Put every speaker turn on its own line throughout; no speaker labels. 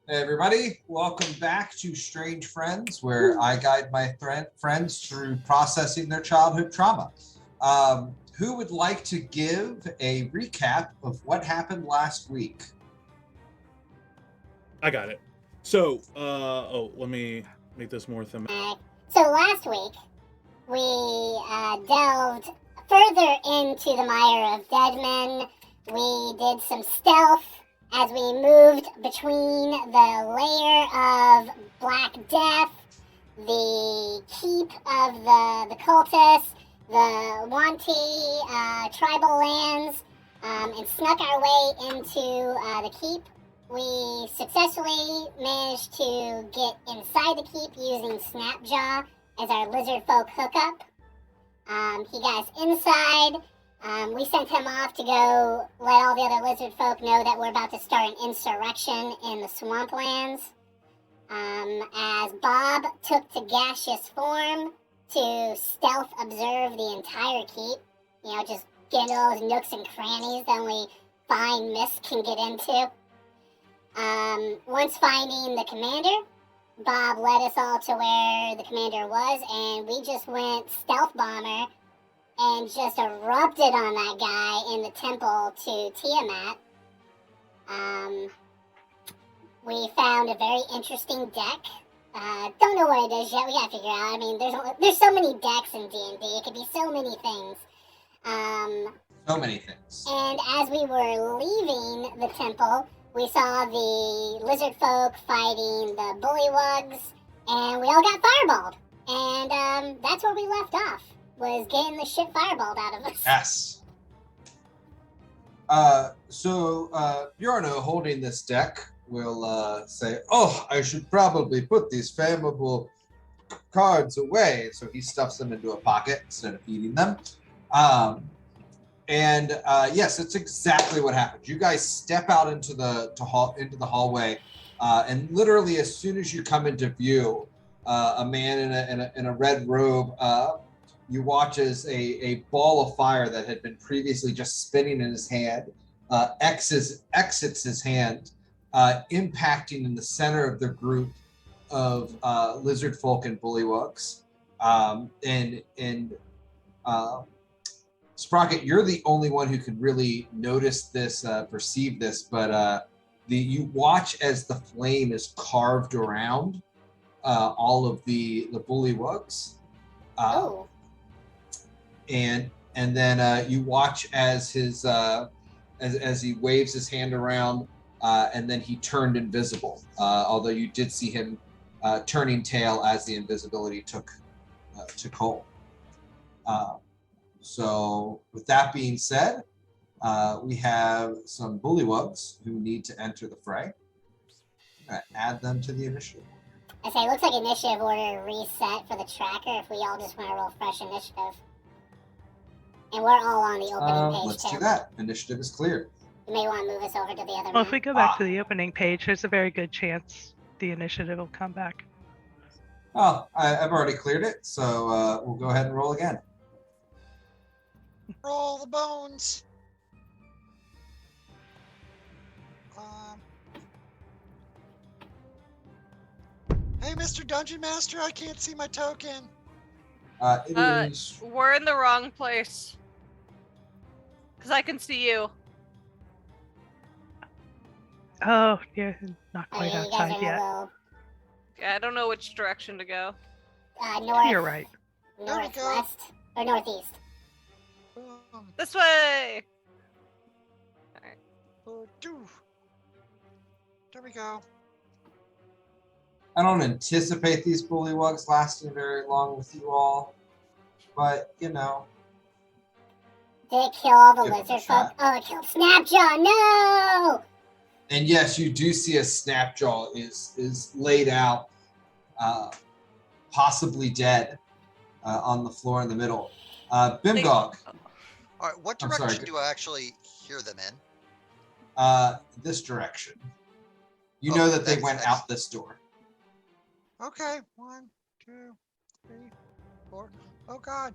Hey everybody, welcome back to Strange Friends, where I guide my friends through processing their childhood trauma. Who would like to give a recap of what happened last week?
I got it. So, let me make this more thematic.
So last week, we delved further into the mire of dead men. We did some stealth as we moved between the layer of Black Death, the keep of the cultists, the Wanti tribal lands, and snuck our way into the keep. We successfully managed to get inside the keep using Snapjaw as our lizard folk hookup. He got us inside. We sent him off to go let all the other lizard folk know that we're about to start an insurrection in the swamplands. As Bob took to gaseous form to stealth observe the entire keep, just get into those nooks and crannies that only fine mist can get into. Once finding the commander, Bob led us all to where the commander was, and we just went stealth bomber and just erupted on that guy in the temple to Tiamat. We found a very interesting deck. Don't know what it is yet. We gotta figure it out. I mean, there's so many decks in D&D. It could be so many things.
So many things.
And as we were leaving the temple, we saw the lizard folk fighting the bullywugs, and we all got fireballed. And that's where we left off, was getting the shit fireballed out of us.
Yes. So Bjorno, holding this deck, will say, "Oh, I should probably put these flammable cards away." So he stuffs them into a pocket instead of eating them. Yes, that's exactly what happens. You guys step out into the hallway, and literally as soon as you come into view, a man in a red robe, you watch as a ball of fire that had been previously just spinning in his hand exits his hand, impacting in the center of the group of lizard folk and bullywugs. Sprocket, you're the only one who could really notice this, perceive this, but you watch as the flame is carved around all of the bullywugs. And then you watch as his as he waves his hand around, and then he turned invisible. Although you did see him turning tail as the invisibility took hold. So with that being said, we have some bullywugs who need to enter the fray. I'm going to add them to the initiative.
I say, it looks like initiative order reset for the tracker if we all just want to roll fresh initiative. And we're all on the opening page,
let's do that. Initiative is cleared.
You may want to move us over to the other
Well, if we go back to the opening page, there's a very good chance the initiative will come back.
Oh, I've already cleared it, so we'll go ahead and roll again.
Roll the bones. Hey, Mr. Dungeon Master, I can't see my token.
We're in the wrong place. Because I can see you.
Oh, yeah, not quite
you
outside
guys are
yet.
Yeah, I don't know which direction to go.
North.
You're right.
Northwest or northeast.
This way!
Alright. There we go.
I don't anticipate these bullywugs lasting very long with you all, but you know.
Did it kill all the
Give it a
lizard
shot.
folk? Oh, it killed Snapjaw! No!
And yes, you do see a Snapjaw is laid out, possibly dead, on the floor in the middle. Bimgog.
All right, what
I'm sorry.
direction do I actually hear them in?
This direction. You know that they went out this door.
Okay, 1, 2, 3, 4. Oh God.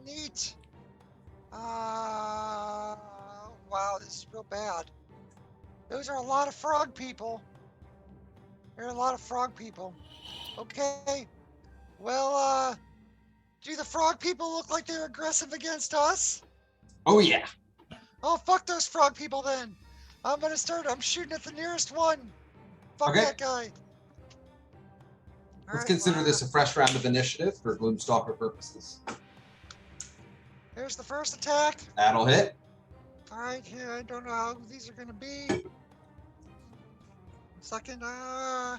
Neat. Wow, this is real bad. Those are a lot of frog people. There are a lot of frog people. Okay. Well, do the frog people look like they're aggressive against us?
Oh yeah.
Oh, fuck those frog people then. I'm shooting at the nearest one. Fuck
Okay.
that guy.
Let's consider this a fresh round of initiative for Gloomstalker purposes.
Here's the first attack.
That'll hit.
Alright, here, I don't know how these are gonna be. Second, oh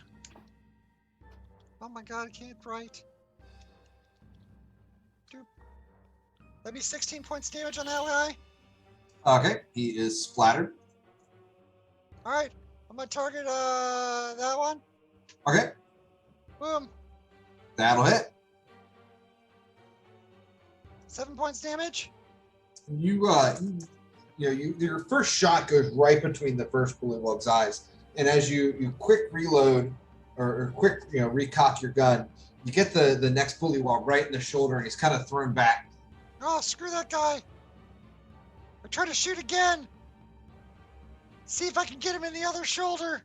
my god, I can't write. That'd be 16 points damage on that guy.
Okay, he is splattered.
Alright, I'm gonna target that one.
Okay,
Boom.
that'll hit.
7 points damage.
Your first shot goes right between the first bullywug's eyes, and as you quick reload or quick recock your gun, you get the next bullywug right in the shoulder, and he's kind of thrown back.
Oh, screw that guy. I try to shoot again. See if I can get him in the other shoulder.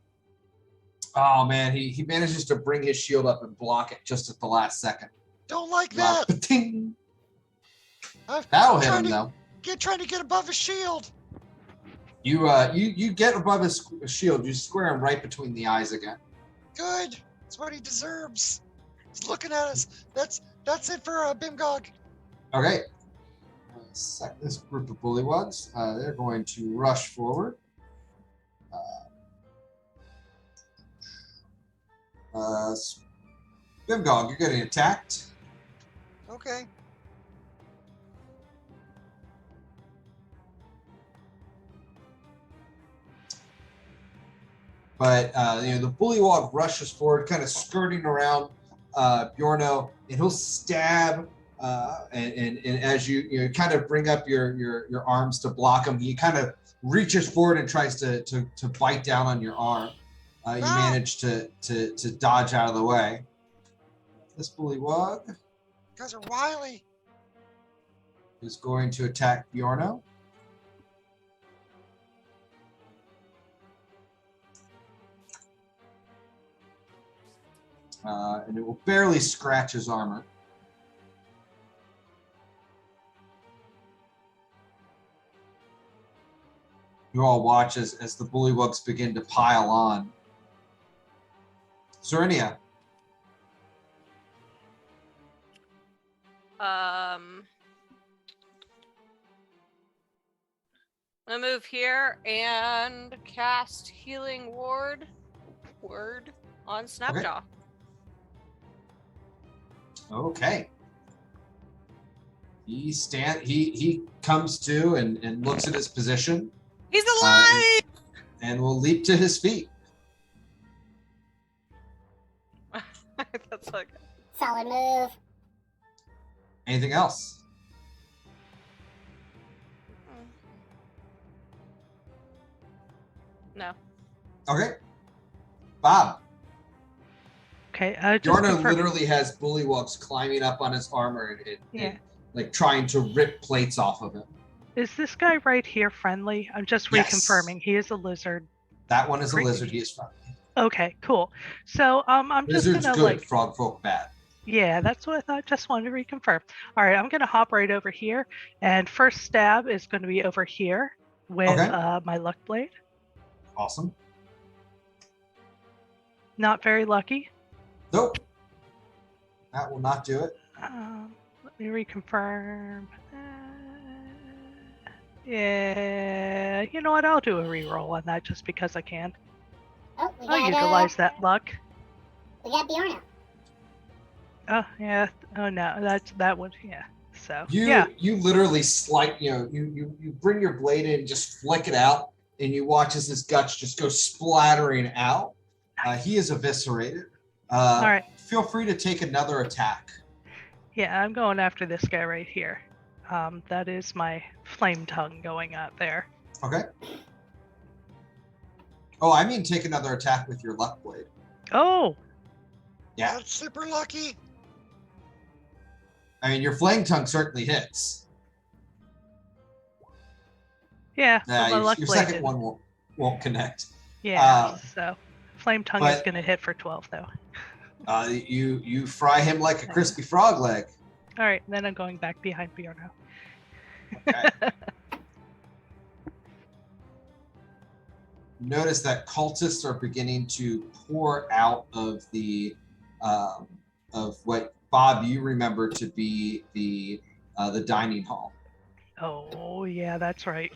Oh man, he manages to bring his shield up and block it just at the last second.
Don't like that.
Ting.
I'm
That'll hit
trying
him
to
though.
trying to get above his shield.
You get above his shield. You square him right between the eyes again.
Good. That's what he deserves. He's looking at us. That's it for Bimgog.
Okay. This group of bullywugs, they're going to rush forward. Bimgog, you're getting attacked.
Okay.
But the bullywug rushes forward, kind of skirting around Bjorno, and he'll stab. And as you kind of bring up your arms to block him, he kind of reaches forward and tries to bite down on your arm. You manage to dodge out of the way. This bullywug
You guys are wily.
is going to attack Bjorno. And it will barely scratch his armor. You all watch as the bullywugs begin to pile on. Serenia.
I'm gonna move here and cast Healing Word on Snapjaw.
Okay. He comes to and looks at his position.
He's alive!
And will leap to his feet.
That's like
Solid move.
Anything else?
no.
Okay. Bob.
Okay. Just
Jordan
confirm-
literally has bullywugs climbing up on his armor and
Yeah.
like trying to rip plates off of him.
Is this guy right here friendly? I'm just
Yes.
reconfirming. He is a lizard.
That one is a
Great.
lizard. He is friendly.
Okay, cool. So I'm just
Lizard's
gonna
good. Frog folk bad.
yeah, that's what I thought. Just wanted to reconfirm. All right, I'm gonna hop right over here, and first stab is going to be over here with
Okay.
my luck blade.
Awesome.
Not very lucky.
Nope. That will not do it.
Let me reconfirm. Yeah, you know what? I'll do a reroll on that just because I can.
Oh, we
I'll
got
utilize that luck.
we got Bjorno.
Oh yeah. Oh no, that would yeah. So
You
yeah.
you literally you bring your blade in, just flick it out, and you watch as his guts just go splattering out. He is eviscerated.
All right.
Feel free to take another attack.
Yeah, I'm going after this guy right here. That is my flame tongue going out there.
Okay. Oh, I mean take another attack with your luck blade.
Oh,
Yeah.
That's super lucky.
I mean your flame tongue certainly hits.
yeah. but my luck
Your
blade
second
didn't.
one won't connect.
Yeah. So flame tongue is
but-
going to hit for 12 though.
You fry him like a crispy frog leg.
All right, then I'm going back behind Bjorno.
Okay. Notice that cultists are beginning to pour out of of what Bob you remember to be the dining hall.
Oh yeah, that's right.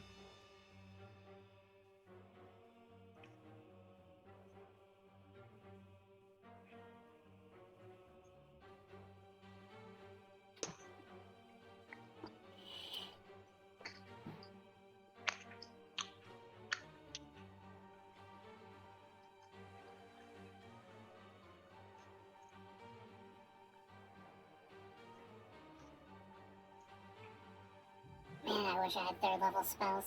Man, I wish I had third level spells.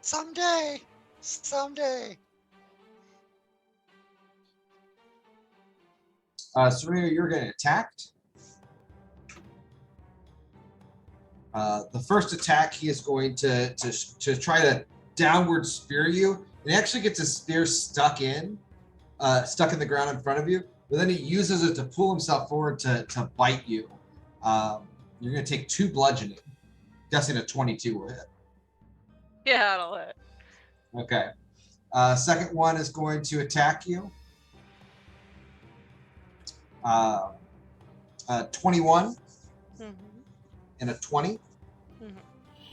Someday. Someday.
Serena, you're getting attacked. The first attack, he is going to try to downward spear you. And he actually gets his spear stuck in the ground in front of you. But then he uses it to pull himself forward to bite you. You're going to take 2 bludgeoning. Guessing a 22 will hit.
Yeah, it'll hit.
Okay. Second one is going to attack you. 21
Mm-hmm.
and a 20.
Mhm.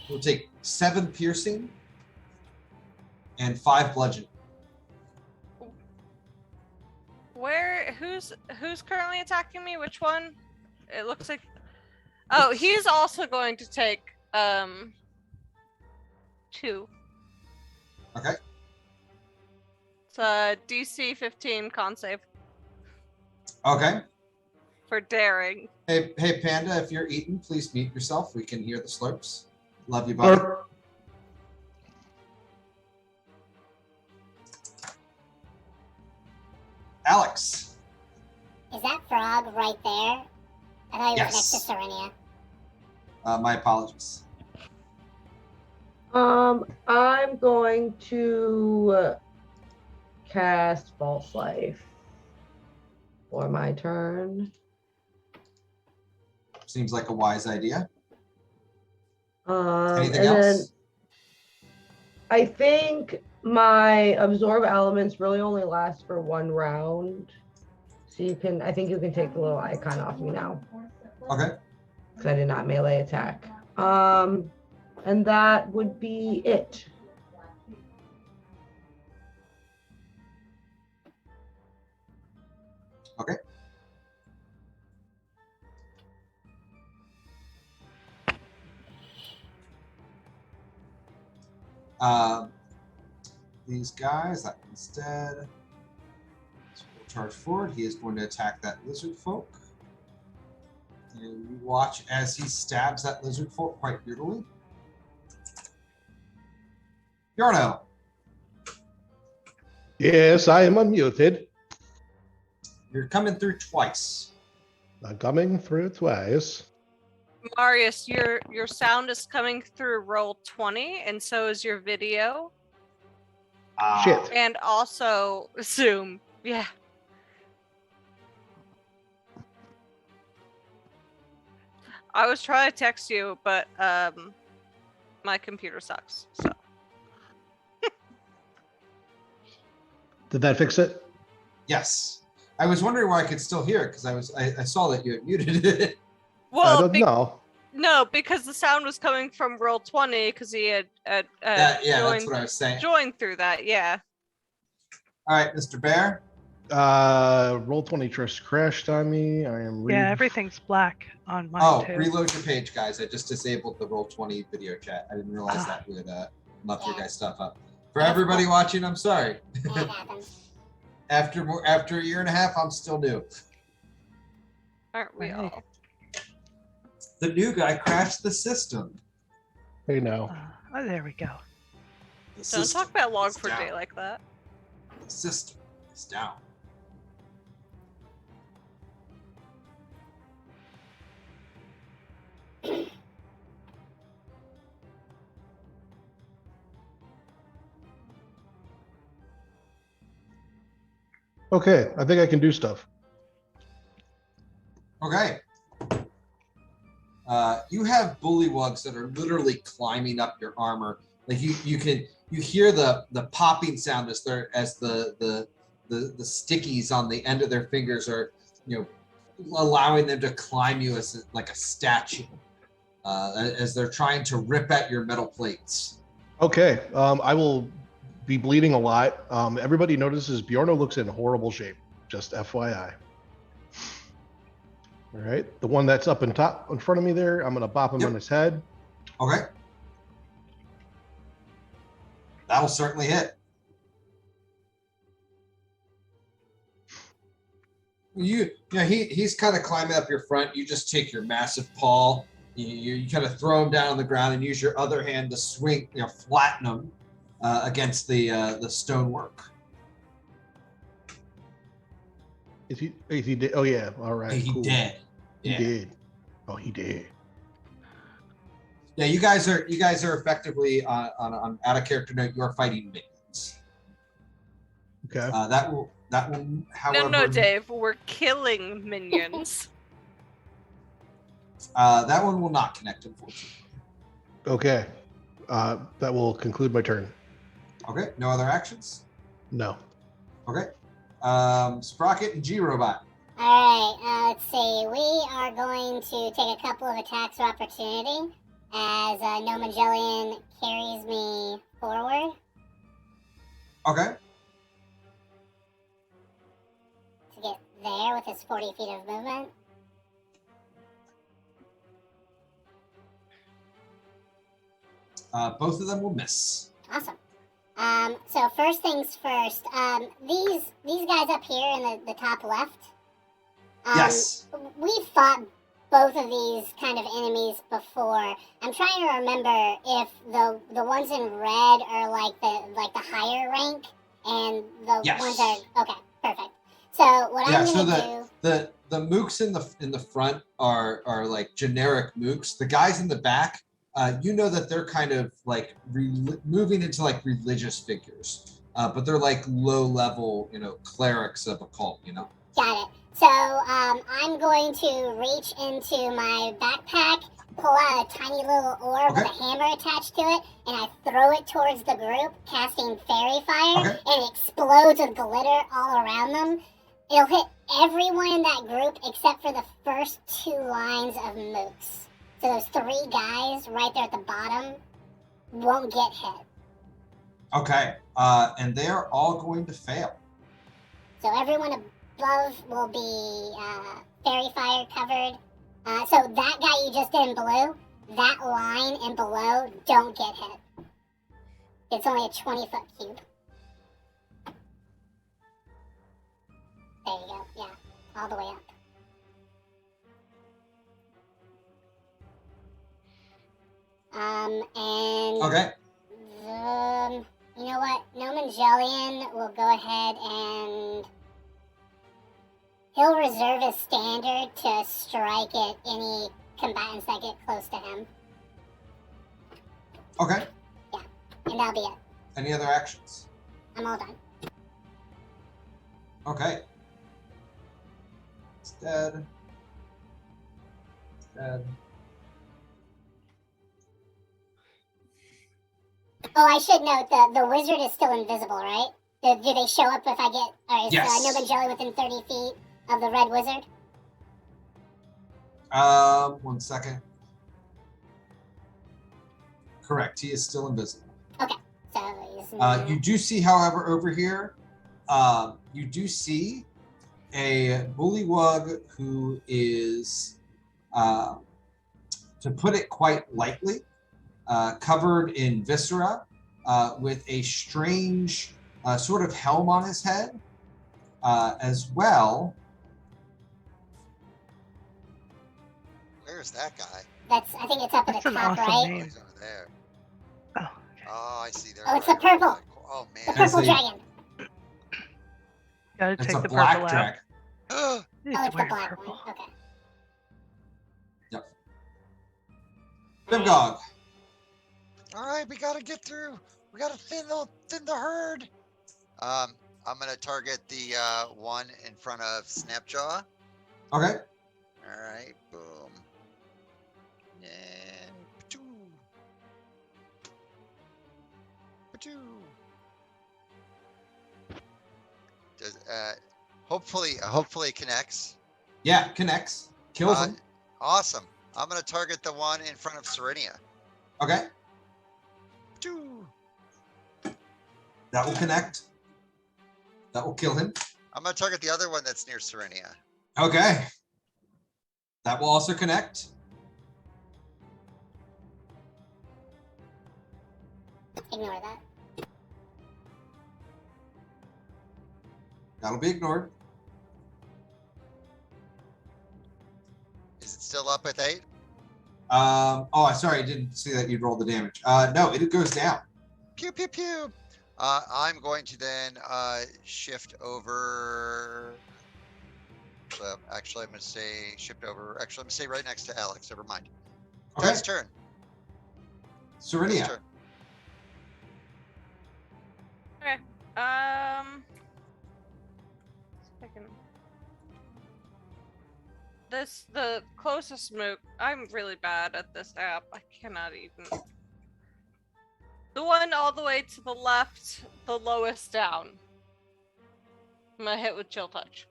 We'll take 7 piercing and 5 bludgeoning.
Who's currently attacking me? Which one? It looks like. Oh, he's also going to take 2.
Okay.
It's a DC 15 con save
Okay.
for daring.
Hey, Panda, if you're eating, please mute yourself. We can hear the slurps. Love you, buddy. Alex.
Is that frog right there? I thought he was
Yes.
next to Serenia.
My apologies.
I'm going to cast False Life for my turn.
Seems like a wise idea.
And
Anything
then
else?
I think my absorb elements really only last for 1 round. So I think you can take the little icon off me now.
Okay.
Because I did not melee attack. And that would be it.
Okay. These guys, that one's dead. So we'll charge forward. He is going to attack that lizard folk. And you watch as he stabs that lizard folk quite brutally. Yarno.
Yes, I am unmuted.
You're coming through twice.
I'm coming through twice.
Marius, your sound is coming through roll 20, and so is your video,
Shit.
and also Zoom. Yeah. I was trying to text you, but my computer sucks. So
Did that fix it?
Yes. I was wondering why I could still hear it because I saw that you had muted it.
well,
I don't know.
no, because the sound was coming from roll 20 because he had
yeah, that's
joined,
what I was saying.
joined through that. Yeah.
All right, Mr. Bear.
Roll 20 just crashed on me. I am
Yeah, everything's black on mine
Oh,
too.
reload your page, guys. I just disabled the Roll20 video chat. I didn't realize
Ah.
that would muck your guys' stuff up. For everybody watching, I'm sorry.
It happens.
After a year and a half, I'm still new.
Aren't we
Right.
all?
The new guy crashed the system.
Hey now.
Oh, there we go.
The
Don't
system
talk about
is
Log4j
down.
like that.
The system is down.
Okay, I think I can do stuff.
Okay. You have bullywugs that are literally climbing up your armor. Like you hear the popping sound as the stickies on the end of their fingers are, allowing them to climb you as like a statue, as they're trying to rip at your metal plates.
Okay, I will be bleeding a lot. Everybody notices Bjorno looks in horrible shape. Just FYI. All right, the one that's up in top in front of me there, I'm gonna bop him on his head.
Okay. That'll certainly hit. He's kind of climbing up your front. You just take your massive paw, you kind of throw him down on the ground and use your other hand to swing, flatten him against the stonework.
Is he dead? Oh yeah, all right.
He
cool.
dead.
He did. Oh, he did.
Yeah, you guys are effectively on out of character note. You are fighting minions.
Okay.
That will however.
No, Dave. We're killing minions.
That one will not connect, unfortunately.
Okay. That will conclude my turn.
Okay. No other actions.
No.
Okay. Sprocket and G-Robot.
All right, let's see. We are going to take a couple of attacks of opportunity as No Magellan carries me forward.
Okay.
To get there with his 40 feet of movement.
Both of them will miss.
Awesome. So first things first. These guys up here in the top left.
Yes.
We've fought both of these kind of enemies before. I'm trying to remember if the ones in red are like the higher rank, and the
Yes.
ones are okay. Perfect. So what I'm gonna do.
The mooks in the front are like generic mooks. The guys in the back, you know that they're kind of like moving into like religious figures, but they're like low level, clerics of a cult.
Got it. So I'm going to reach into my backpack, pull out a tiny little orb with a hammer attached to it, and I throw it towards the group, casting fairy fire, and it explodes with glitter all around them. It'll hit everyone in that group except for the first two lines of mooks. So those three guys right there at the bottom won't get hit.
Okay. And they are all going to fail.
So everyone above will be fairy fire covered. So that guy you just did in blue, that line in below, don't get hit. It's only a 20-foot cube. There you go. Yeah, all the way up. And
Okay.
You know what? Noman Jellian will go ahead and he'll reserve his standard to strike at any combatants that get close to him.
Okay.
Yeah, and that'll be it.
Any other actions?
I'm all done.
Okay. It's dead. It's dead.
Oh, I should note the wizard is still invisible, right? Do they show up if I get, or is
Yes.
Noman Jelly within 30 feet of the red wizard?
1 second. Correct. He is still invisible.
Okay, so he's
You do see, however, over here, you do see a bullywug who is, to put it quite lightly, covered in viscera, with a strange sort of helm on his head, as well.
Where's that guy?
I think it's up at
That's
the
an
top,
awesome
right?
name.
He's over there.
Oh, okay.
Oh, I see. There.
Oh, it's the purple.
Oh
The
man.
That's
purple
a-
dragon.
Gotta
It's
take
a
the
black
purple out.
dragon.
Oh,
Need
Oh,
to
it's the
wear
black
purple.
one. Okay.
Bimgog.
all right, we gotta get through. We gotta thin the herd. I'm gonna target the one in front of Snapjaw.
Okay.
All right, boom. And pachoo. Pachoo. Does hopefully it connects.
Yeah, connects. Kills him.
Awesome. I'm gonna target the one in front of Serenia.
Okay.
Pachoo.
That will connect. That will kill him.
I'm gonna target the other one that's near Serenia.
Okay. That will also connect.
Ignore that.
That'll be ignored.
Is it still up with 8?
Oh, sorry, I didn't see that you'd roll the damage. No, it goes down.
Pew pew pew. I'm going to then shift over. Well, actually, I'm going to say shift over. Actually, I'm going to say right next to Alex. Never mind.
Okay.
Ted's turn. Ted's
Serenia.
turn.
Okay. The closest mook. I'm really bad at this app. I cannot even. The one all the way to the left, the lowest down. I'm gonna hit with chill touch.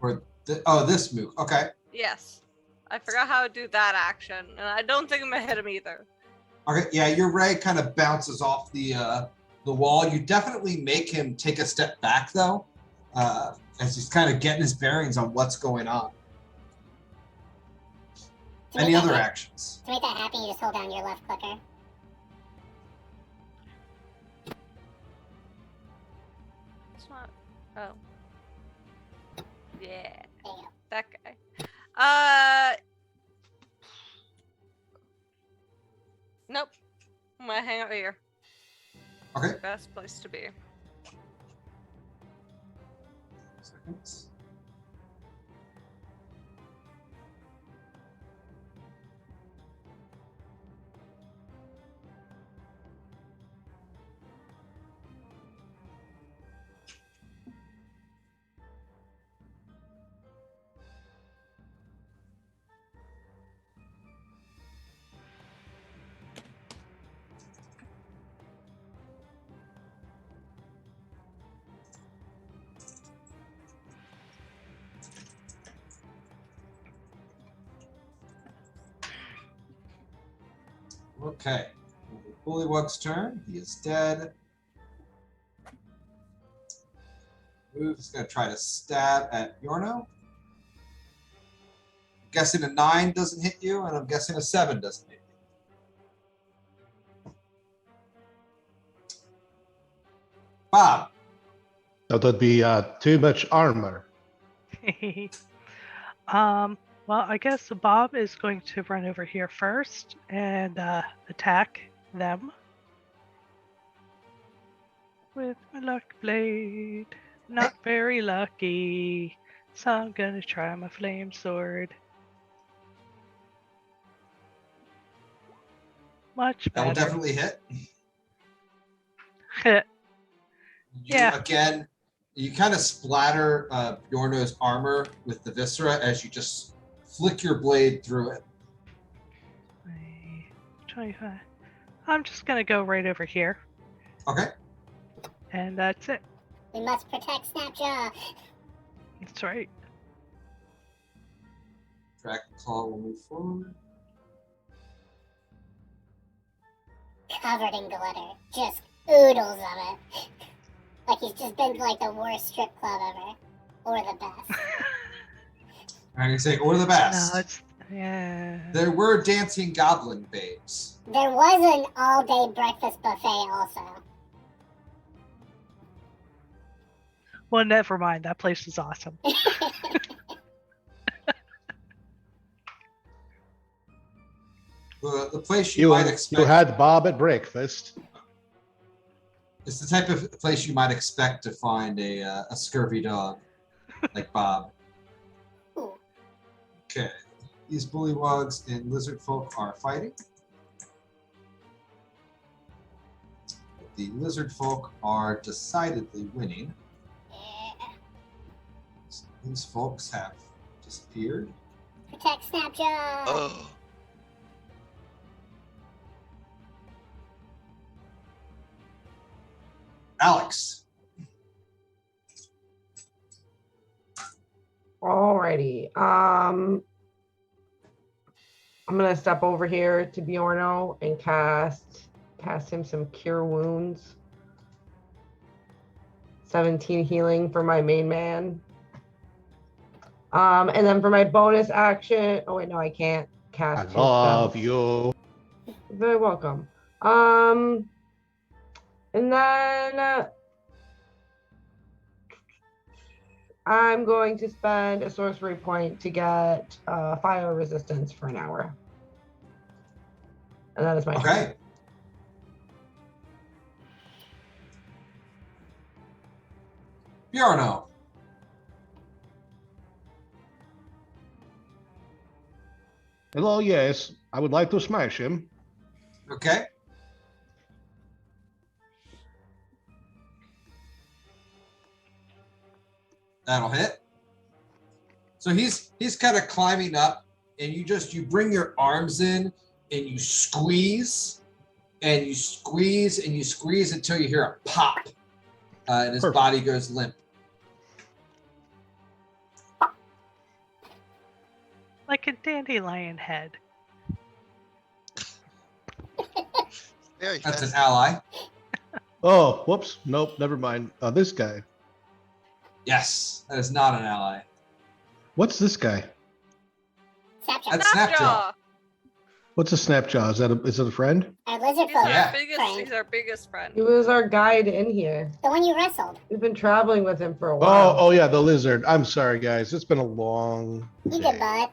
Or this move. Okay.
Yes. I forgot how to do that action, and I don't think I'm gonna hit him either.
Okay. Yeah, your ray kind of bounces off the wall. You definitely make him take a step back though, as he's kind of getting his bearings on what's going on. Any other actions?
To make that happen, you just hold down your left clicker.
It's not. Oh. Yeah.
There you go.
That guy. Nope. I'm gonna hang out here.
Okay.
Best place to be.
Seconds. Okay. Bullywug's turn. He is dead. Move is going to try to stab at Yorno. I'm guessing a 9 doesn't hit you, and I'm guessing a 7 doesn't hit you. Bob.
That would be too much armor.
Well, I guess Bob is going to run over here first and attack them with my luck blade. Not very lucky, so I'm gonna try my flame sword. Much
That will
better.
definitely hit.
Yeah.
Again, you kind of splatter Yorno's armor with the viscera as you just flick your blade through it.
25. I'm just gonna go right over here,
Okay.
and that's it.
We must protect Snapjaw.
That's right.
Dragon Claw will move forward.
Covered in glitter. Just oodles of it. Like he's just been to like the worst strip club ever. Or the best.
I'm going to say, or the best.
No, it's yeah.
There were dancing goblin babes.
There was an all-day breakfast buffet also.
Well, never mind. That place is awesome.
The place you might expect.
You had Bob at breakfast.
It's the type of place you might expect to find a scurvy dog like Bob.
Ooh.
Okay. These bullywugs and lizard folk are fighting. The lizard folk are decidedly winning. These folks have disappeared.
Protect Snapjaw.
Oh.
Alex.
Alrighty. I'm gonna step over here to Bjorno and cast him some Cure Wounds. 17 healing for my main man. And then for my bonus action, oh wait, no, I can't
I
cast. two
love
spells.
you.
Very welcome. And then I'm going to spend a sorcery point to get fire resistance for an hour. And that is my turn.
Okay. Bjorno.
Hello, yes. I would like to smash him.
Okay. That'll hit. So he's kind of climbing up, and you bring your arms in and you squeeze and you squeeze and you squeeze until you hear a pop, and his
Perfect.
body goes limp.
Like a dandelion head.
Very
That's an
fast.
ally.
Oh, whoops. Nope, never mind. This guy.
Yes, that is not an ally.
What's this guy?
Snapjaw.
That's Snapjaw.
What's a snapjaw? Is it a friend?
Our lizard
He's
folk
Yeah.
our biggest.
friend.
He's our biggest friend.
He was our guide in here.
The one you wrestled.
We've been traveling with him for a while.
Oh yeah, the lizard. I'm sorry, guys. It's been a long
You
day.
good, bud.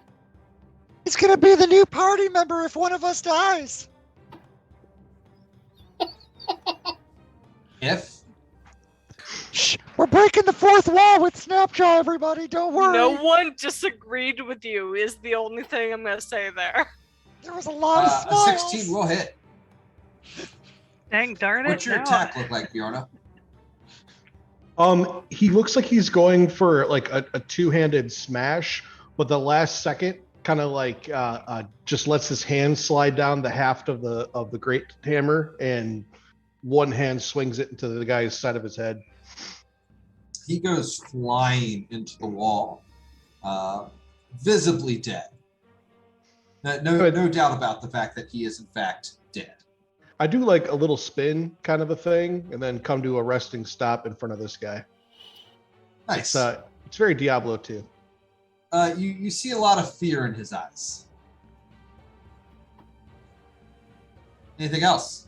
He's gonna be the new party member if one of us dies.
If
Shh, we're breaking the fourth wall with Snapjaw, everybody. Don't worry.
No one disagreed with you. Is the only thing I'm gonna say there.
There was a lot of
a
smiles.
16 will hit.
Dang darn it.
What's your
no.
attack look like, Bjorno?
He looks like he's going for like a two-handed smash, but the last second kind of like just lets his hand slide down the haft of the great hammer, and one hand swings it into the guy's side of his head.
He goes flying into the wall, visibly dead. No doubt about the fact that he is in fact dead.
I do like a little spin kind of a thing, and then come to a resting stop in front of this guy.
Nice.
It's very Diablo 2.
You see a lot of fear in his eyes. Anything else?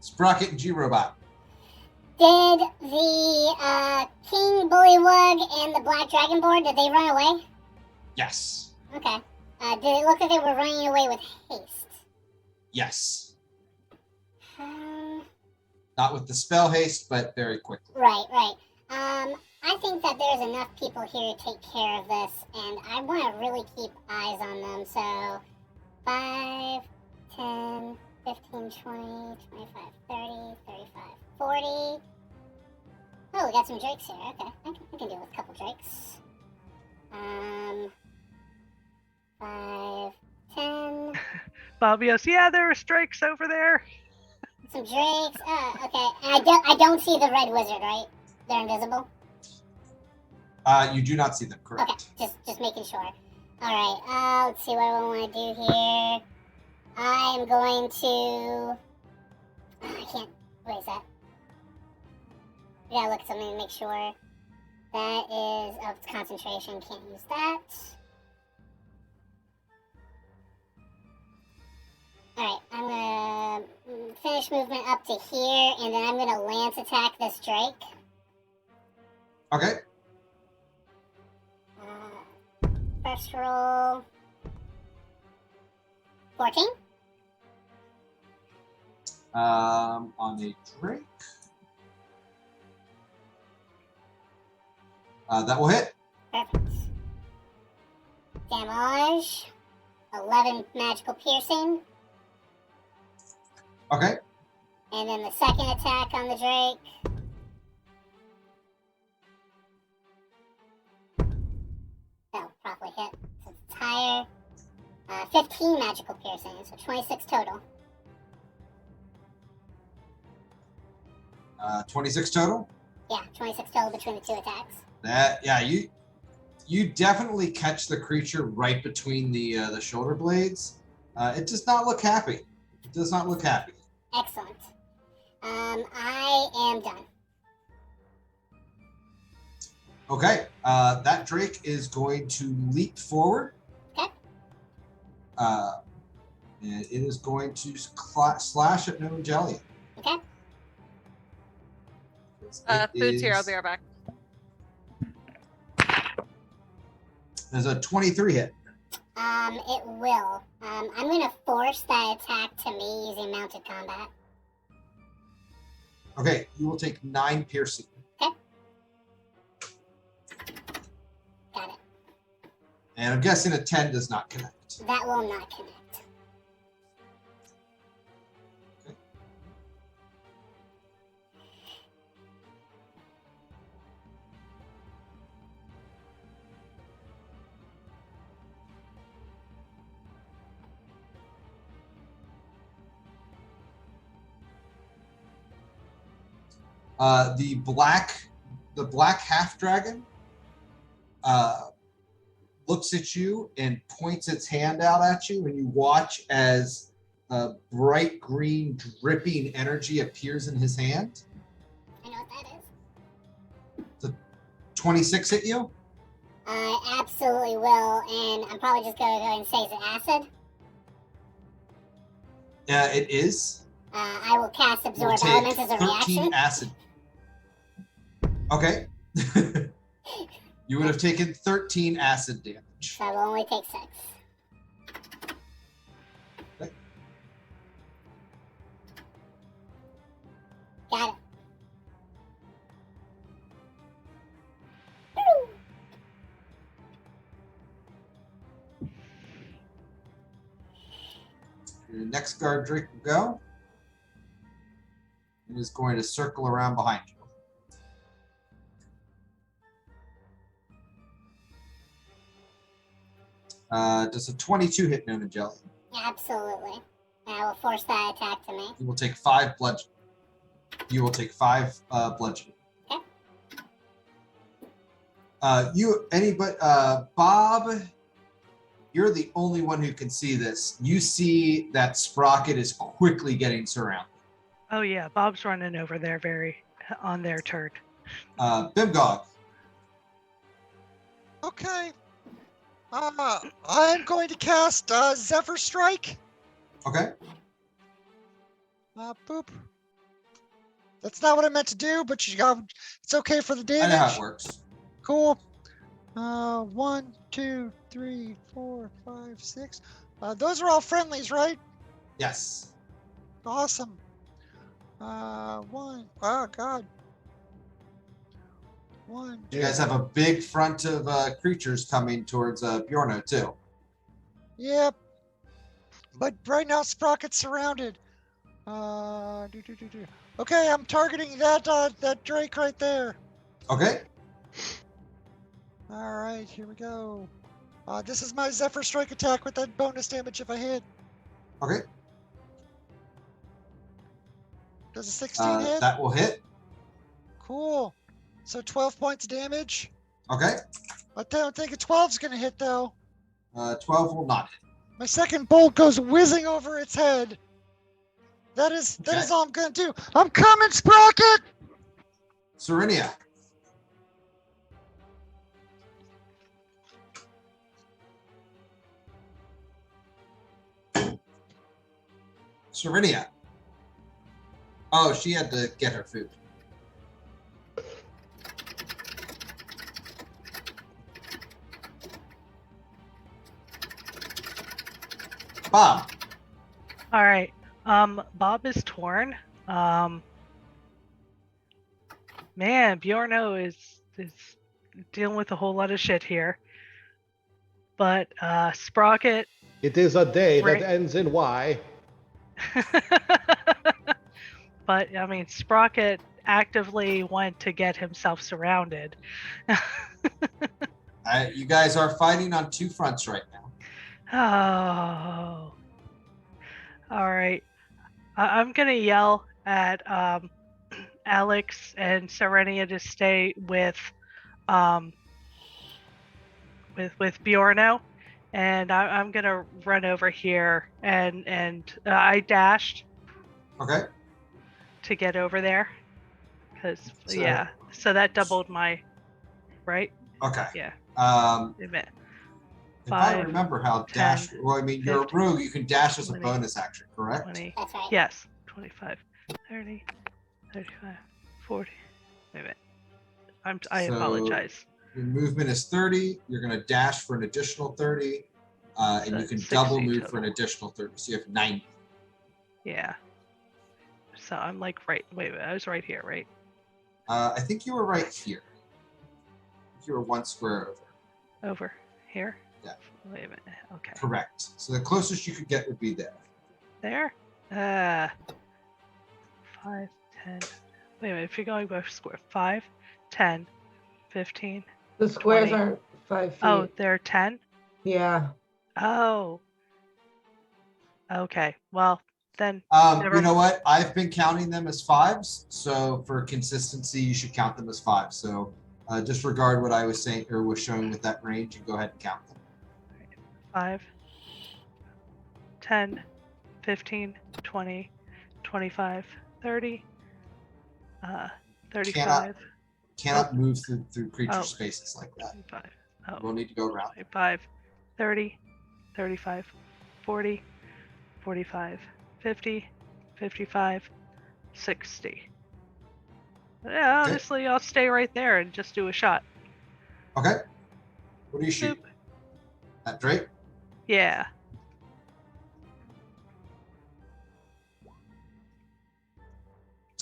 Sprocket and G-Robot.
Did the King Bullywug and the Black Dragonborn, did they run away?
Yes.
Okay. Did it look like they were running away with haste?
Yes.
Um,
Not with the spell haste, but very quickly.
right. I think that there's enough people here to take care of this, and I want to really keep eyes on them. So, 5, 10, 15, 20, 25, 30, 35, 40. Oh, we got some drakes here. Okay, I can deal with a couple drakes. 5, 10.
Bobios, yeah, there are strikes over there.
Some drakes. Okay. And I don't see the red wizard, right? They're invisible.
You do not see them, correct?
Okay, just making sure. All right. Let's see what I want to do here. I am going to. I can't. What is that? We gotta look at something to make sure. That is of concentration. Can't use that. Alright, I'm gonna finish movement up to here, and then I'm gonna lance attack this Drake.
Okay.
First roll. 14?
On a Drake. That will hit.
Perfect. Damage. 11 magical piercing.
Okay.
And then the second attack on the Drake. hit. So it's higher. 15 magical piercing, so 26 total.
26 total.
Yeah, 26 total between the two attacks.
You definitely catch the creature right between the shoulder blades. It does not look happy. It does not look happy.
Excellent. I am done.
Okay, that Drake is going to leap forward.
Okay.
And it is going to slash at Gnome Jelly.
Okay.
Food's here. I'll be right back.
There's a 23 hit.
It will. I'm gonna force that attack to me using mounted combat.
Okay, you will take 9 piercing.
Okay. Got it.
And I'm guessing a 10 does not connect.
That will not connect.
The black half dragon looks at you and points its hand out at you, and you watch as bright green dripping energy appears in his hand.
I know what that is.
The 26 hit you?
I absolutely will, and I'm probably just gonna go ahead and say, is it acid?
It is.
I will cast
You
Absorb
will take
Elements as a
13
reaction.
acid. Okay. You would have taken 13 acid damage.
So I will only take 6.
Okay.
Got it.
Your next guard Drake will go. It is going to circle around behind you. Does a 22 hit Gnome and Jelly?
Absolutely. And I will force that attack to me.
You will take 5 bludgeoning. You will take 5 bludgeoning.
Okay.
Bob, you're the only one who can see this. You see that Sprocket is quickly getting surrounded.
Oh yeah, Bob's running over there on their turn.
Bimgog.
Okay. I'm going to cast Zephyr Strike.
Okay.
Boop. That's not what I meant to do, but it's okay for the damage.
I know how it works.
Cool. 1, 2, 3, 4, 5, 6. Those are all friendlies, right?
Yes.
Awesome. 1. Oh God. 1.
You guys have a big front of creatures coming towards Bjorno too.
Yep. But right now Sprocket's surrounded. Okay, I'm targeting that Drake right there.
Okay.
All right, here we go. This is my Zephyr Strike attack with that bonus damage if I hit.
Okay.
Does a 16 hit?
That will hit.
Cool. So 12 points of damage.
Okay.
I don't think a 12 is going to hit, though.
12 will not hit.
My second bolt goes whizzing over its head. That is
Okay.
all I'm going to do. I'm coming, Sprocket!
Serenia. Serenia. Oh, she had to get her food. Bob.
All right. Bob is torn. Man, Bjorno is dealing with a whole lot of shit here. But Sprocket.
It is a day
Right.
that ends in Y.
But I mean, Sprocket actively went to get himself surrounded.
You guys are fighting on two fronts right now.
Oh. All right. I'm gonna yell at Alex and Serenia to stay with Bjorno, and I'm gonna run over here and I dashed
Okay.
to get over there because
So-
so that doubled my right.
Okay.
Yeah.
If I
5,
remember how
10,
dash, well, I mean, you're a
15,
rogue. You can dash as a
20,
bonus action, correct?
20.
That's right.
Yes. 25, 30, 35, 40. Wait a minute. I
So-
apologize.
Your movement is 30. You're going to dash for an additional 30, and
So
you can
60
double move for an
total.
additional 30. So you have 90.
Yeah. So I'm like right. Wait, I was right here, right?
I think you were right here. I think you were one square over.
Over here.
Yeah.
Wait a minute. Okay.
Correct. So the closest you could get would be there.
There. 5, 10. Wait a minute. If you're going by square, 5, 10, 15.
The squares
20.
aren't 5 feet.
Oh, they're 10.
Yeah.
Oh. Okay. Well, then.
You know what? I've been counting them as fives. So for consistency, you should count them as fives. So disregard what I was saying or was showing with that range and go ahead and count them.
5, 10, 15, 20, 25, 30, 35,
Cannot move through creature
Oh.
spaces like that.
25. Oh.
We'll need to go around.
25, 30, 35, 40, 45, 50, 55, 60. Yeah,
Okay.
honestly, I'll stay right there and just do a shot.
Okay. What do you shoot?
Boop.
That Drake?
Yeah.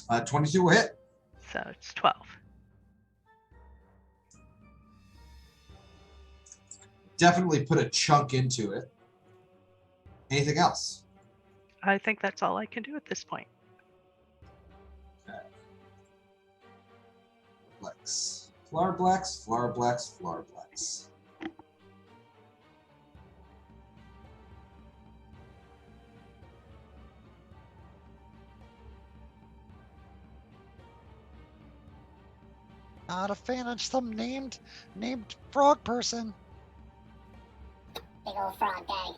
Uh, 22 will hit.
So it's 12.
Definitely put a chunk into it. Anything else?
I think that's all I can do at this point.
Flex. Flower blacks, flower blacks, flower blacks.
Not a fan of some named frog person.
Big old frog guy.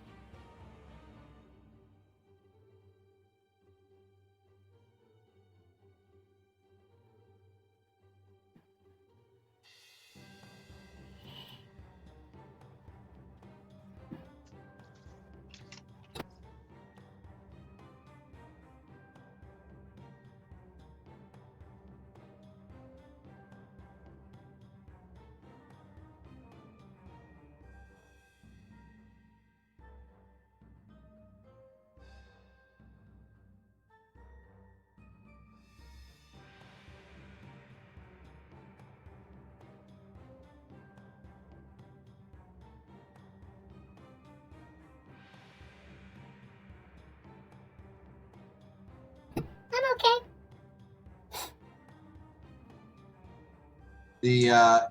I'm okay.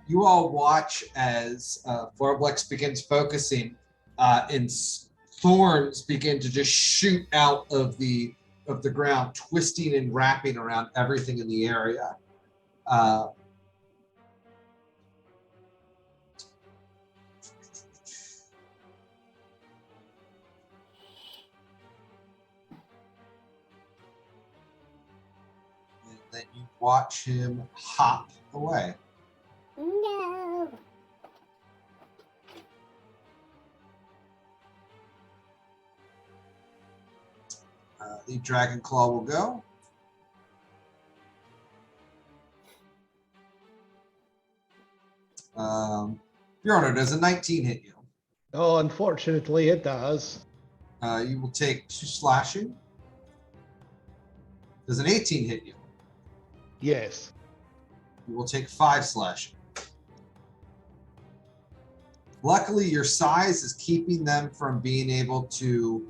You all watch as Flarblex begins focusing, and thorns begin to just shoot out of the ground, twisting and wrapping around everything in the area. And then you watch him hop away.
No.
The Dragon Claw will go. Bjorno, does a 19 hit you?
Oh, unfortunately, it does.
You will take 2 slashing. Does an 18 hit you?
Yes.
You will take 5 slashing. Luckily, your size is keeping them from being able to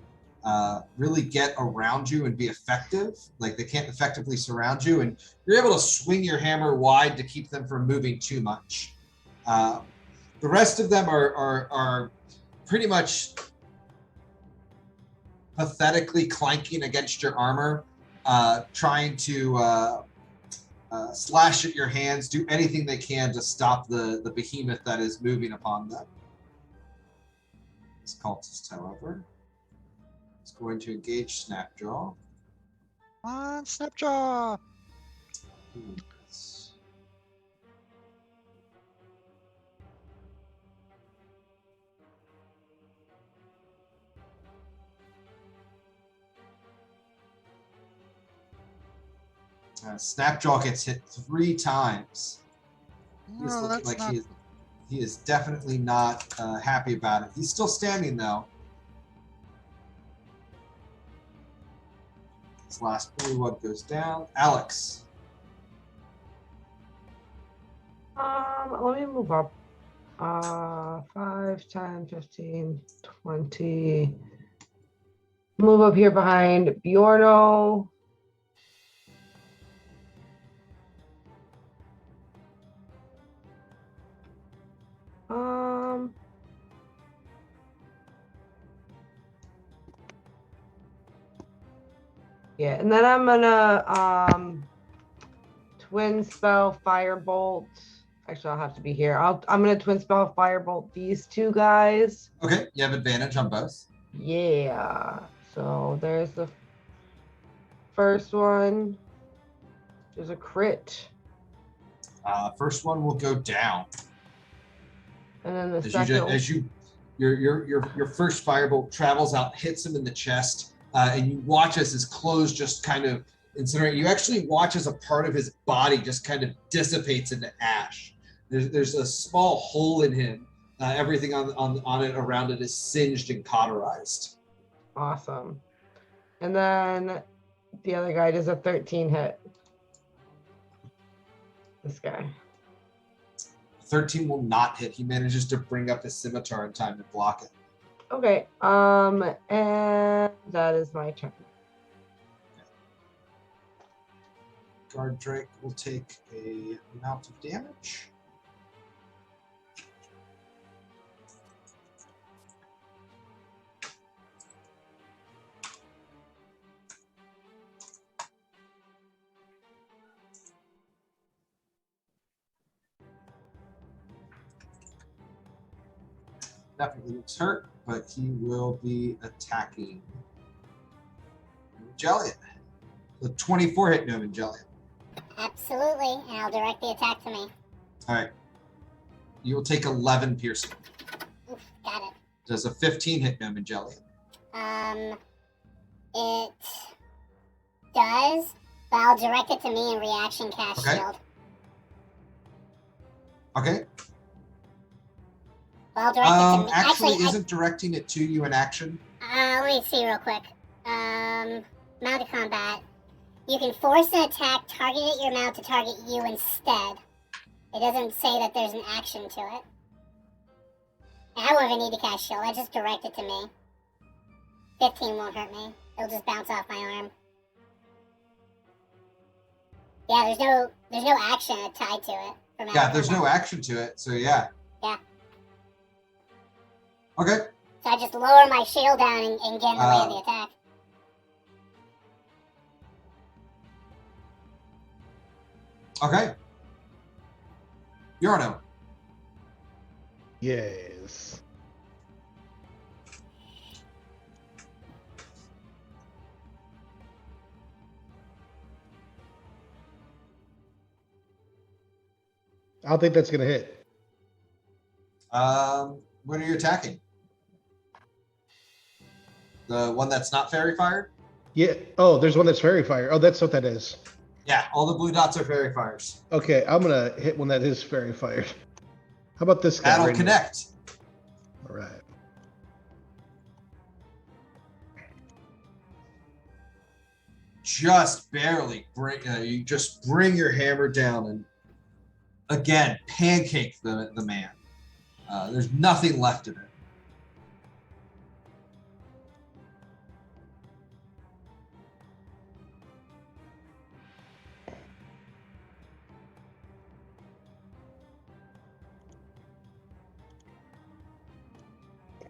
really get around you and be effective. Like, they can't effectively surround you, and you're able to swing your hammer wide to keep them from moving too much. The rest of them are pretty much pathetically clanking against your armor, trying to slash at your hands, do anything they can to stop the behemoth that is moving upon them. This cultist, however, is going to engage Snapjaw.
Come on, Snapjaw.
Snapjaw gets hit 3 times. He's
No,
looking
that's
like
not.
he is definitely not happy about it. He's still standing though. His last blue one goes down. Alex.
Let me move up. 5, 10, 15, 20. Move up here behind Bjorno. Yeah, and then I'm gonna twin spell firebolt. Actually, I'll have to be here. I'm gonna twin spell firebolt these 2 guys.
Okay, you have advantage on both.
Yeah. So there's the first one. There's a crit.
First one will go down.
And then the second.
Your first firebolt travels out, hits him in the chest, and you watch as his clothes just kind of incinerate. You actually watch as a part of his body just kind of dissipates into ash. There's a small hole in him. Everything on it around it is singed and cauterized.
Awesome. And then the other guy does a 13 hit. This guy.
13 will not hit. He manages to bring up his scimitar in time to block it.
Okay. And that is my turn.
Guard Drake will take a amount of damage. Definitely looks hurt, but he will be attacking Jelliot. The 24 hit Newman Jelliot.
Absolutely, and I'll direct the attack to me.
All right. You will take 11 piercing.
Oof, got it.
Does a 15 hit Newman Jelliot?
It does, but I'll direct it to me and reaction cast
Okay.
shield.
Okay.
Well, I'll direct it to me.
Actually,
Actually,
isn't directing it to you in action?
let me see real quick. Mounted combat. You can force an attack targeted at your mount to target you instead. It doesn't say that there's an action to it. I won't even need to cast shield. I just direct it to me. 15 won't hurt me. It'll just bounce off my arm. Yeah, there's no action tied to it.
Yeah, there's no action to it, so yeah.
Yeah.
Okay.
So I just lower my shield down and get in the way of the attack.
Okay. Yorno.
Yes. I don't think that's gonna hit.
What are you attacking? The one that's not fairy fired?
Yeah. Oh, there's one that's fairy fire. Oh, that's what that is.
Yeah, all the blue dots are fairy fires.
Okay, I'm gonna hit one that is fairy fired. How about this guy?
That'll
right here?
connect.
All right.
Just barely bring. You just bring your hammer down and again pancake the man. There's nothing left of it.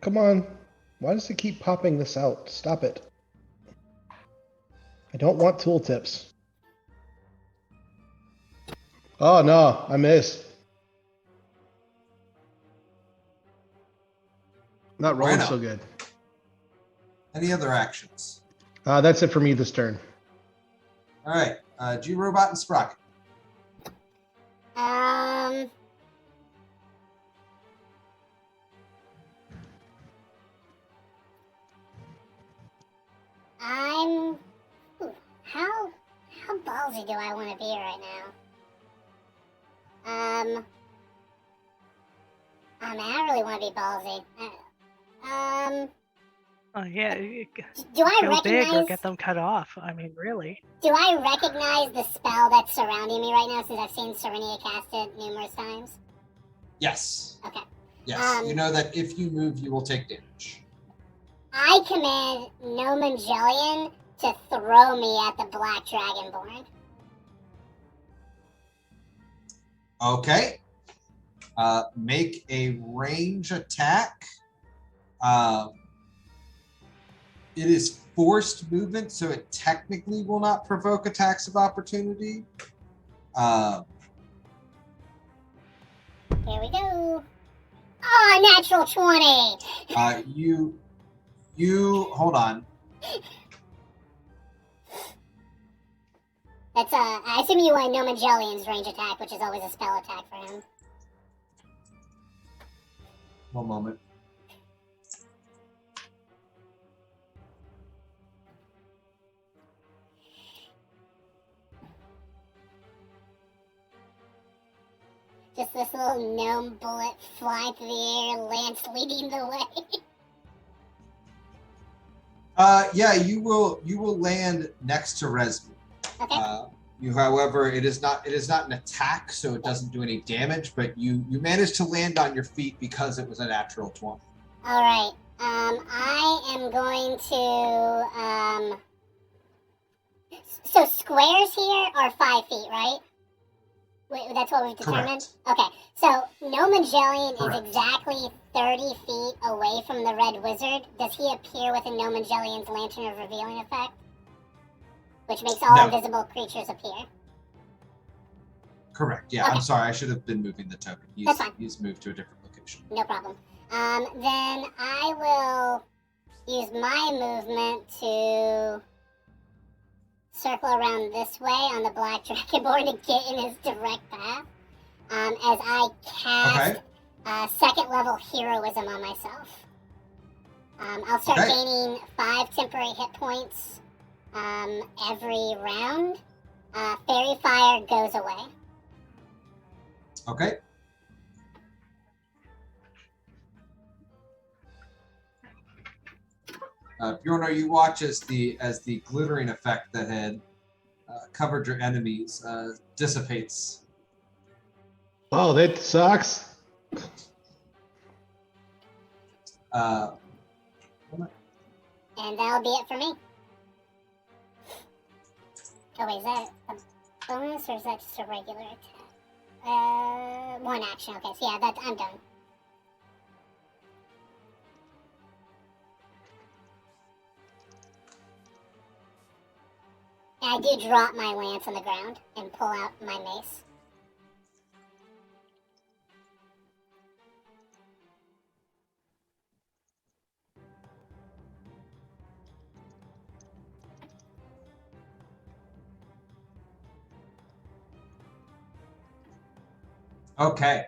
Come on. Why does it keep popping this out? Stop it. I don't want tooltips. Oh no, I missed. Not rolling
Bueno.
so good.
Any other actions?
That's it for me this turn.
All right. G-Robot and Sprocket.
I'm. Ooh, how ballsy do I want to be right now? I mean, I really want to be ballsy.
Oh yeah, you
Do I
go big or
recognize?
get them cut off. I mean, really.
Do I recognize the spell that's surrounding me right now? Since I've seen Serenia cast it numerous times.
Yes.
Okay.
Yes. You know that if you move, you will take damage.
I command Nomangelion to throw me at the Black Dragonborn.
Okay. Make a range attack. It is forced movement, so it technically will not provoke attacks of opportunity.
Here we go. Oh, natural 20.
You hold on.
That's I assume you want Nomangelion's range attack, which is always a spell attack for him.
One moment.
Just this little gnome bullet flying through the air, Lance leading the way.
Yeah, you will land next to Resmi.
Okay.
However, it is not an attack, so it doesn't do any damage. But you managed to land on your feet because it was a natural 20.
All right. I am going to So squares here are 5 feet, right? Wait, that's what we've determined?
Correct.
Okay, so Nomangelion
Correct.
is exactly 30 feet away from the Red Wizard. Does he appear with a Nomangelion's Lantern of Revealing effect? Which makes all
No.
invisible creatures appear.
Correct. Yeah,
Okay.
I'm sorry. I should have been moving the token.
That's fine.
He's moved to a different location.
No problem. Then I will use my movement to circle around this way on the Black Dragonborn to get in his direct path. As I cast second level heroism on myself. I'll start
Okay.
gaining 5 temporary hit points every round. Fairy Fire goes away.
Okay. Bjornar, you watch as the glittering effect that had covered your enemies dissipates.
Oh, that sucks.
And that'll be it for me. Oh wait, is that a bonus or is that just a regular attack? One action, okay, so yeah, I'm done. And I do drop my lance on the ground and pull out my mace.
Okay.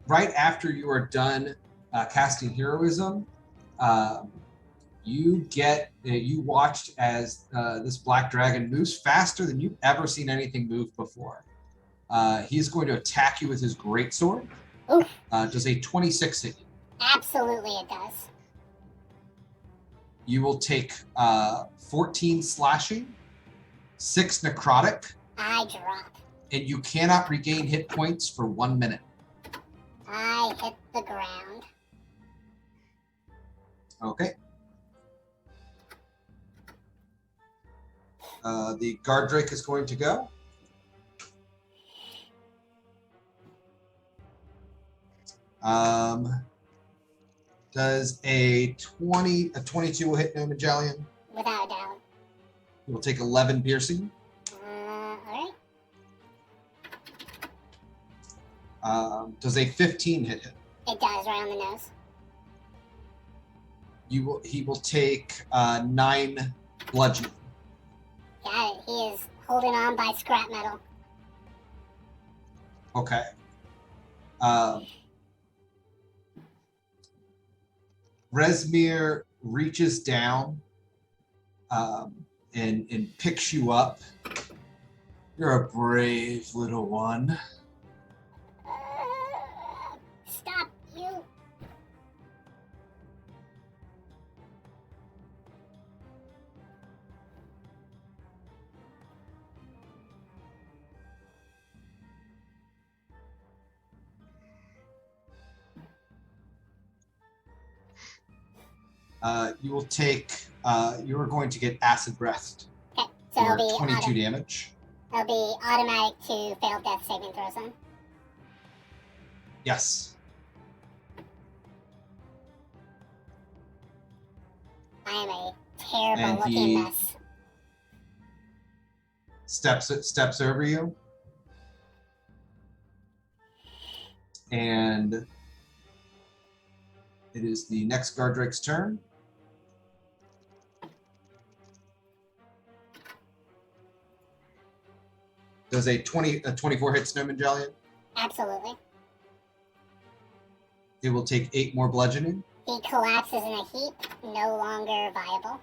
Right after you are done casting heroism, you watched as this black dragon moves faster than you've ever seen anything move before. He's going to attack you with his greatsword.
Oof.
Does a 26 hit you?
Absolutely it does.
You will take 14 slashing, 6 necrotic,
I drop.
and you cannot regain hit points for 1 minute.
I hit the ground.
Okay. The guard drake is going to go. Does a 22 will hit no Magellan?
Without a doubt.
He will take 11 piercing.
Alright.
Does a 15 hit him?
It does, right on the nose.
He will take 9 bludgeoning.
Got it. He is holding on by scrap metal.
Okay. Resmir reaches down and picks you up. You're a brave little one.
Stop, you.
You will take. You are going to get acid breathed
Okay, so
for
it'll be
22 damage.
It'll be automatic to failed death saving throws then.
Yes.
I am a terrible
And
looking
he-
mess.
Steps over you. And it is the next Gardrake's turn. Does a 24 hit Snowman Jellion?
Absolutely.
It will take 8 more bludgeoning.
He collapses in a heap, no longer viable.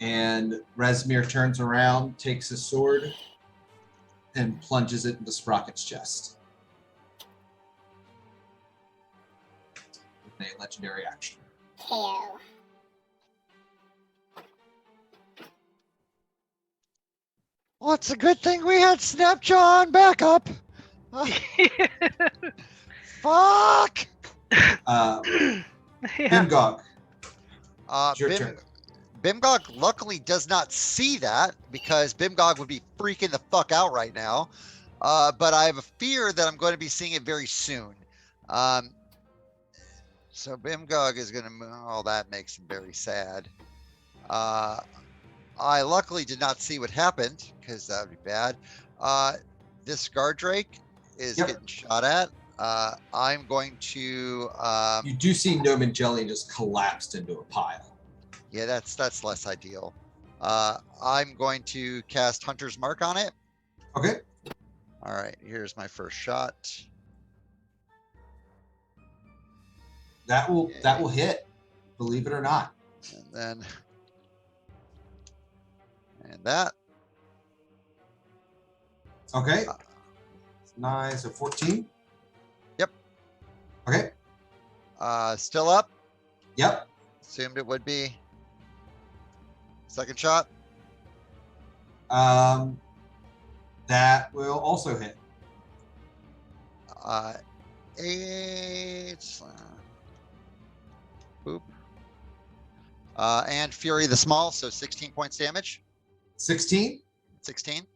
And Resmir turns around, takes his sword, and plunges it into Sprocket's chest. With a legendary action.
KO.
Well, it's a good thing we had Snapjaw on backup. Fuck!
Yeah.
Bimgog, it's your
Bim,
turn.
Bimgog luckily does not see that because Bimgog would be freaking the fuck out right now. But I have a fear that I'm going to be seeing it very soon. So Bimgog is going to move. Oh, that makes him very sad. I luckily did not see what happened because that would be bad. This Gardrake is
Yep.
getting shot at. I'm going to.
You do see Noman Jelly just collapsed into a pile.
Yeah, that's less ideal. I'm going to cast Hunter's Mark on it.
Okay.
All right, here's my first shot.
That will hit, believe it or not.
And then and that.
Okay. 9, so 14.
Yep.
Okay.
Still up.
Yep.
Assumed it would be. Second shot.
That will also hit.
8. Boop. And Fury the Small, so 16 points damage.
16.
16.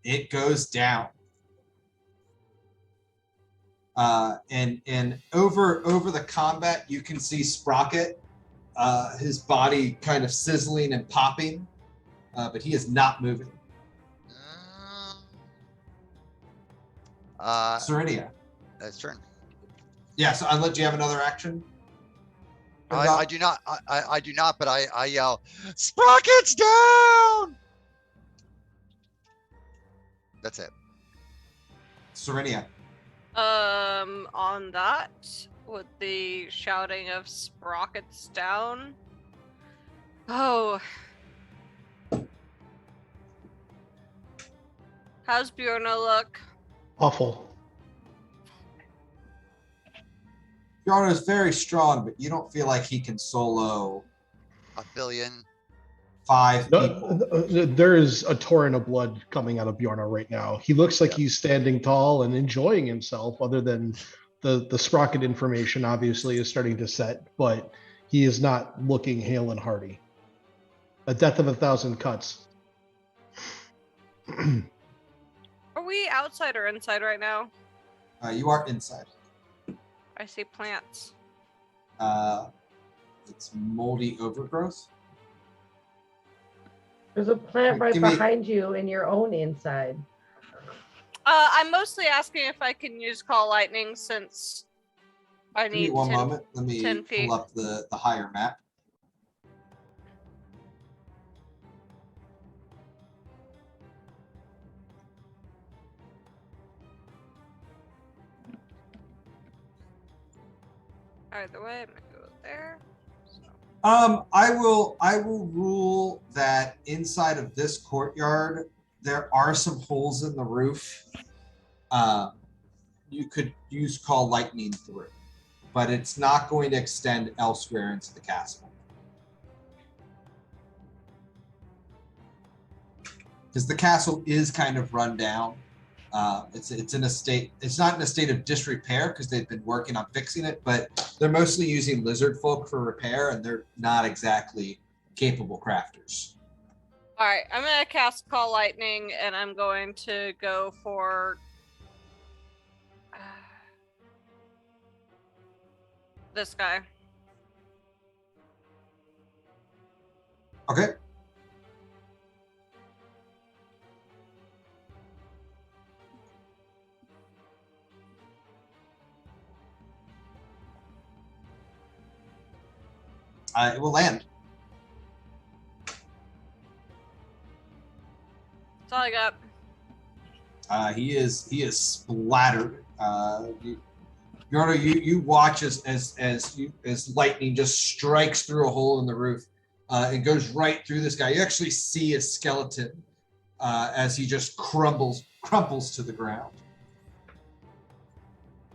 It goes down. And over the combat, you can see Sprocket, his body kind of sizzling and popping, but he is not moving. Serenia.
That's turn.
Yeah, so I'll let you have another action.
I do not. I do not. But I yell, "Sprocket's down!" That's it.
Serenia.
On that, with the shouting of Sprockets down. Oh. How's Bjorna look?
Awful.
Yarno is very strong, but you don't feel like he can solo
A billion.
5 people.
No, there is a torrent of blood coming out of Bjornar right now. He looks like he's standing tall and enjoying himself, other than the Sprocket information obviously is starting to set, but he is not looking hale and hearty. A death of 1,000 cuts.
Are we outside or inside right now?
You are inside.
I see plants.
It's moldy overgrowth.
There's a plant right
Give me-
behind you in your own inside.
I'm mostly asking if I can use Call Lightning since I
Give me
need
one
10,
moment. Let me
10 feet.
pull up the higher map.
Either way, I'm gonna go there. So.
I will rule that inside of this courtyard there are some holes in the roof. You could use Call Lightning through, but it's not going to extend elsewhere into the castle. Because the castle is kind of run down. It's in a state. It's not in a state of disrepair because they've been working on fixing it, but they're mostly using lizard folk for repair, and they're not exactly capable crafters.
All right, I'm gonna cast Call Lightning, and I'm going to go for this guy.
Okay. It will land.
That's all I got.
He is splattered. You watch as lightning just strikes through a hole in the roof and goes right through this guy. You actually see his skeleton as he just crumples to the ground.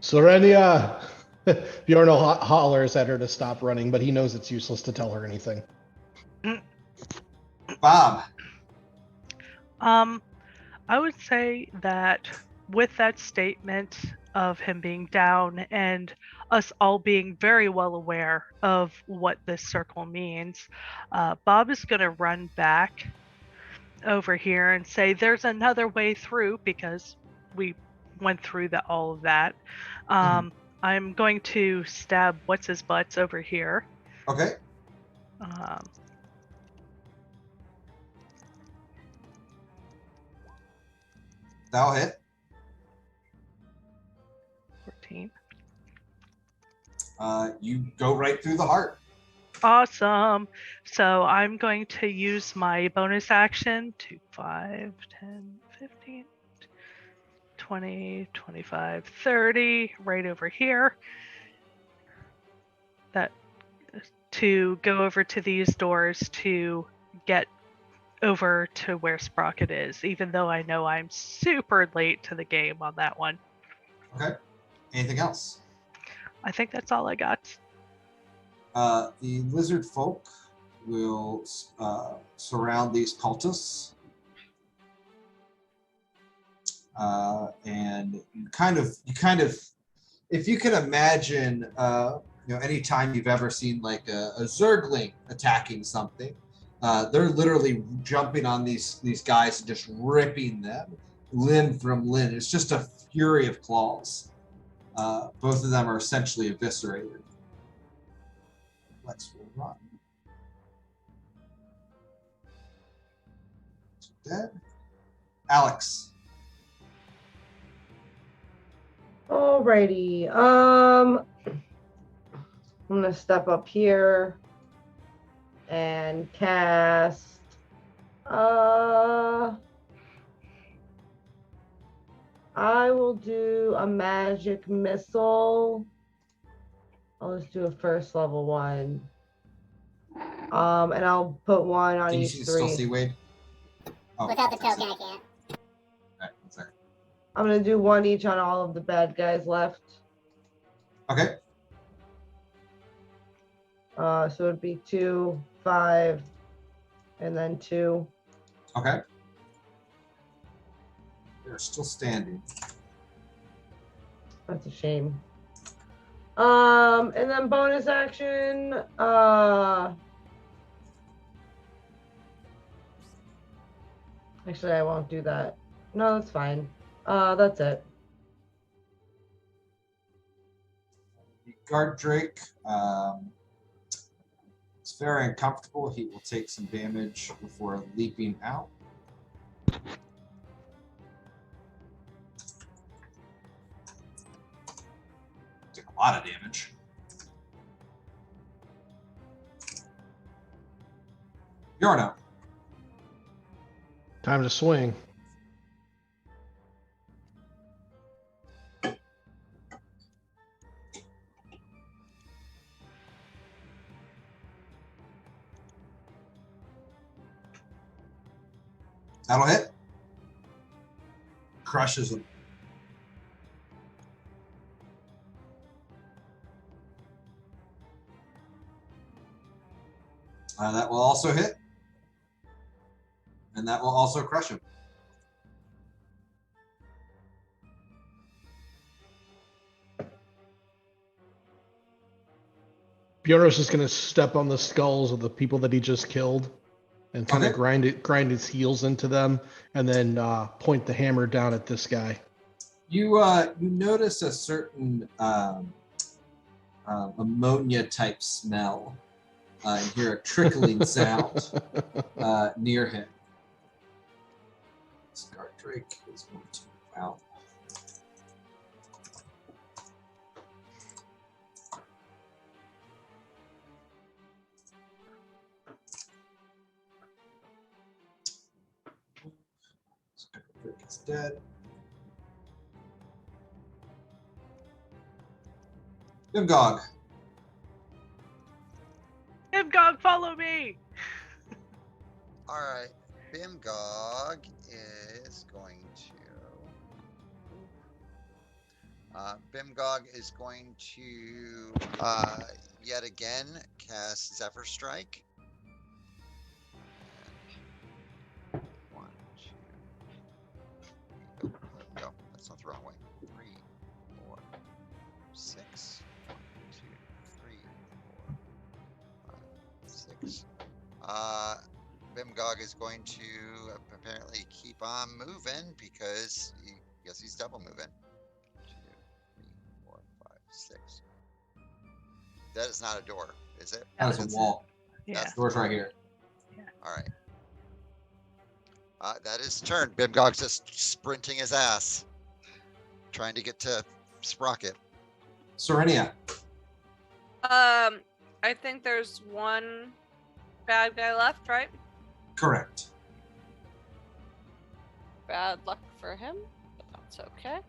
Serenia, Bjorno hollers at her to stop running, but he knows it's useless to tell her anything.
Bob.
I would say that with that statement of him being down and us all being very well aware of what this circle means, Bob is going to run back over here and say there's another way through because we went through all of that. I'm going to stab what's his butts over here.
Okay. That'll hit.
14.
You go right through the heart.
Awesome. So I'm going to use my bonus action to 5, 10, 15, 20, 25, 30, right over here. That to go over to these doors to get over to where Sprocket is, even though I know I'm super late to the game on that one.
Okay. Anything else?
I think that's all I got.
The lizard folk will surround these cultists. And you kind of, if you can imagine, anytime you've ever seen like a Zergling attacking something, they're literally jumping on these guys and just ripping them limb from limb. It's just a fury of claws. Both of them are essentially eviscerated. Lex will run. Dead. Alex.
Alrighty. I'm gonna step up here and cast I will do a magic missile. I'll just do a first level one. And I'll put one on
Can you
each
still
three.
see Wade? Oh,
Without the
that's
token,
it.
I can't.
Okay, 1 second.
I'm gonna do one each on all of the bad guys left.
Okay.
So it'd be 2, 5, and then 2.
Okay. They're still standing.
That's a shame. And then bonus action. Actually, I won't do that. No, that's fine. That's it.
Guard Drake is very uncomfortable. He will take some damage before leaping out. Take a lot of damage. Yorno.
Time to swing.
That'll hit. Crushes him. That will also hit. And that will also crush him.
Bjorn's just gonna step on the skulls of the people that he just killed and kind of
Okay.
grind his heels into them, and then point the hammer down at this guy.
You notice a certain ammonia type smell. And hear a trickling sound near him. Scar Drake is going to move out. Scar Drake is dead. Gog.
Imgog, follow me!
All right, Bimgog is going to. Bimgog is going to yet again cast Zephyr Strike. And 1, 2. Oh, no, that's not the wrong way. 3, 4, 6. 1, 2, 3, 4, 5, 6. Bimgog is going to apparently keep on moving because I guess he's double moving. 2, 3, 4, 5, 6. That is not a door, is it?
That is a wall.
Yeah.
The door's right here.
All right. That is turn. Bimgog's just sprinting his ass, trying to get to Sprocket.
Serenia.
I think there's one bad guy left, right?
Correct.
Bad luck for him, but that's okay.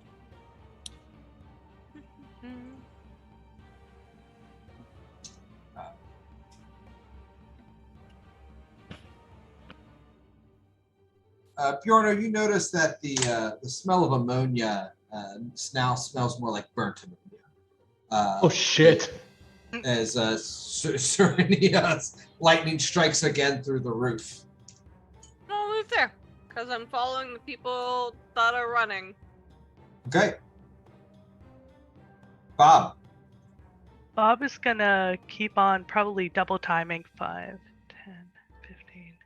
Bjorno, you notice that the smell of ammonia now smells more like burnt ammonia.
Oh shit!
As Serenia's lightning strikes again through the roof.
I'll move there, because I'm following the people that are running.
Okay. Bob.
Bob is gonna keep on probably double timing 5, 10, 15,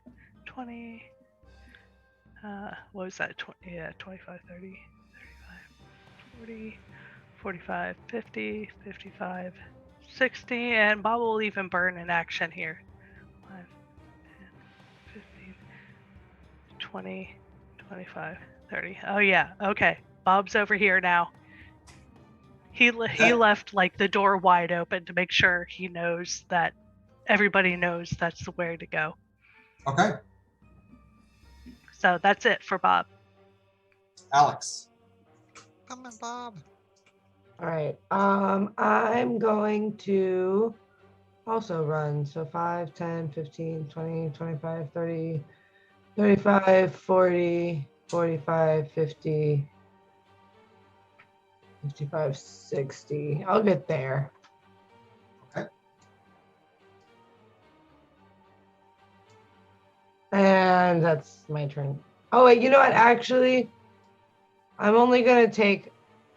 20. What was that? 20, yeah, 25, 30, 35, 40, 45, 50, 55, 60, and Bob will even burn an action here. 5, 10, 15, 20, 25, 30. Oh yeah, okay. Bob's over here now. He left like the door wide open to make sure he knows that everybody knows that's the way to go.
Okay.
So that's it for Bob.
Alex.
Come on, Bob.
All right. I'm going to also run. So 5, 10, 15, 20, 25, 30, 35, 40, 45, 50, 55, 60. I'll get there.
Okay.
And that's my turn. Oh wait, you know what? Actually, I'm only gonna take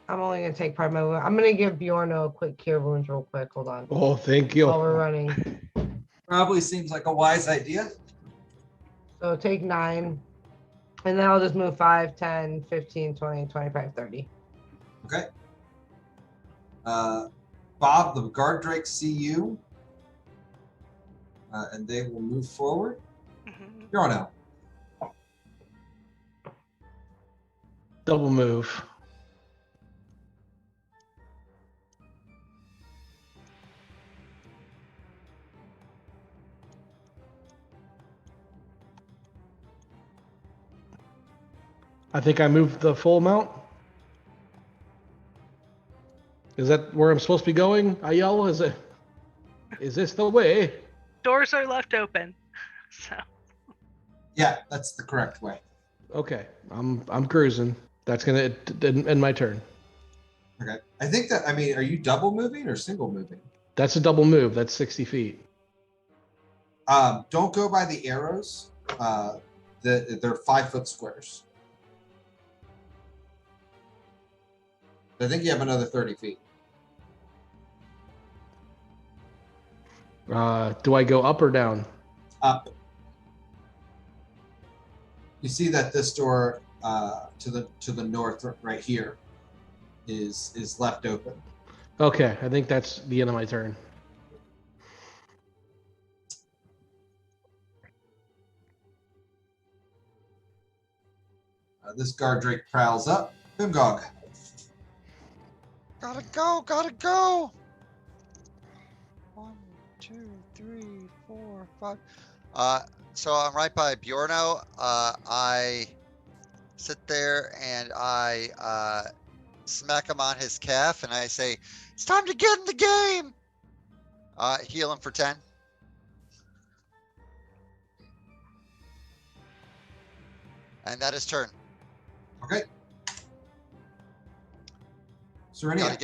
part of my wound. I'm gonna give Bjorno a quick cure wounds real quick. Hold on.
Oh, thank you.
While we're running.
Probably seems like a wise idea.
So take 9. And then I'll just move 5, 10, 15, 20, 25, 30.
Okay. Bob, the guard drakes see you, and they will move forward.
Mhm.
You're on out.
Double move. I think I moved the full amount. Is that where I'm supposed to be going? I yell. Is this the way?
Doors are left open. So
Yeah, that's the correct way.
Okay, I'm cruising. That's gonna end my turn.
Okay. I think that, I mean, are you double moving or single moving?
That's a double move. That's 60 feet.
Don't go by the arrows. They're 5-foot squares. I think you have another 30 feet.
Do I go up or down?
Up. You see that this door to the north right here is left open.
Okay, I think that's the end of my turn.
This guard drake prowls up. Bimgog.
Gotta go, gotta go. 1, 2, 3, 4, 5.
So I'm right by Bjorno. I sit there and I smack him on his calf and I say, "It's time to get in the game." Heal him for 10. And that is turn.
Okay. Serenia.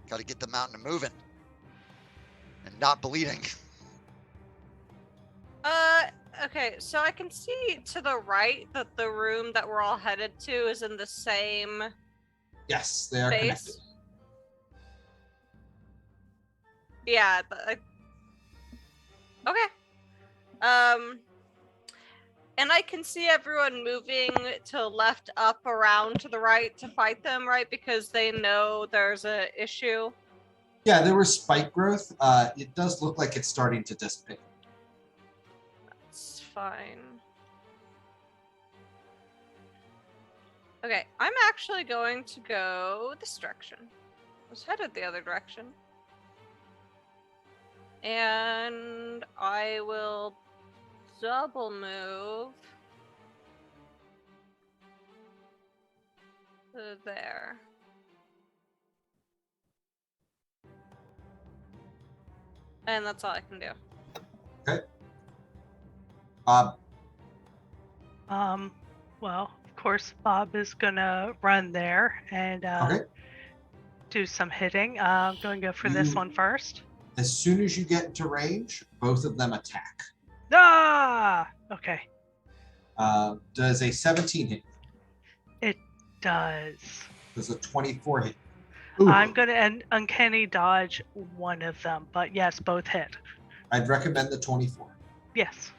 Gotta get the mountain moving and not bleeding.
Okay, so I can see to the right that the room that we're all headed to is in the same
Yes, they are
space.
connected.
Yeah. Okay. And I can see everyone moving to left, up, around to the right to fight them, right? Because they know there's a issue.
Yeah, there was spike growth. It does look like it's starting to dissipate.
That's fine. Okay, I'm actually going to go this direction. I was headed the other direction. And I will double move to there. And that's all I can do.
Okay. Bob.
well, of course, Bob is gonna run there and
Okay.
do some hitting. I'm going to go for this
You-
one first.
As soon as you get into range, both of them attack.
Ah! Okay,
Does a 17 hit?
it does.
Does a 24 hit?
Ooh.
I'm going to uncanny dodge one of them, but yes, both hit.
I'd recommend the 24.
Yes,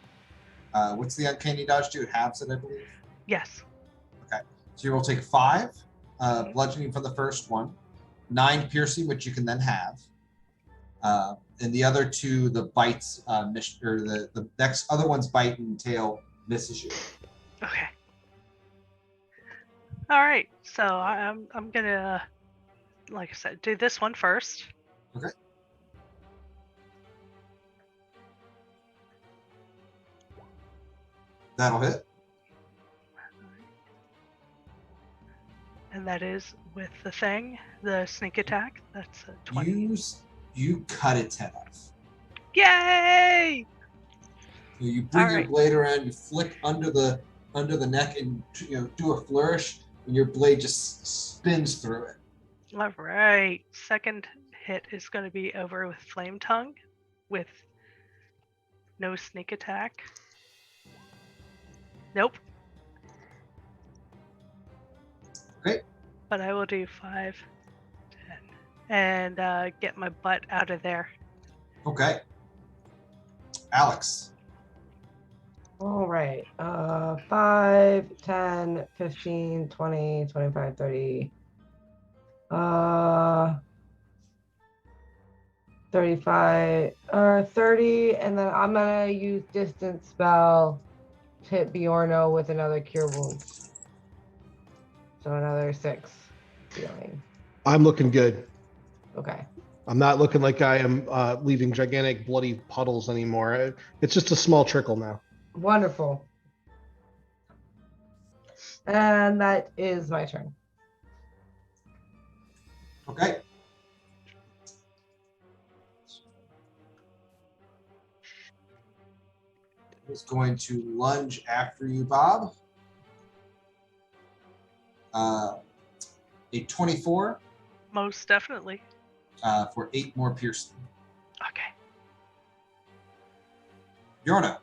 What's the uncanny dodge do? It halves it, I believe.
yes.
So you will take 5 bludgeoning for the first one, 9 piercing, which you can then have. And the other 2, the bites, or the next other one's bite and tail misses you.
Okay. All right, so I'm gonna, like I said, do this one first.
Okay. That'll hit.
And that is with the thing, the sneak attack. That's a 20.
You cut its head off.
Yay!
So you bring
All
your
right.
blade around, you flick under the neck, and do a flourish, and your blade just spins through it.
All right. Second hit is going to be over with Flame Tongue with no sneak attack. Nope.
Okay.
But I will do 5, 10, and get my butt out of there.
Okay. Alex.
All right. 5, 10, 15, 20, 25, 30. 35 or 30, and then I'm gonna use distance spell to hit Bjorno with another cure wounds. So another 6 healing.
I'm looking good.
Okay.
I'm not looking like I am leaving gigantic bloody puddles anymore. It's just a small trickle now.
Wonderful. And that is my turn.
Okay. Is going to lunge after you, Bob. A 24
Most definitely.
for 8 more piercing.
Okay.
Yorna,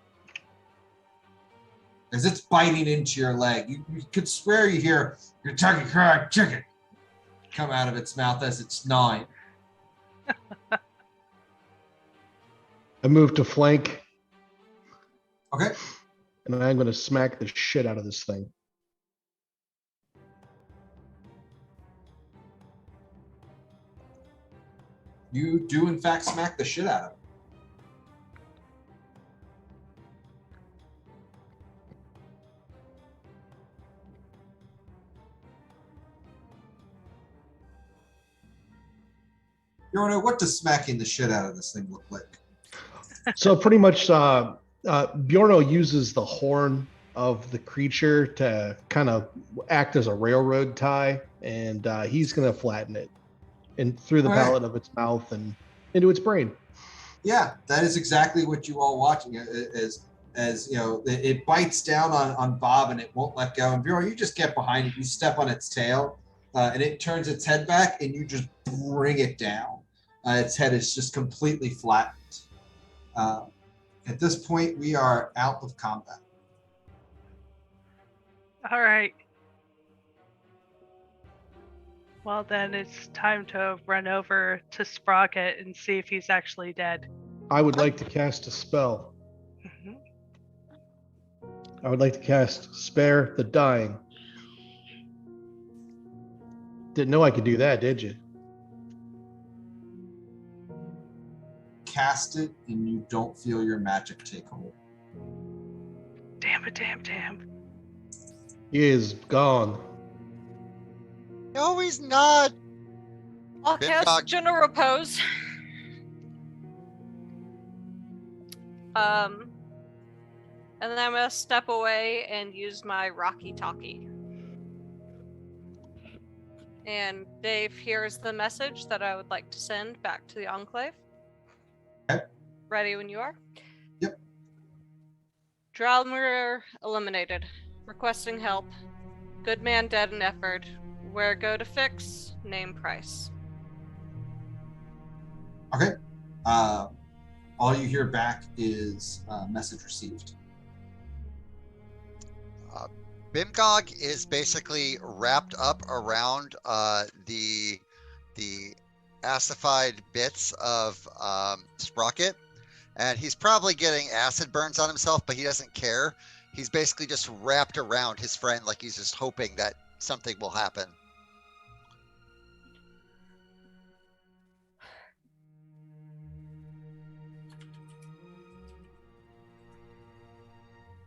as it's biting into your leg, you could swear you hear Kentucky Fried Chicken come out of its mouth as it's gnawing.
I move to flank.
Okay.
And I'm going to smack the shit out of this thing.
You do, in fact, smack the shit out of it. Yorna, what does smacking the shit out of this thing look like?
So pretty much Bjorno uses the horn of the creature to kind of act as a railroad tie, and he's going to flatten it and through the
All right.
palate of its mouth and into its brain.
Yeah, that is exactly what you all watching as you know, it bites down on Bob and it won't let go. And Bjorn, you just get behind it, you step on its tail, and it turns its head back, and you just bring it down. Its head is just completely flattened. At this point, we are out of combat.
All right. Well, then it's time to run over to Sprocket and see if he's actually dead.
I would like to cast a spell.
Mhm.
I would like to cast Spare the Dying. Didn't know I could do that, did you?
Cast it, and you don't feel your magic take hold.
Damn it, damn.
He is gone.
No, he's not.
I'll
Bimcock.
cast General Repose. And then I'm gonna step away and use my Rocky Talkie. And Dave, here's the message that I would like to send back to the Enclave.
Okay.
Ready when you are?
Yep.
Dralmir eliminated. Requesting help. Good man dead in effort. Where go to fix? Name price.
Okay. All you hear back is message received.
Bimgog is basically wrapped up around the acidified bits of Sprocket, and he's probably getting acid burns on himself, but he doesn't care. He's basically just wrapped around his friend like he's just hoping that something will happen.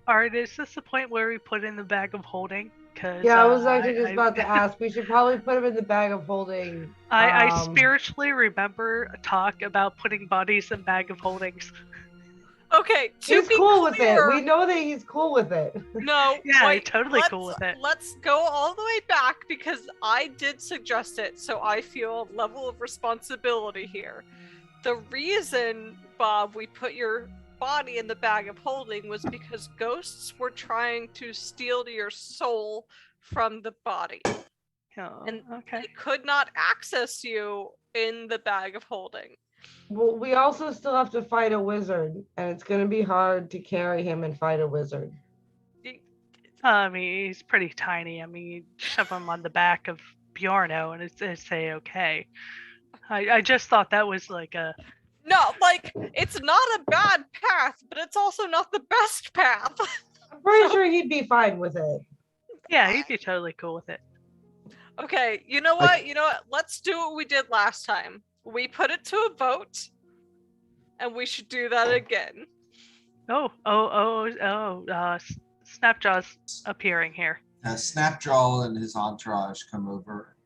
Alright, is this the point where we put in the bag of holding? Cause,
Yeah, I was actually just about to ask. We should probably put him in the bag of holding.
I spiritually remember a talk about putting bodies in bag of holdings.
Okay, to
He's
be
cool
clear,
with it. We know that he's cool with it.
No,
Yeah,
wait,
totally cool with it.
Let's go all the way back because I did suggest it, so I feel a level of responsibility here. The reason, Bob, we put your body in the bag of holding was because ghosts were trying to steal your soul from the body.
Oh,
And
okay.
they could not access you in the bag of holding.
Well, we also still have to fight a wizard, and it's going to be hard to carry him and fight a wizard.
I mean, he's pretty tiny. I mean, you shove him on the back of Bjorno and it's okay. I just thought that was like a...
No, like, it's not a bad path, but it's also not the best path.
I'm pretty sure he'd be fine with it.
Yeah, he'd be totally cool with it.
Okay, you know what? Let's do what we did last time. We put it to a vote. and we should do that again.
Snapjaw's appearing here.
Snapjaw and his entourage come over.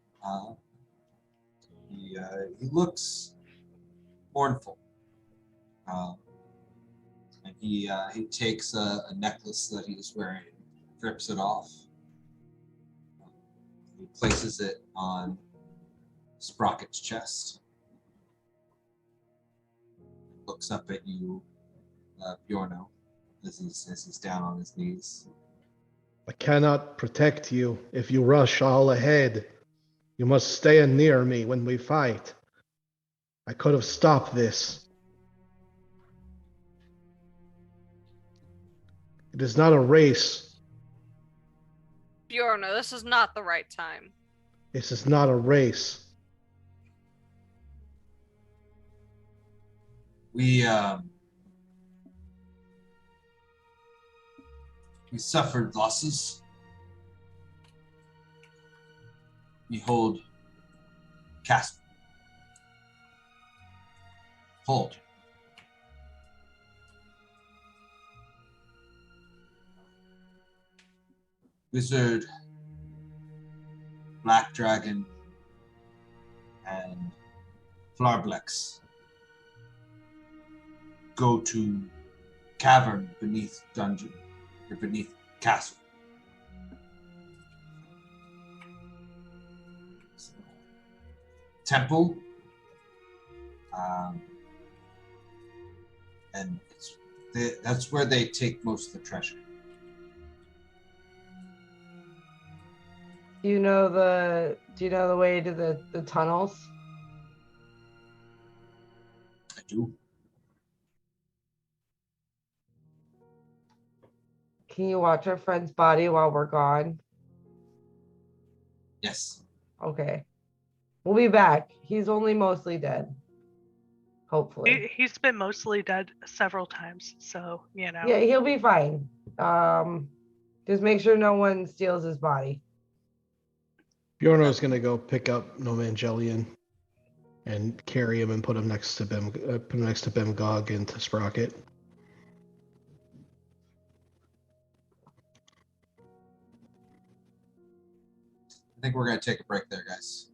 He looks mournful, and he takes a necklace that he is wearing, rips it off. He places it on Sprocket's chest. Looks up at you, Bjorno, as he's down on his knees.
I cannot protect you if you rush all ahead. You must stay near me when we fight. I could have stopped this. It is not a race.
Bjorno, this is not the right time.
This is not a race.
We suffered losses. We hold castle. Hold. Wizard, Black Dragon, and Flarblex go to cavern beneath dungeon, or beneath castle. Temple, and that's where they take most of the treasure.
Do you know the way to the tunnels?
I do.
Can you watch our friend's body while we're gone?
Yes.
Okay. We'll be back. He's only mostly dead. Hopefully.
He's been mostly dead several times, so, you know.
Yeah, he'll be fine. Just make sure no one steals his body.
Bjorno's gonna go pick up Nomangelian and carry him and put him next to Bemgog and to Sprocket.
I think we're going to take a break there, guys.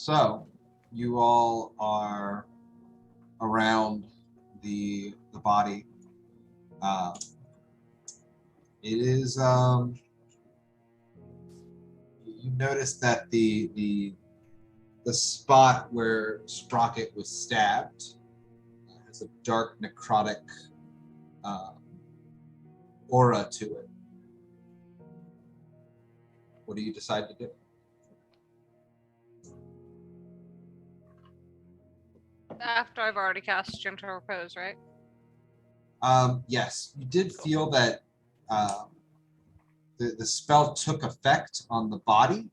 So, you all are around the body. It is you notice that the spot where Sprocket was stabbed has a dark necrotic aura to it. What do you decide to do?
After I've already cast Gentle Repose, right?
Yes, you did feel that the spell took effect on the body.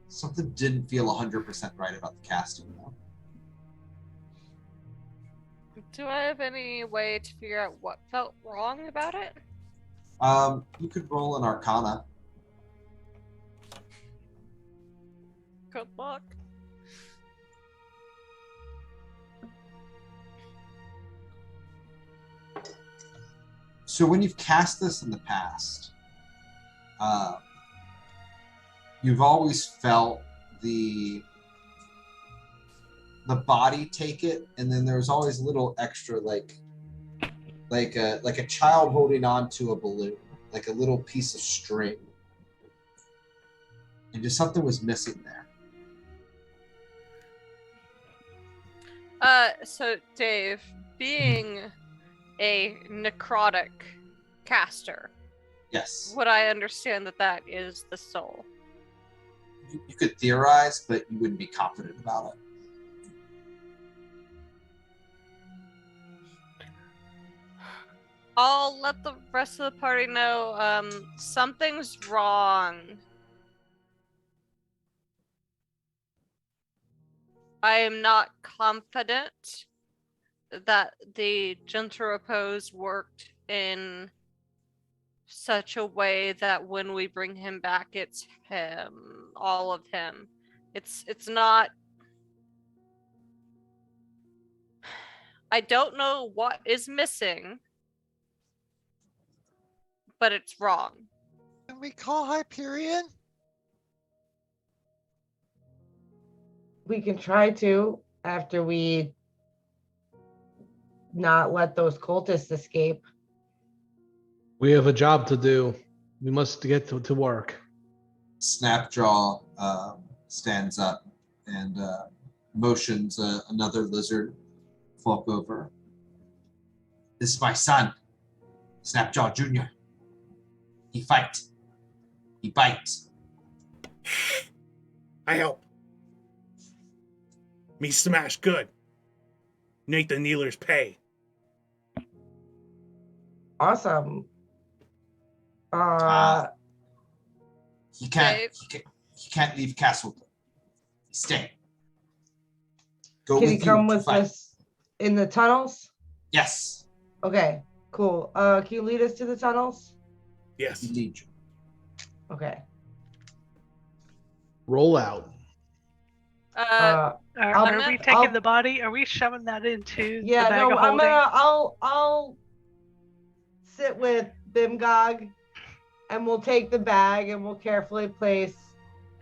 Something didn't feel 100% right about the casting, though.
Do I have any way to figure out what felt wrong about it?
You could roll an Arcana.
Good luck.
So when you've cast this in the past, you've always felt the body take it, and then there's always a little extra, like a child holding on to a balloon, like a little piece of string, and just something was missing there.
So Dave, being a necrotic caster,
Yes,
would I understand that that is the soul?
you could theorize, but you wouldn't be confident about it.
I'll let the rest of the party know something's wrong. I am not confident that the Gentle Repose worked in such a way that when we bring him back, it's him, all of him. It's not. I don't know what is missing, but it's wrong.
Can we call Hyperion?
We can try to after we not let those cultists escape.
We have a job to do. We must get to work.
Snapjaw stands up and motions another lizard folk over. This is my son, Snapjaw Jr. He fight. He bites.
I help. Me smash good. Make the kneelers pay.
Awesome.
He can't.
Dave?
He can't leave Castle. Stay. Go
Can
with
he come
you to
with
fight.
us in the tunnels?
Yes.
Okay, cool. Can you lead us to the tunnels?
Yes.
He leads you.
Okay.
Roll out.
Are
I'll-
we taking
I'll-
the body? Are we shoving that into
Yeah,
the bag
no,
of holding?
I'll sit with Bimgog and we'll take the bag and we'll carefully place.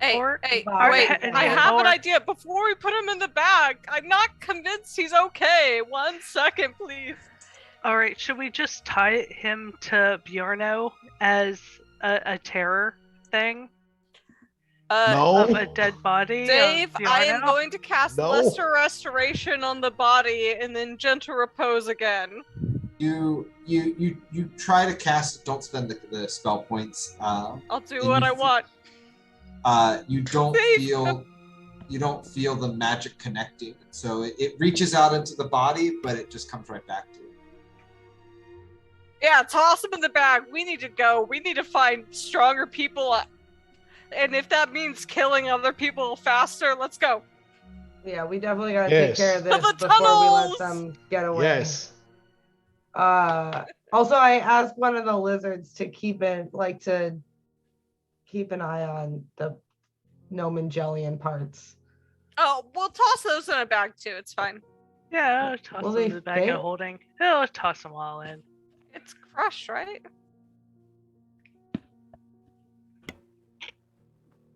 Hey,
Or-
hey,
or-
wait! I have an
or-
idea. Before we put him in the bag, I'm not convinced he's okay. 1 second, please.
All right, should we just tie him to Bjorno as a terror thing of a
No.
dead body? of
Dave, I am
Bjorno?
going to cast
No.
Lesser Restoration on the body and then Gentle Repose again.
You try to cast it. Don't spend the spell points.
I'll do
And
what
you
I
f-
want.
You don't
Dave.
feel the magic connecting. So it reaches out into the body, but it just comes right back to you.
Yeah, toss him in the bag. We need to go. We need to find stronger people. And if that means killing other people faster, let's go.
Yeah, we definitely gotta
Yes.
take care of
To
this
the
before we let
tunnels!
them get away.
Yes.
Also, I asked one of the lizards to keep an eye on the Nomangelian parts.
Oh, we'll toss those in a bag too. It's fine.
Yeah, I'll toss
Will
them
they
in the bag
fit?
of holding. I'll toss them all in.
It's crushed, right?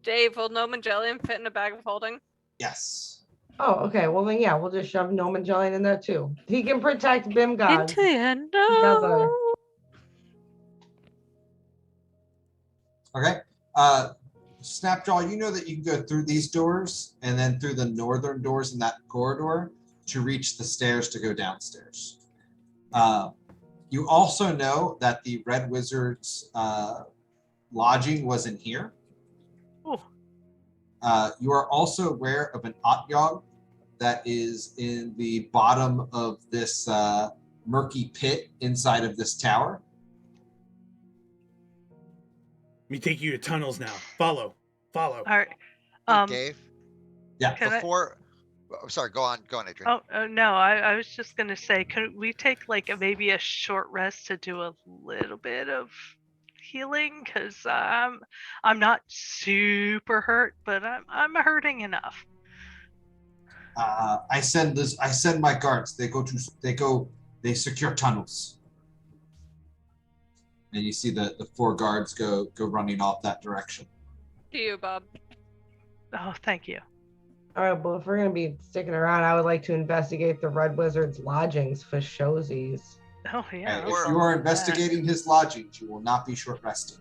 Dave, will Nomangelian fit in a bag of holding?
Yes.
Oh, okay. Well then, yeah, we'll just shove Nomangelian in there too. He can protect Bimgod.
Into the end.
Together.
Okay. Snapjaw, you know that you can go through these doors and then through the northern doors in that corridor to reach the stairs to go downstairs. You also know that the Red Wizard's lodging was in here.
Oh,
You are also aware of an Otyog that is in the bottom of this murky pit inside of this tower.
Me take you to tunnels now. Follow.
all right.
Hey, Dave,
Yeah.
Can I-
before. Oh, sorry, go on, Adrian.
Oh, no, I was just gonna say, could we take like maybe a short rest to do a little bit of healing? Because I'm not super hurt, but I'm hurting enough.
I send my guards. They secure tunnels. And you see the 4 guards go running off that direction.
To you, Bob.
Oh, thank you.
All right, well, if we're gonna be sticking around, I would like to investigate the Red Wizard's lodgings for showsies.
Oh yeah.
And
I'll
if
follow
you are
that.
investigating his lodgings, you will not be short resting.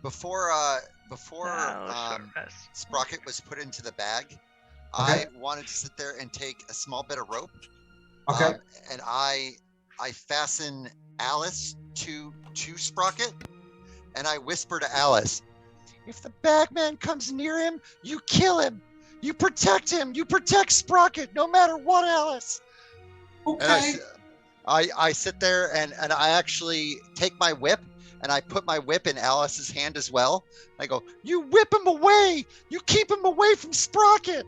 Before
No, short rest.
Sprocket was put into the bag,
Okay.
I wanted to sit there and take a small bit of rope.
Okay.
And I fasten Alice to Sprocket, and I whisper to Alice,
If the bagman comes near him, you kill him. You protect him. You protect Sprocket, no matter what, Alice.
and
Okay.
I sit there and I actually take my whip and I put my whip in Alice's hand as well. I go,
You whip him away. You keep him away from Sprocket.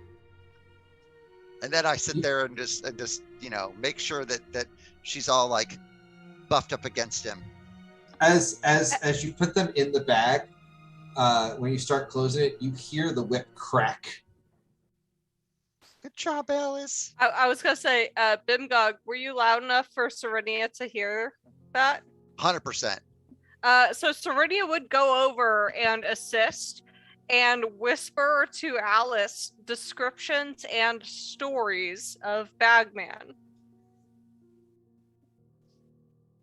and then I sit there and just make sure that she's all like buffed up against him.
As you put them in the bag, when you start closing it, you hear the whip crack.
Good job, Alice.
I was gonna say, Bimgog, were you loud enough for Serenia to hear that?
100%.
So Serenia would go over and assist and whisper to Alice descriptions and stories of Bagman.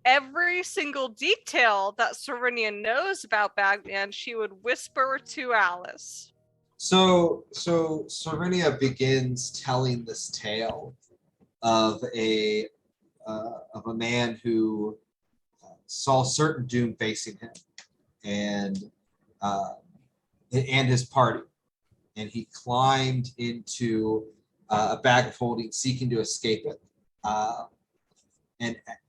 Every single detail that Serenia knows about Bagman, she would whisper to Alice.
So Serenia begins telling this tale of a man who saw certain doom facing him, and his party, and he climbed into a bag of holding, seeking to escape it,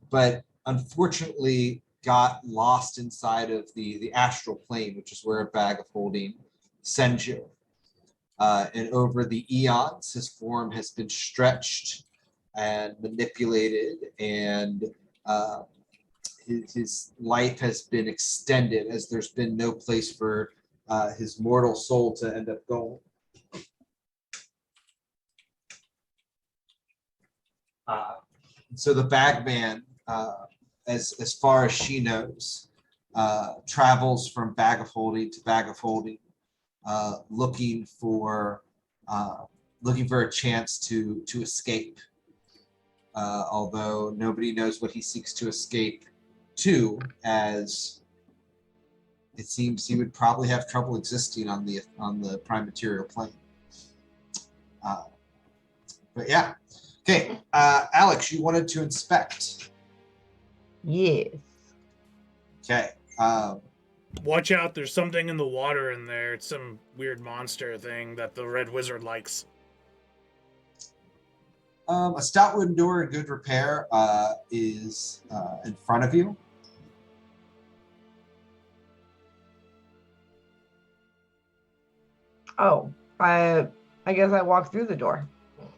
but unfortunately got lost inside of the astral plane, which is where a bag of holding sends you. And over the eons, his form has been stretched and manipulated, and his life has been extended, as there's been no place for his mortal soul to end up going. So the bagman, as far as she knows, travels from bag of holding to bag of holding, looking for a chance to escape. Although nobody knows what he seeks to escape to, as it seems he would probably have trouble existing on the prime material plane. But yeah. Okay, Alex, you wanted to inspect.
Yes.
Okay.
Watch out, there's something in the water in there. It's some weird monster thing that the Red Wizard likes.
A stout wooden door in good repair is in front of you.
Oh, I guess I walked through the door.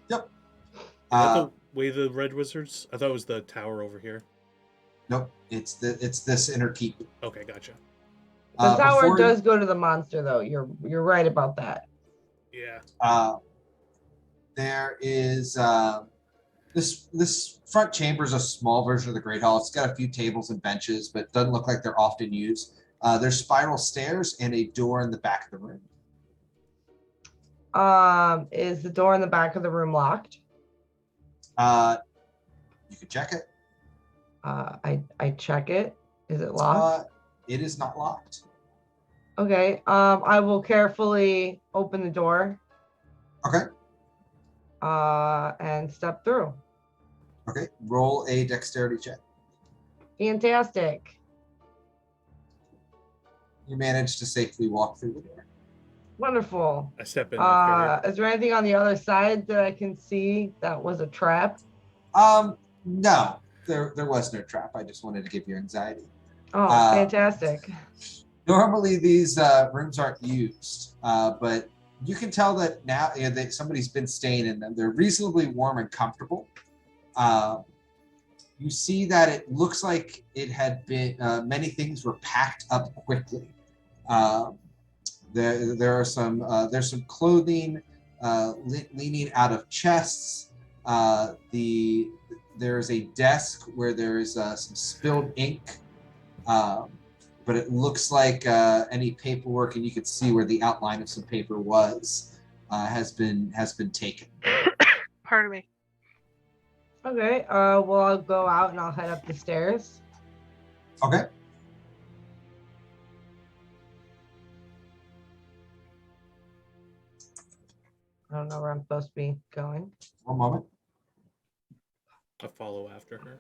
Yep.
Is that the way the Red Wizards? I thought it was the tower over here.
Nope. It's this inner keep.
Okay, gotcha.
The tower does go to the monster, though. You're right about that.
Yeah.
There is this front chamber is a small version of the Great Hall. It's got a few tables and benches, but doesn't look like they're often used. There's spiral stairs and a door in the back of the room.
Is the door in the back of the room locked?
You can check it.
I check it. Is it locked?
It is not locked.
Okay. I will carefully open the door.
Okay.
And step through.
Okay. Roll a dexterity check.
Fantastic.
You managed to safely walk through the door.
Wonderful.
I step in after her.
Is there anything on the other side that I can see that was a trap?
No, there was no trap. I just wanted to give you anxiety.
Oh, fantastic.
Normally these rooms aren't used, but you can tell that now that somebody's been staying in them. They're reasonably warm and comfortable. You see that it looks like it had been, many things were packed up quickly. There's some clothing leaning out of chests. There's a desk where there is some spilled ink, but it looks like any paperwork, and you can see where the outline of some paper was, has been taken.
Pardon me.
Okay. Well, I'll go out and I'll head up the stairs.
Okay.
I don't know where I'm supposed to be going.
One moment.
I follow after her.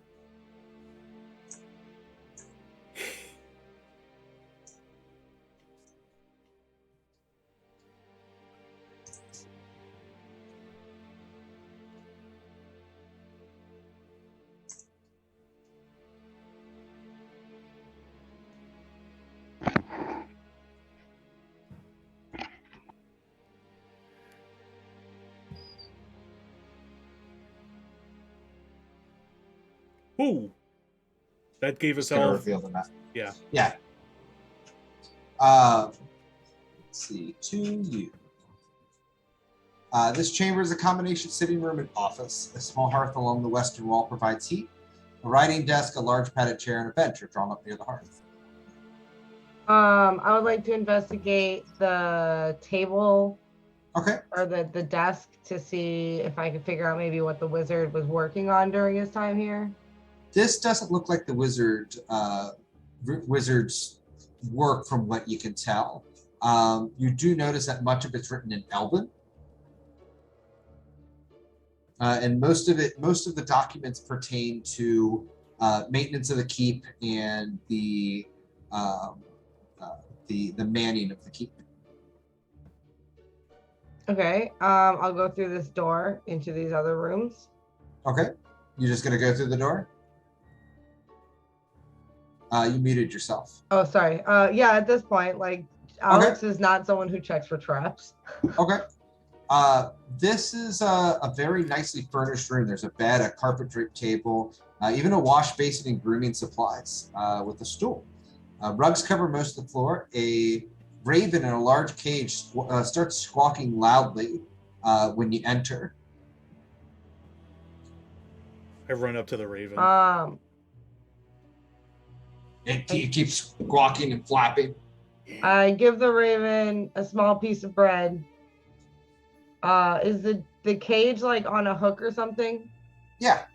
Ooh. That gave us
Just gonna
all.
reveal the map.
Yeah.
Yeah. Let's see. To you. This chamber is a combination sitting room and office. A small hearth along the western wall provides heat. A writing desk, a large padded chair, and a bench are drawn up near the hearth.
I would like to investigate the table
Okay.
or the desk to see if I could figure out maybe what the wizard was working on during his time here.
This doesn't look like the wizard's work from what you can tell. You do notice that much of it's written in Elven. And most of the documents pertain to maintenance of the keep and the manning of the keep.
Okay. I'll go through this door into these other rooms.
Okay. You're just gonna go through the door? You muted yourself.
Oh, sorry. Yeah, at this point, like Alex is not someone who checks for traps.
Okay. This is a very nicely furnished room. There's a bed, a carpet draped table, even a wash basin and grooming supplies with a stool. Rugs cover most of the floor. A raven in a large cage starts squawking loudly when you enter.
I run up to the raven.
It keeps squawking and flapping.
I give the raven a small piece of bread. Is the cage like on a hook or something?
Yeah.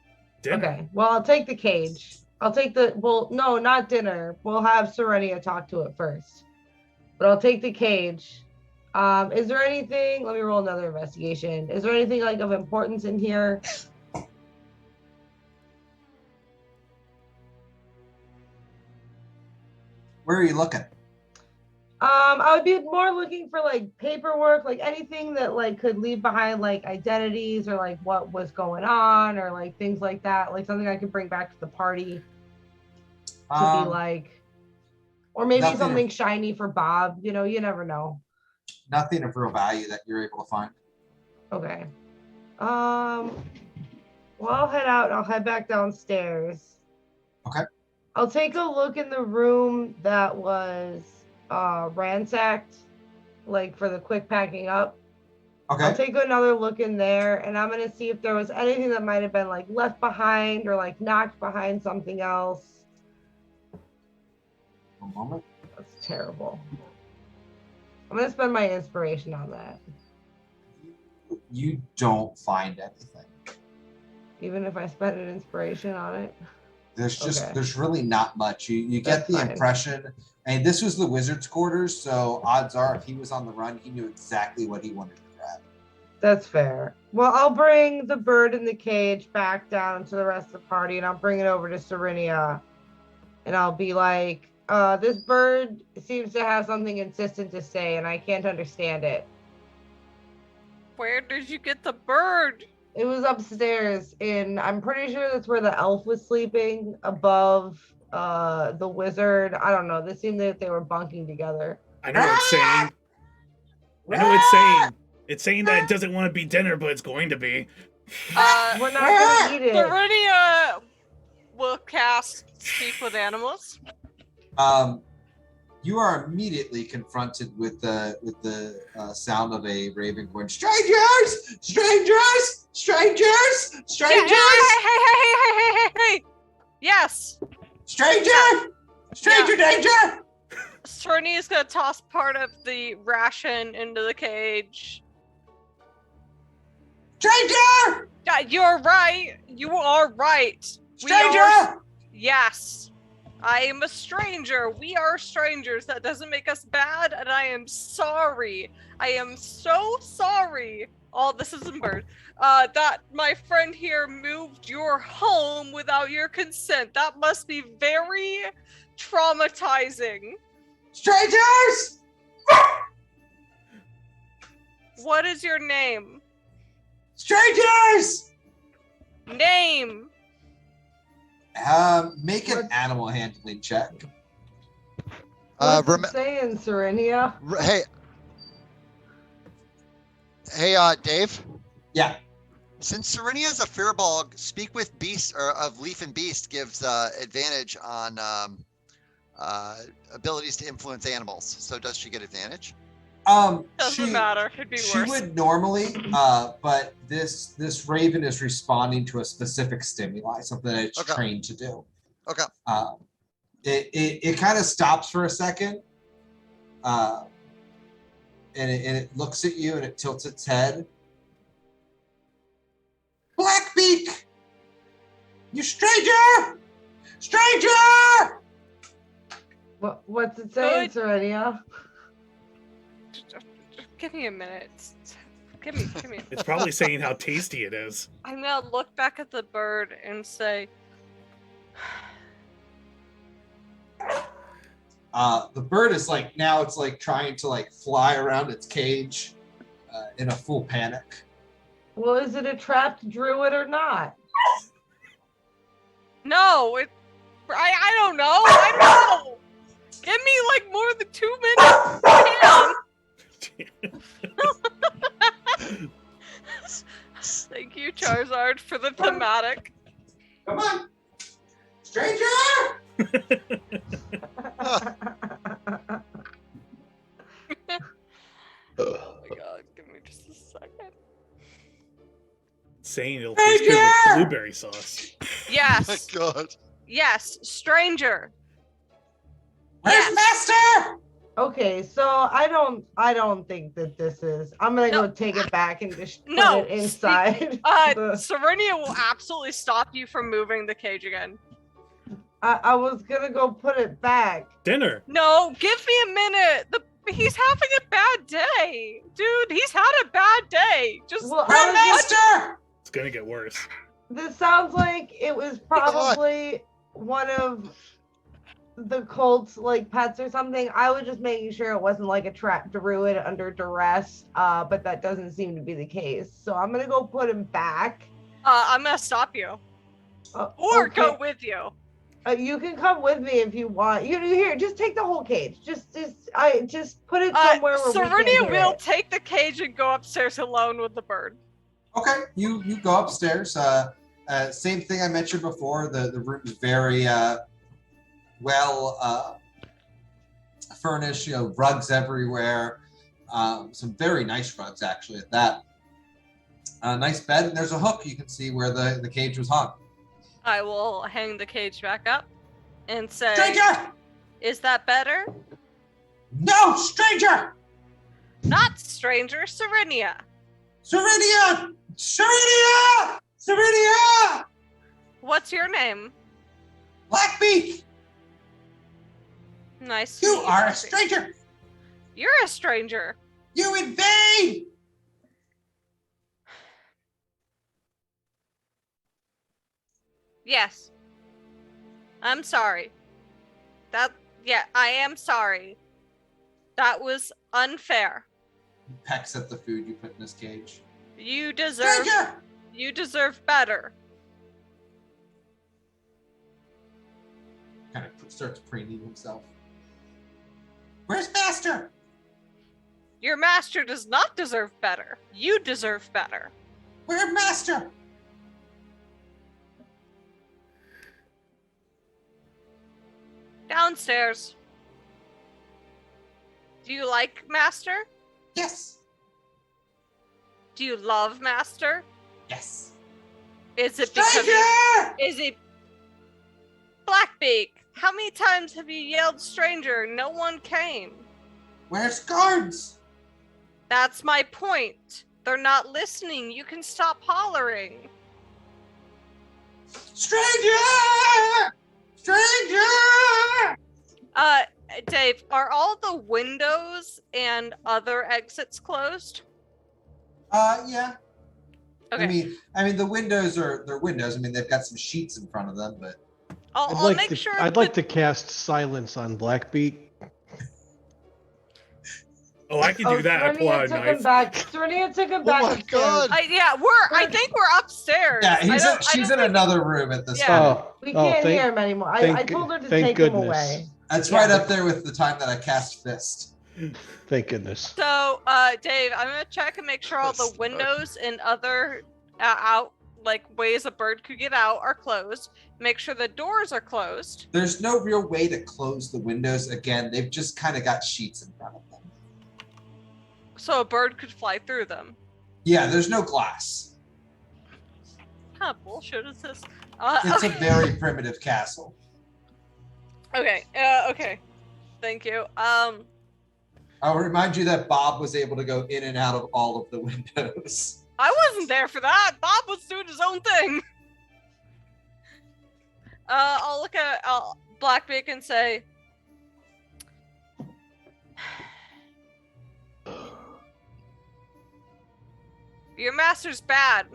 Dinner.
Okay. Well, I'll take the cage. No, not dinner. We'll have Serenia talk to it first. But I'll take the cage. Is there anything? Let me roll another investigation. Is there anything like of importance in here?
Where are you looking?
I would be more looking for like paperwork, like anything that like could leave behind like identities or like what was going on or like things like that, like something I could bring back to the party to be like, or maybe something shiny for Bob. You know, you never know.
Nothing of real value that you're able to find.
Okay. Well, I'll head out. I'll head back downstairs.
Okay.
I'll take a look in the room that was ransacked, like for the quick packing up.
Okay.
I'll take another look in there, and I'm gonna see if there was anything that might have been like left behind or like knocked behind something else.
One moment.
That's terrible. I'm gonna spend my inspiration on that.
You don't find anything.
Even if I spend an inspiration on it.
There's really not much. You get the
fine.
impression, and this was the wizard's quarters, so odds are if he was on the run, he knew exactly what he wanted to grab.
That's fair. Well, I'll bring the bird in the cage back down to the rest of the party, and I'll bring it over to Serenia. And I'll be like, this bird seems to have something insistent to say, and I can't understand it.
Where did you get the bird?
It was upstairs, and I'm pretty sure that's where the elf was sleeping above the wizard. I don't know. They seemed that they were bunking together.
I know what it's saying. I know what it's saying. It's saying that it doesn't want to be dinner, but it's going to be.
We're not gonna eat it.
Serenia will cast Speak with Animals.
You are immediately confronted with the sound of a raven going, "Strangers! Strangers! Strangers! Strangers!
Hey! Yes!
Stranger! Stranger danger!"
Serenia is gonna toss part of the ration into the cage.
Stranger!
Yeah, you're right. You are right.
Stranger!
Yes. I am a stranger. We are strangers. That doesn't make us bad, and I am sorry. I am so sorry. Oh, this isn't bird. That my friend here moved your home without your consent. That must be very traumatizing.
Strangers!
What is your name?
Strangers!
Name.
Make an animal handling check.
What's it saying, Serenia?
Hey, Dave.
Yeah.
Since Serenia is a Firbolg, speak with Beast or of Leaf and Beast gives advantage on abilities to influence animals. So does she get advantage?
Doesn't matter. It'd be
She
worse.
would normally, but this raven is responding to a specific stimuli, something that it's
Okay.
trained to do.
Okay.
It kind of stops for a second, and it looks at you and it tilts its head. Blackbeak, you stranger! Stranger!
What's it saying,
Good.
Serenia?
Give me a minute. Give me.
It's probably saying how tasty it is.
I'm gonna look back at the bird and say,
The bird is like, now it's like trying to like fly around its cage in a full panic.
Well, is it a trapped druid or not?
no, I don't know. I don't know. Give me like more than 2 minutes. Thank you, Charizard, for the thematic.
Come on, stranger!
Oh my god, give me just a second.
Saying it'll taste good with blueberry sauce.
Yes,
God.
yes, stranger.
Where's Master?
Okay, so I don't think that this is. I'm gonna
No.
go take it back and just put
No,
it inside.
Serenia will absolutely stop you from moving the cage again.
I was gonna go put it back.
Dinner.
No, give me a minute. He's having a bad day. Dude, he's had a bad day. Just
Well,
Where's Master?
It's gonna get worse.
This sounds like it was probably one of the cult's like pets or something. I was just making sure it wasn't like a trapped druid under duress, but that doesn't seem to be the case. So I'm gonna go put him back.
I'm gonna stop you. Or
Okay.
go with you.
You can come with me if you want. You here, just take the whole cage. Just put it somewhere where we can
Serenia
hear
will
it.
take the cage and go upstairs alone with the bird.
Okay, you go upstairs. Same thing I mentioned before. The room is very well furnished. You know, rugs everywhere. Some very nice rugs actually at that. Nice bed, and there's a hook you can see where the cage was hung.
I will hang the cage back up and say,
Stranger!
is that better?
No, stranger!
Not stranger, Serenia.
Serenia! Serenia! Serenia!
What's your name?
Blackbeak!
Nice to
You
meet you,
are a
Blackbeak.
stranger!
You're a stranger.
You invade!
Yes. I'm sorry. I am sorry. That was unfair.
He pecks at the food you put in his cage.
You deserve better.
Kind of starts preening himself. Where's Master?
Your master does not deserve better. You deserve better.
Where's Master?
Downstairs. Do you like Master?
Yes.
Do you love Master?
Yes.
Is it because
Stranger!
is it Blackbeak? How many times have you yelled stranger? No one came.
Where's guards?
That's my point. They're not listening. You can stop hollering.
Stranger! Stranger!
Dave, are all the windows and other exits closed?
Yeah.
Okay.
I mean, the windows they're windows. I mean, they've got some sheets in front of them, but
I'll make sure.
I'd like to cast silence on Blackbeak.
Oh, I can do that. I pull out a
Serenia took him
knife.
back. Serenia took him
Oh
back
my
upstairs.
God.
I think we're upstairs.
yeah,
I don't
she's in
think-
another room at this
Yeah.
point.
We can't hear him anymore. I told her to take him away.
That's
Yeah.
right up there with the time that I cast Fist.
Thank goodness.
So, Dave, I'm gonna check and make sure all the
That's-
windows and other out, like ways a bird could get out, are closed. Make sure the doors are closed.
There's no real way to close the windows. Again, they've just kind of got sheets in front of them.
So a bird could fly through them.
Yeah, there's no glass.
What kind of bullshit is this?
It's a very primitive castle.
Okay. Okay. Thank you.
I'll remind you that Bob was able to go in and out of all of the windows.
I wasn't there for that. Bob was doing his own thing. I'll look at Blackbeak and say, your master's bad.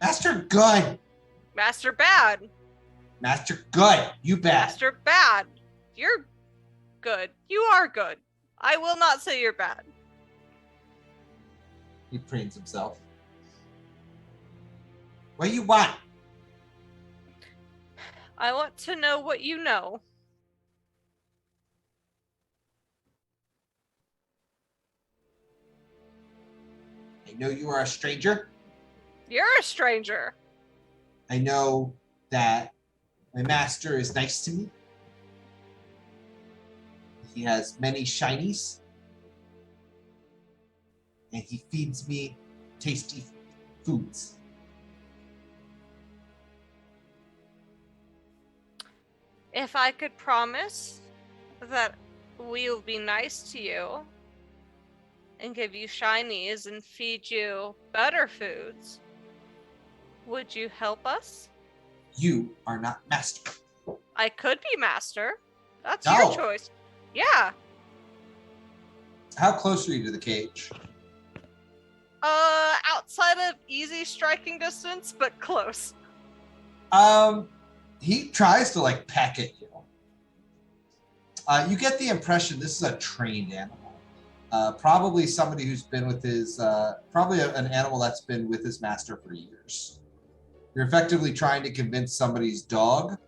Master good.
Master bad.
Master good. You bad.
Master bad. You're good. You are good. I will not say you're bad.
He preens himself. What do you want?
I want to know what you know.
I know you are a stranger.
You're a stranger.
I know that my master is nice to me. He has many shinies. And he feeds me tasty foods.
If I could promise that we'll be nice to you and give you shinies and feed you better foods, would you help us?
You are not master.
I could be master. That's
No.
your choice. Yeah.
How close are you to the cage?
Outside of easy striking distance, but close.
He tries to like peck at you. You get the impression this is a trained animal. Probably somebody who's been with his, probably an animal that's been with his master for years. You're effectively trying to convince somebody's dog,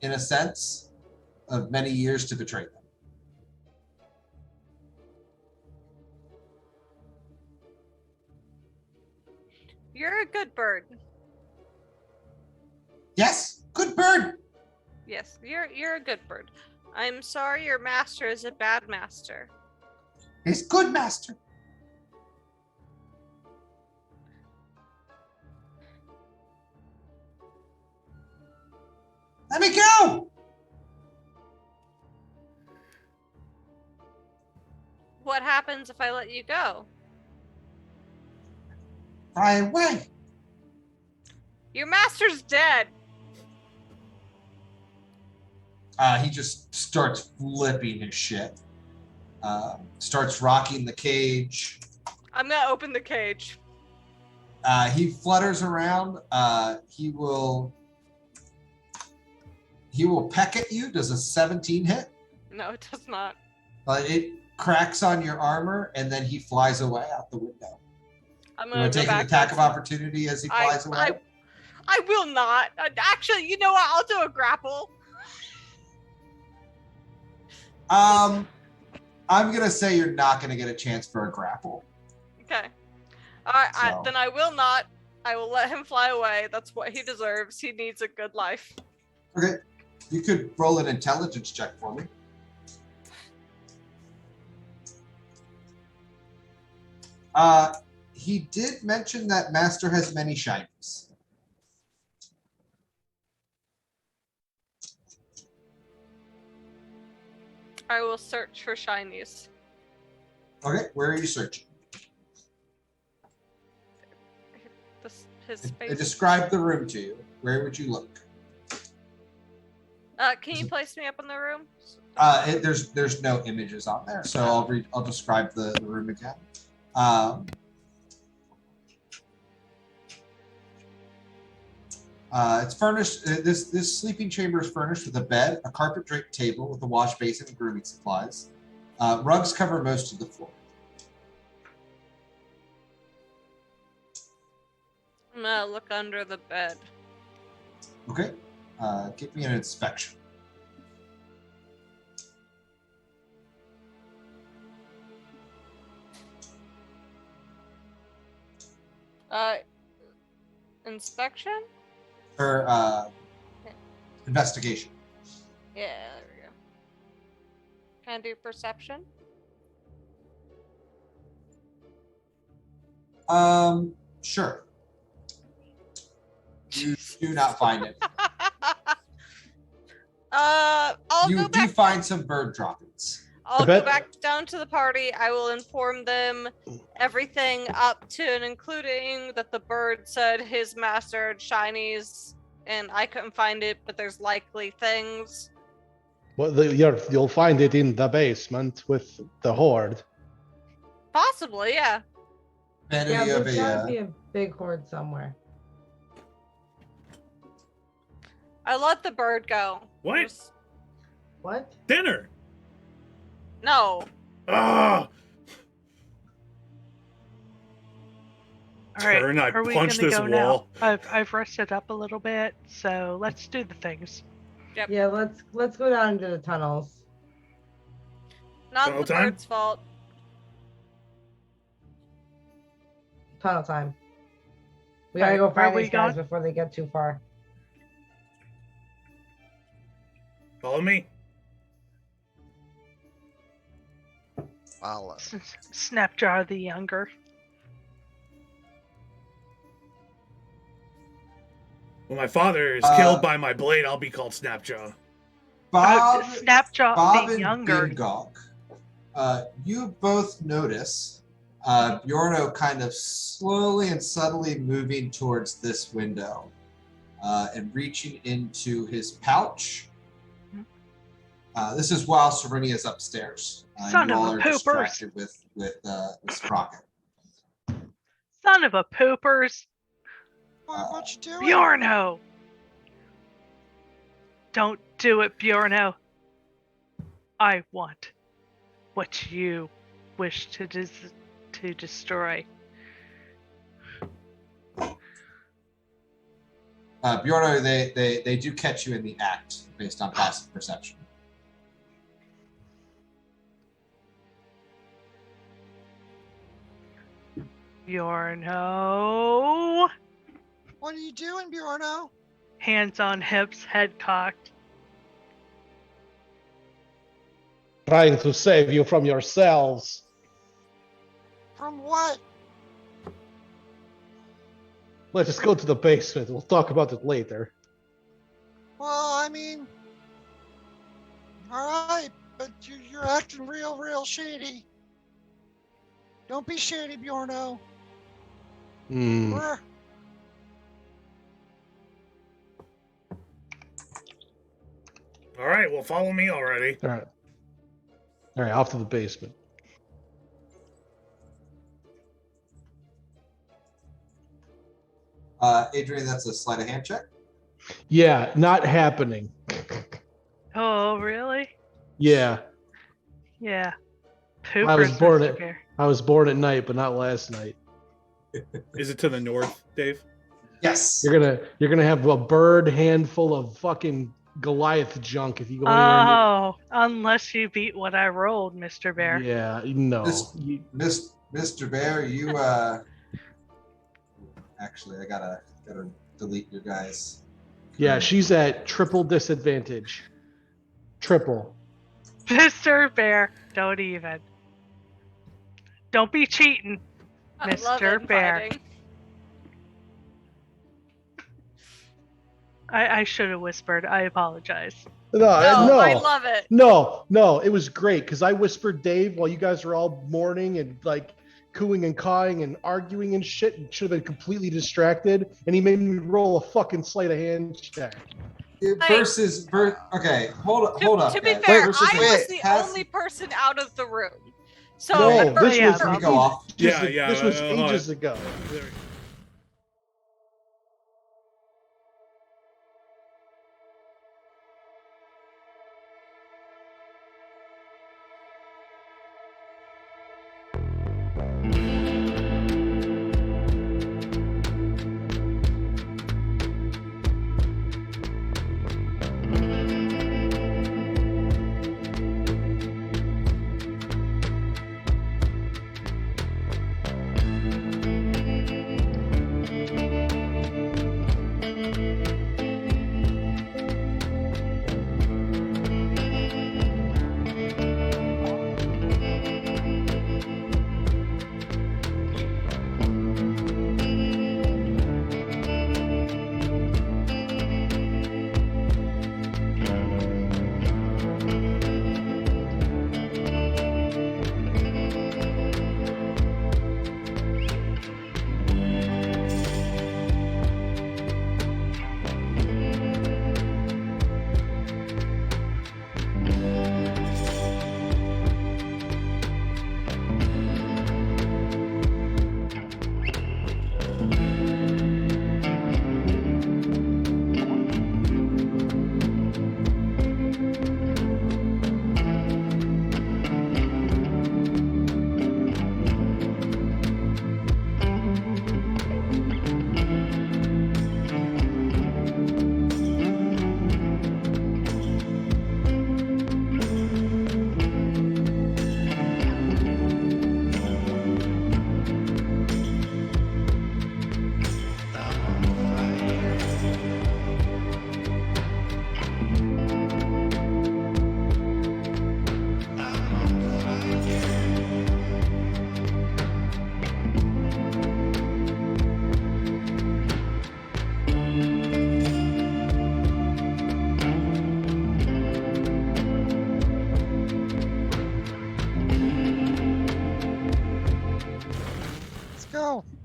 in a sense, of many years to betray them.
You're a good bird.
Yes, good bird.
Yes, you're a good bird. I'm sorry your master is a bad master.
He's good master. Let me go.
What happens if I let you go?
Fly away.
Your master's dead.
He just starts flipping his shit. Starts rocking the cage.
I'm gonna open the cage.
He flutters around. He will peck at you. Does a 17 hit?
No, it does not.
It cracks on your armor, and then he flies away out the window.
I'm
You
gonna
want to
go
take an
back
attack of
outside.
opportunity as he flies away?
I will not. Actually, you know what? I'll do a grapple.
I'm gonna say you're not gonna get a chance for a grapple.
Okay. All right.
So-
Then I will not. I will let him fly away. That's what he deserves. He needs a good life.
Okay, you could roll an intelligence check for me. He did mention that Master has many shinies.
I will search for shinies.
Okay, where are you searching?
His
I
face.
described the room to you. Where would you look?
Can you place me up in the room?
There's no images on there, so I'll describe the room again. It's furnished. This sleeping chamber is furnished with a bed, a carpet draped table with a wash basin and grooming supplies. Rugs cover most of the floor.
I'm gonna look under the bed.
Okay, give me an inspection.
Inspection?
Or investigation.
Yeah, there we go. Can I do perception?
Sure. You do not find it.
I'll
You
go
do
back.
find some bird droppings.
I'll
bet-
go back down to the party. I will inform them everything up to and including that the bird said his master had shinies, and I couldn't find it, but there's likely things.
Well, you'll find it in the basement with the Hoard.
Possibly, yeah.
Manu,
Yeah,
you have
there's gotta
a,
be a big hoard somewhere.
I let the bird go.
What?
There's-
What?
Dinner.
No.
Ah!
All right,
Turn, I
are we
punch
gonna
this
go
wall.
now? I've rested up a little bit, so let's do the things.
Yep.
Yeah, let's go down into the tunnels.
Not
Tunnel
the
time?
bird's fault.
Tunnel time. We
All
gotta
right,
go
where
find
we
these guys
going?
before they get too far.
Follow me.
Follow.
Snapjar the Younger.
When my father is
Uh,
killed by my blade, I'll be called Snapjaw.
Bob,
Snapjaw
Bob
the
and
Younger.
Bingok, you both notice Bjorno kind of slowly and subtly moving towards this window and reaching into his pouch. This is while Serenia's upstairs.
Son
you
of
all
a
are
poopers.
distracted with Sprocket.
Son of a poopers.
What you doing?
Bjorno! Don't do it, Bjorno. I want what you wish to destroy.
Bjorno, they do catch you in the act based on passive perception.
Bjorno.
What are you doing, Bjorno?
Hands on hips, head cocked.
Trying to save you from yourselves.
From what?
Let's just go to the basement. We'll talk about it later.
Well, I mean, all right, but you're acting real shady. Don't be shady, Bjorno.
Hmm.
We're-
All right, well, follow me already.
All right. All right, off to the basement.
Adrian, that's a sleight of hand check.
Yeah, not happening.
Oh, really?
Yeah,
Yeah.
I was
Poopers,
born
Mr.
at-
Bear.
I was born at night, but not last night.
Is it to the north, Dave?
Yes.
You're gonna have a bird handful of fucking Goliath junk if you go anywhere.
Oh, unless you beat what I rolled, Mr. Bear.
Yeah, no.
This-
You-
Mr. Bear, you actually I gotta delete your guys.
yeah, she's at triple disadvantage. Triple.
Mr. Bear, don't even. Don't be cheating.
I love
Mr. Bear.
infighting.
I should have whispered. I apologize.
No,
No,
no.
I love it.
No, it was great because I whispered Dave while you guys were all mourning and like cooing and cawing and arguing and shit and should have been completely distracted, and he made me roll a fucking sleight of hand check.
Okay, hold up.
To be
guys.
fair,
Versus
I
wait,
was the
has-
only person out of the room. So
No,
at
this
first-
was
Let me go off.
This was
hold on.
ages ago.
There we go.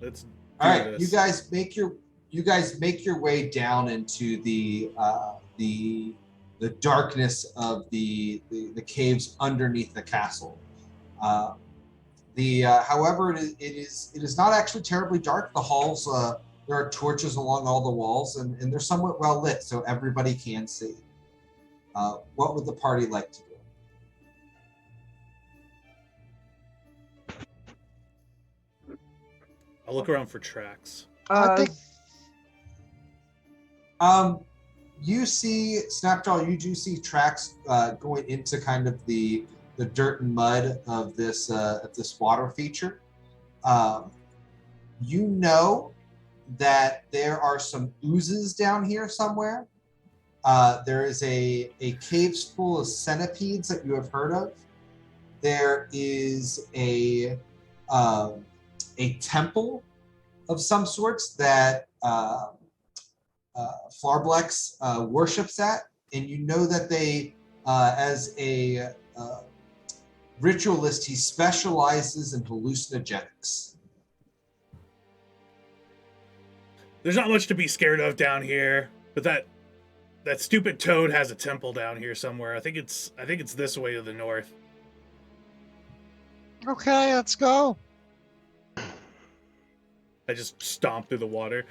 Let's do
All right,
this.
you guys make your way down into the darkness of the caves underneath the castle. However, it is not actually terribly dark. The halls, there are torches along all the walls, and they're somewhat well lit, so everybody can see. What would the party like to do?
I'll look around for tracks.
I think
You see, Snapjaw, you do see tracks going into kind of the dirt and mud of this water feature. You know that there are some oozes down here somewhere. There is a caves full of centipedes that you have heard of. There is a temple of some sorts that Flarblex worships at, and you know that they, as a ritualist, he specializes in hallucinogenics.
There's not much to be scared of down here, but that stupid toad has a temple down here somewhere. I think it's this way to the north.
Okay, let's go.
I just stomp through the water.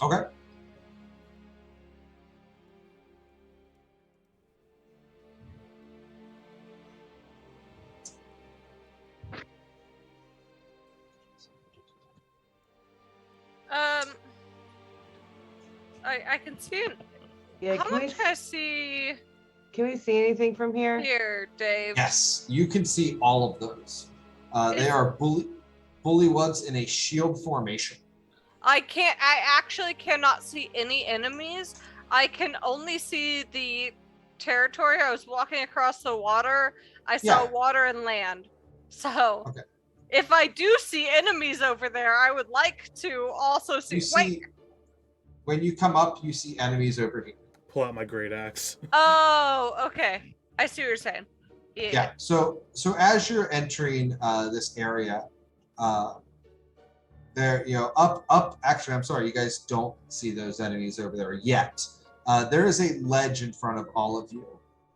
Okay.
I can see it.
Yeah,
How much can I see
can we see anything from here?
here, Dave?
Yes, you can see all of those. They are bullywugs in a shield formation.
I actually cannot see any enemies. I can only see the territory. I was walking across the water. I saw
Yeah.
water and land. So
Okay.
if I do see enemies over there, I would like to also see.
You see, when you come up, you see enemies over here.
Pull out my great axe.
Oh, okay. I see what you're saying.
Yeah. So as you're entering this area, there, up. Actually, I'm sorry, you guys don't see those enemies over there yet. There is a ledge in front of all of you.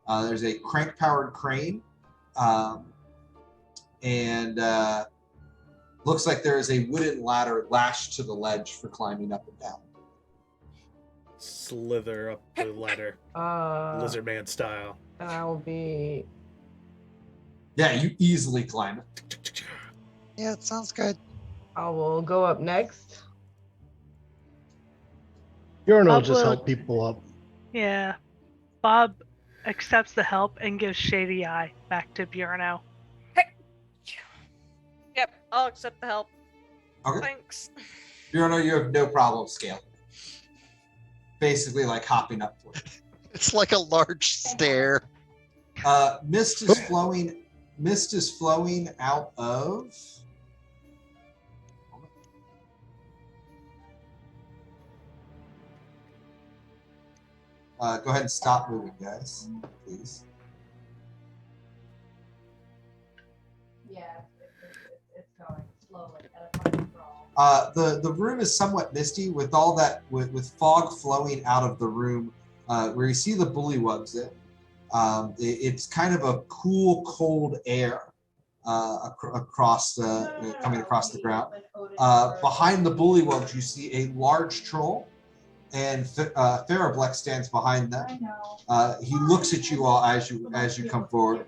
There's a crank-powered crane, and looks like there is a wooden ladder lashed to the ledge for climbing up and down.
Slither up the ladder, lizard man style.
And I will be.
Yeah, you easily climb it.
Yeah, it sounds good.
I will go up next.
Bjorn will
Bob
just
will-
help people up.
Yeah. Bob accepts the help and gives Shady Eye back to Bjorno.
Yep, I'll accept the help.
Okay.
Thanks.
You have no problem scaling. Basically, like hopping up for it.
it's like a large stair.
Mist is flowing. Mist is flowing out of. Go ahead and stop moving, guys, please.
Yeah, it's going slowly at a fine crawl.
The room is somewhat misty with all that with fog flowing out of the room where you see the bullywugs in. It's kind of a cool, cold air across coming across the ground. Behind the bullywugs, you see a large troll, and Farablex stands behind them. He looks at you all as you come forward.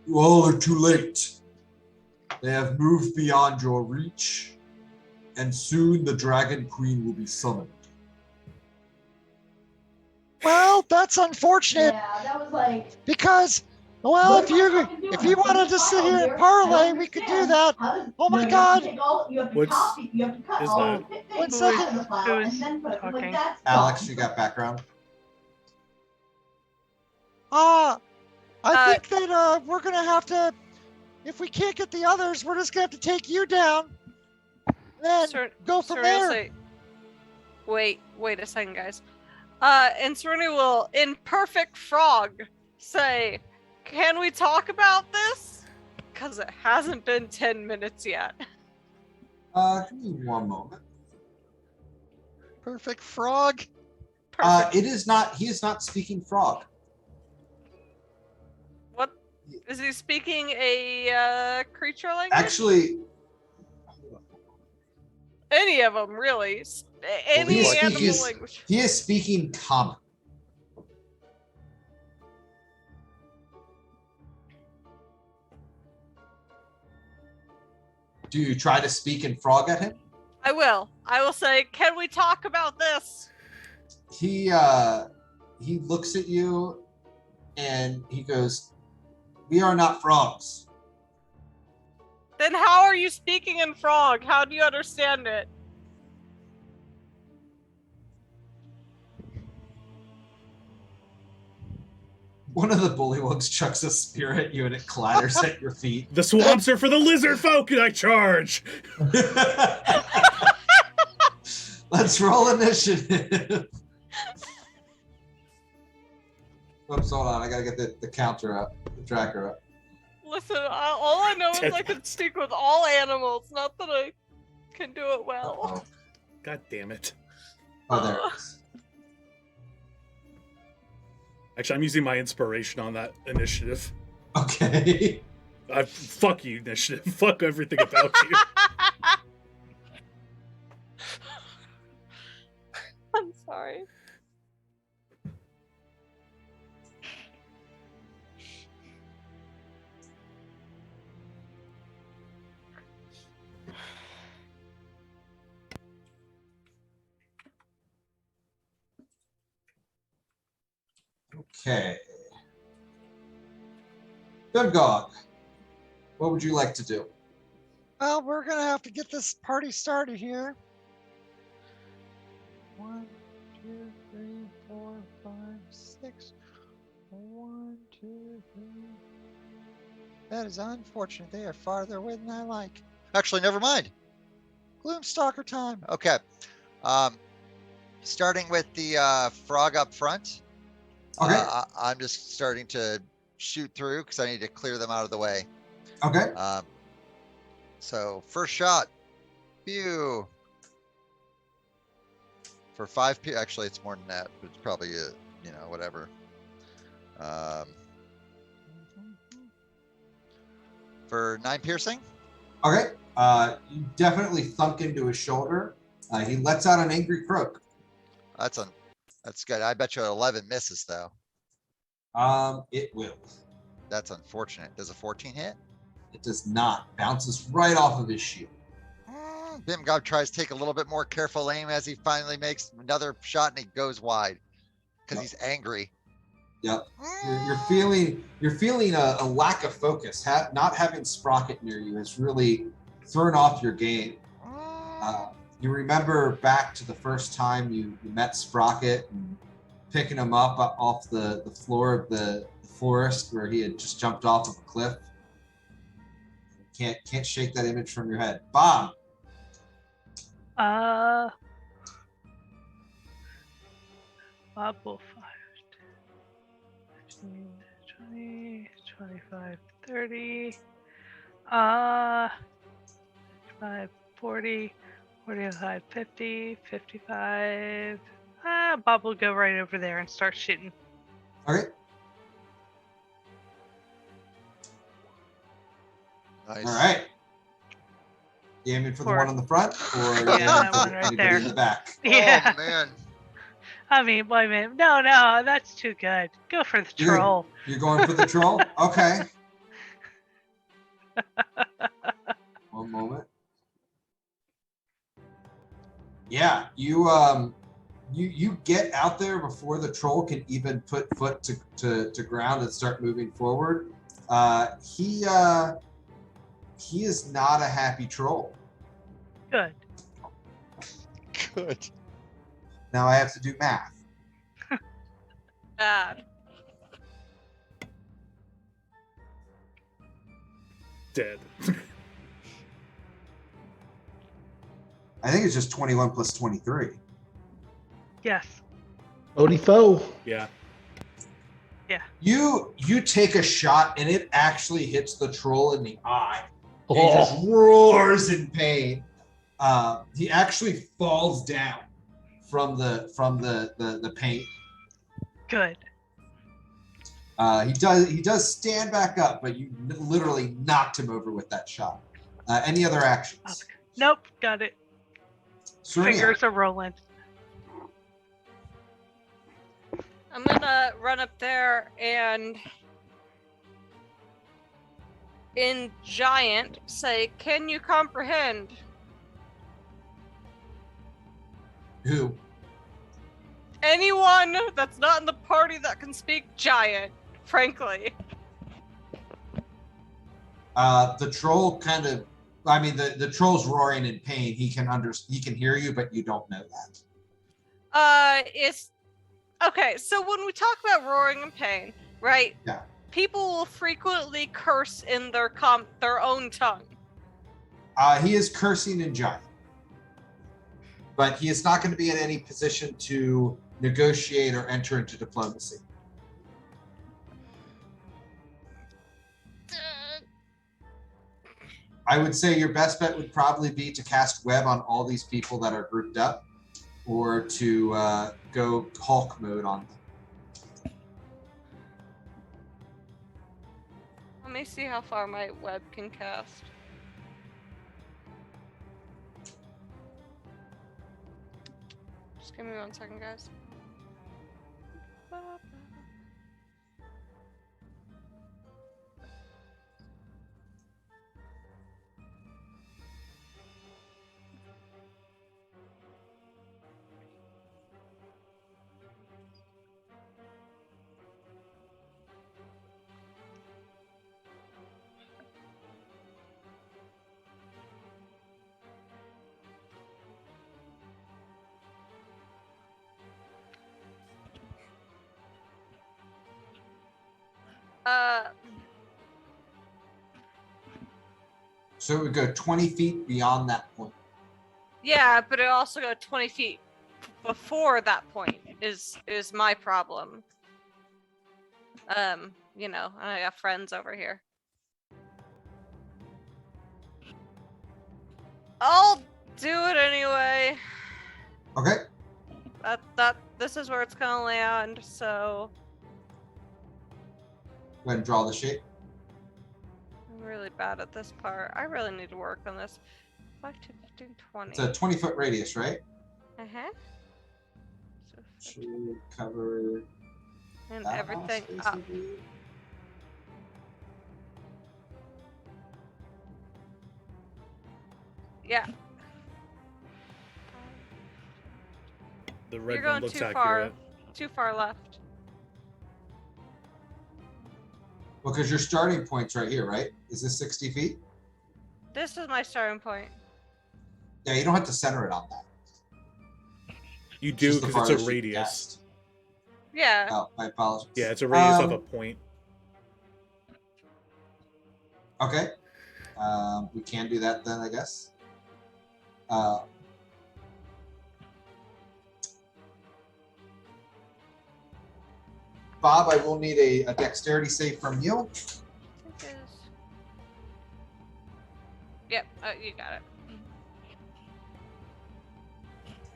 You all are too late. They have moved beyond your reach, and soon the Dragon Queen will be summoned.
Well, that's unfortunate
Yeah, that was like.
because, well, if you wanted to sit here and parlay, we could do that. Oh my God!
What's is that?
One second.
Who is talking?
Alex, you got background?
I think that we're gonna have to. If we can't get the others, we're just gonna have to take you down. Then go from there.
Say, wait a second, guys. And Seruni will, in perfect frog, say, "Can we talk about this?" because it hasn't been 10 minutes yet.
Give me one moment.
Perfect frog.
Perfect.
It is not. He is not speaking frog.
What is he speaking? A creature language?
Actually,
Any of them, really. Any
he is
animal
speaking-
language.
he is speaking common. Do you try to speak in frog at him?
I will. I will say, can we talk about this?
He looks at you and he goes, "We are not frogs."
Then how are you speaking in frog? How do you understand it?
One of the bullywugs chucks a spear at you and it clatters at your feet.
The swamps are for the lizard folk, and I charge.
Let's roll initiative. Oops, hold on. I gotta get the counter up, the tracker up.
Listen, all I know is I can speak with all animals. Not that I can do it well.
Uh-oh.
God damn it.
Oh, there it is.
Actually, I'm using my inspiration on that initiative.
Okay.
Fuck you, initiative. Fuck everything about you.
I'm sorry.
Okay. Gungog, what would you like to do?
Well, we're gonna have to get this party started here. 1, 2, 3, 4, 5, 6. 1, 2, 3. That is unfortunate. They are farther away than I like.
Actually, never mind.
Gloomstalker time.
Okay. Starting with the frog up front.
Okay.
I'm just starting to shoot through because I need to clear them out of the way.
Okay.
So first shot. Pew. For 5 actually it's more than that, but it's probably whatever. For 9 piercing.
Okay. You definitely thunk into his shoulder. He lets out an angry croak.
That's good. I bet you 11 misses though.
It will.
That's unfortunate. Does a 14 hit?
It does not. Bounces right off of his shield.
Bimgob tries to take a little bit more careful aim as he finally makes another shot and he goes wide because he's angry.
Yep. You're feeling a lack of focus. Not having Sprocket near you has really thrown off your game. You remember back to the first time you met Sprocket and picking him up off the floor of the forest where he had just jumped off of a cliff. Can't shake that image from your head. Bob.
Bob will 20, 25, 30. 5, 40, 45, 50, 55. Bob will go right over there and start shooting.
Okay.
Nice.
All right. You aiming for the
Or-
one on the front, or you
Yeah,
aiming
that
for
one right
anybody
there.
in the back?
Yeah.
Oh man.
I mean, wait a minute. No, that's too good. Go for the
You're-
troll.
You're going for the troll? Okay. One moment. Yeah, you get out there before the troll can even put foot to ground and start moving forward. He is not a happy troll.
Good.
Good.
Now I have to do math.
Bad.
Dead.
I think it's just 21 plus 23.
Yes.
Odie foe.
Yeah.
Yeah.
You take a shot and it actually hits the troll in the eye. He
Oh.
just roars in pain. He actually falls down from the pain.
Good.
He does stand back up, but you literally knocked him over with that shot. Any other actions?
Nope. Got it.
Serenia.
Fingers are rolling.
I'm gonna run up there and in giant say, "Can you comprehend?"
Who?
Anyone that's not in the party that can speak giant, frankly.
The troll kind of, I mean, the troll's roaring in pain. He can hear you, but you don't know that.
It's okay. So when we talk about roaring in pain, right?
Yeah.
People will frequently curse in their own tongue.
He is cursing in giant, but he is not going to be in any position to negotiate or enter into diplomacy. I would say your best bet would probably be to cast web on all these people that are grouped up, or to go Hulk mode on them.
Let me see how far my web can cast. Just give me 1 second, guys.
So it would go 20 feet beyond that point.
Yeah, but it also go 20 feet before that point is my problem. You know, I got friends over here. I'll do it anyway.
Okay.
This is where it's gonna land, so
Go ahead and draw the shape.
I'm really bad at this part. I really need to work on this. 5, 10, 15, 20.
It's a 20-foot radius, right?
Uh-huh. So
Should cover
and
that
everything
house,
up.
basically.
Yeah.
The red
You're
one
going
looks
too
accurate.
too far left.
Well, because your starting point's right here, right? Is this 60 feet?
This is my starting point.
Yeah, you don't have to center it on that.
You
It's
do
just the
because it's a
farthest you can
radius.
cast.
Yeah.
Oh, my apologies.
Yeah, it's a radius of a point.
Okay. We can do that then, I guess. Bob, I will need a dexterity save from you.
Yep, you got it.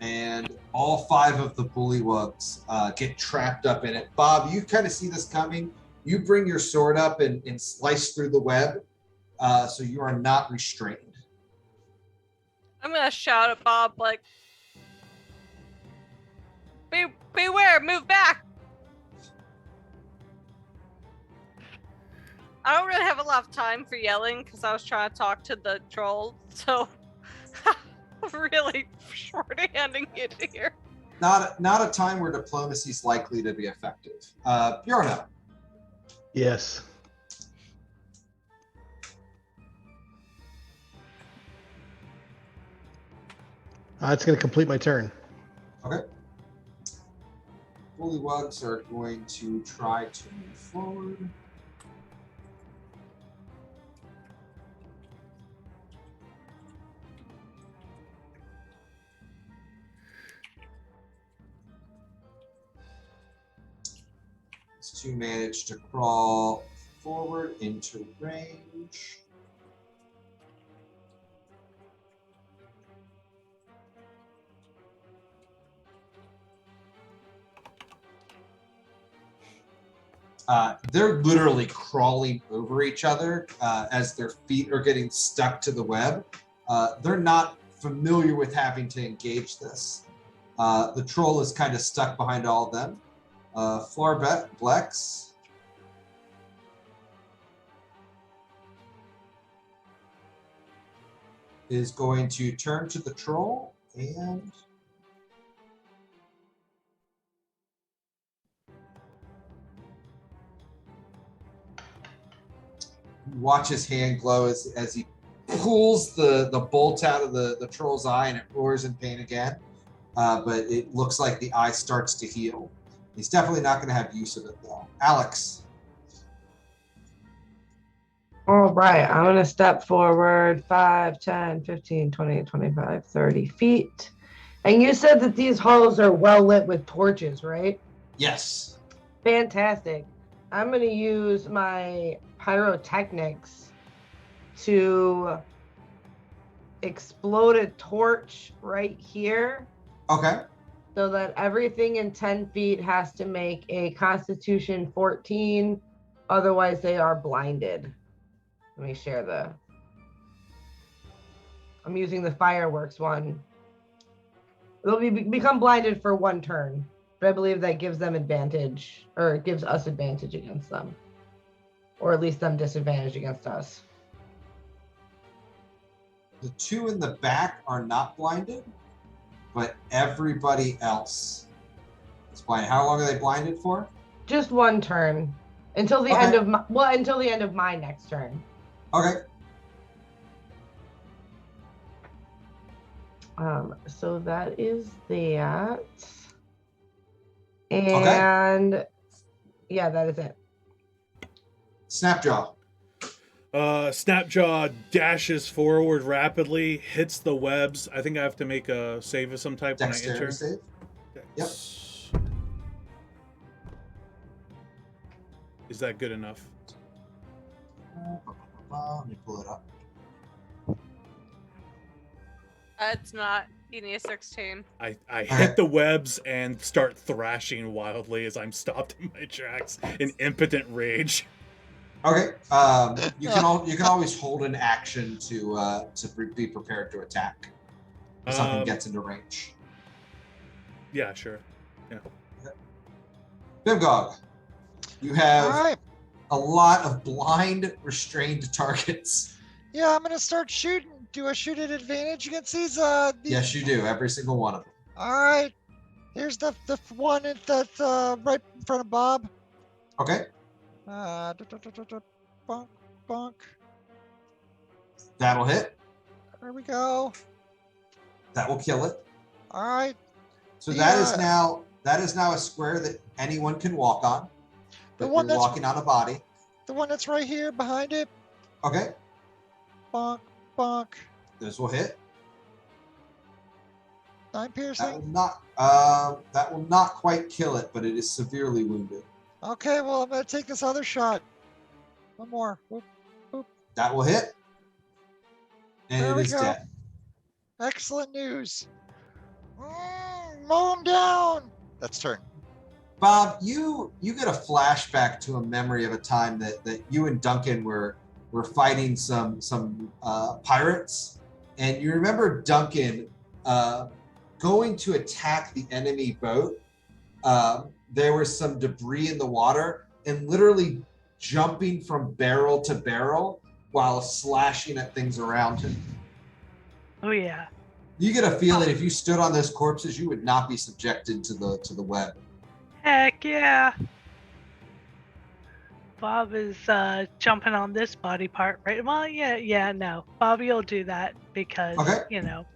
And all 5 of the bullywugs get trapped up in it. Bob, you kind of see this coming. You bring your sword up and slice through the web, so you are not restrained.
I'm gonna shout at Bob like, beware, move back! I don't really have a lot of time for yelling because I was trying to talk to the troll, so I'm really short-handing it here.
Not a time where diplomacy is likely to be effective. Bjorno.
Yes. That's going to complete my turn.
Okay. Bullywugs are going to try to move forward. These two manage to crawl forward into range. They're literally crawling over each other as their feet are getting stuck to the web. They're not familiar with having to engage this. The troll is kind of stuck behind all of them. Flarbet, Blex. Is going to turn to the troll and watch his hand glow as he pulls the bolt out of the troll's eye and it roars in pain again. But it looks like the eye starts to heal. He's definitely not going to have use of it though. Alex.
All right, I'm going to step forward 5, 10, 15, 20, 25, 30 feet. And you said that these halls are well lit with torches, right?
Yes.
Fantastic. I'm going to use my pyrotechnics to explode a torch right here.
Okay.
So that everything in 10 feet has to make a Constitution 14. Otherwise, they are blinded. Let me share I'm using the fireworks one. They'll become blinded for 1 turn. But I believe that gives them advantage, or it gives us advantage against them. Or at least them disadvantage against us.
The two in the back are not blinded, but everybody else is blinded. How long are they blinded for?
Just 1 turn. Until the end of until the end of my next turn.
Okay.
So that is that. And yeah, that is it.
Snapjaw.
Snapjaw dashes forward rapidly, hits the webs. I think I have to make a save of some type
Dexterity
when I enter.
save. Yep.
Is that good enough?
Let me pull it up.
It's not. You need a 16.
I hit the webs and start thrashing wildly as I'm stopped in my tracks in impotent rage.
Okay. You can always hold an action to be prepared to attack if something gets into range.
Yeah, sure. Yeah.
Bimgog, you have a lot of blind, restrained targets.
Yeah, I'm gonna start shooting. Do I shoot at advantage against these?
Yes, you do. Every single one of them.
All right. Here's the one that's right in front of Bob.
Okay.
Bonk, bonk.
That'll hit.
There we go.
That will kill it.
All right.
So that is now a square that anyone can walk on.
The
But
one
you're
that's
walking on a body.
the one that's right here behind it.
Okay.
Bonk, bonk.
This will hit.
9
That
piercing.
will not quite kill it, but it is severely wounded.
Okay, well, I'm gonna take this other shot. One more. Whoop.
That will hit. And
There
it
we
is
go.
dead.
Excellent news. Mow him down. That's turn.
Bob, you get a flashback to a memory of a time that you and Duncan were fighting some pirates, and you remember Duncan going to attack the enemy boat. There was some debris in the water, and literally jumping from barrel to barrel while slashing at things around him.
Oh yeah.
You get a feeling if you stood on those corpses, you would not be subjected to the web.
Heck yeah. Bob is jumping on this body part, right? Well, yeah, no. Bobby will do that because, you know.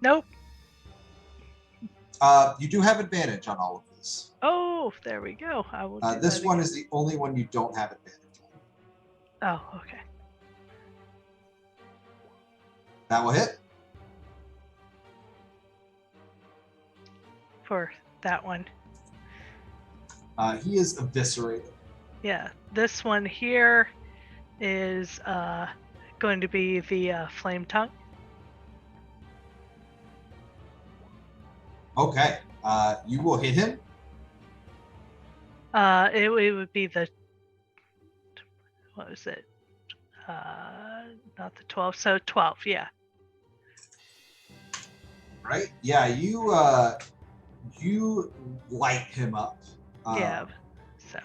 Nope.
You do have advantage on all of these.
Oh, there we go. I will do
This
that
one
again.
is the only one you don't have advantage on.
Oh, okay.
That will hit.
for that one.
He is eviscerated.
Yeah, this one here is going to be the flame tongue.
Okay. You will hit him.
It would be the, what was it? Not the 12, so 12, yeah.
Right? Yeah, you light him up.
Yeah. So,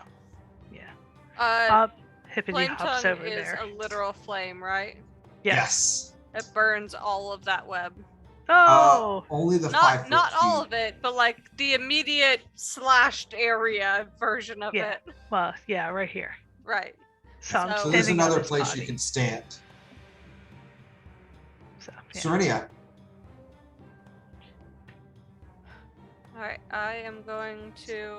yeah. Hippity
Flame
hops
tongue
over
is
there.
a literal flame, right?
Yes.
It burns all of that web.
Oh!
Only the 5 foot
Not all
cube.
of it, but like the immediate slashed area version of
Yeah.
it.
Well, yeah, right here.
Right.
So I'm
So
So there's
standing on
another
his
place
body.
you can stand.
So, yeah.
Serenia.
Alright, I am going to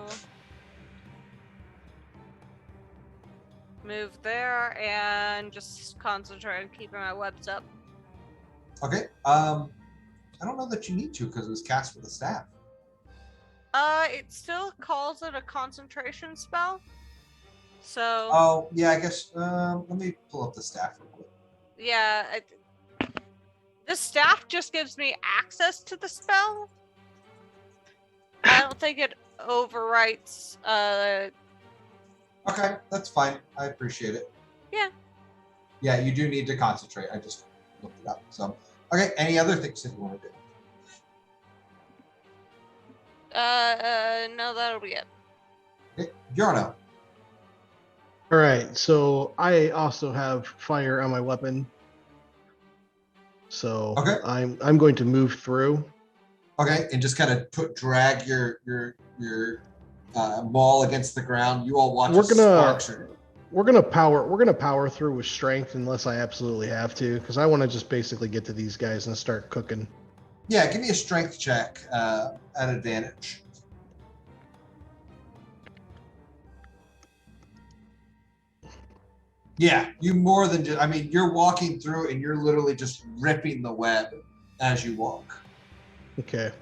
move there and just concentrate on keeping my webs up.
Okay. I don't know that you need to because it was cast with a staff.
It still calls it a concentration spell. So
Oh, yeah, I guess. Let me pull up the staff real quick.
yeah, the staff just gives me access to the spell. I don't think it overwrites.
Okay, that's fine. I appreciate it.
Yeah.
Yeah, you do need to concentrate. I just looked it up. So, okay. Any other things that you want to do?
No, that'll be it.
Okay, Yarno.
All right, so I also have fire on my weapon. So
Okay.
I'm going to move through.
Okay, and just kind of drag your maul against the ground. You all watch.
We're gonna power through with strength unless I absolutely have to, because I want to just basically get to these guys and start cooking.
Yeah, give me a strength check at advantage. Yeah, you more than just. I mean, you're walking through and you're literally just ripping the web as you walk.
Okay.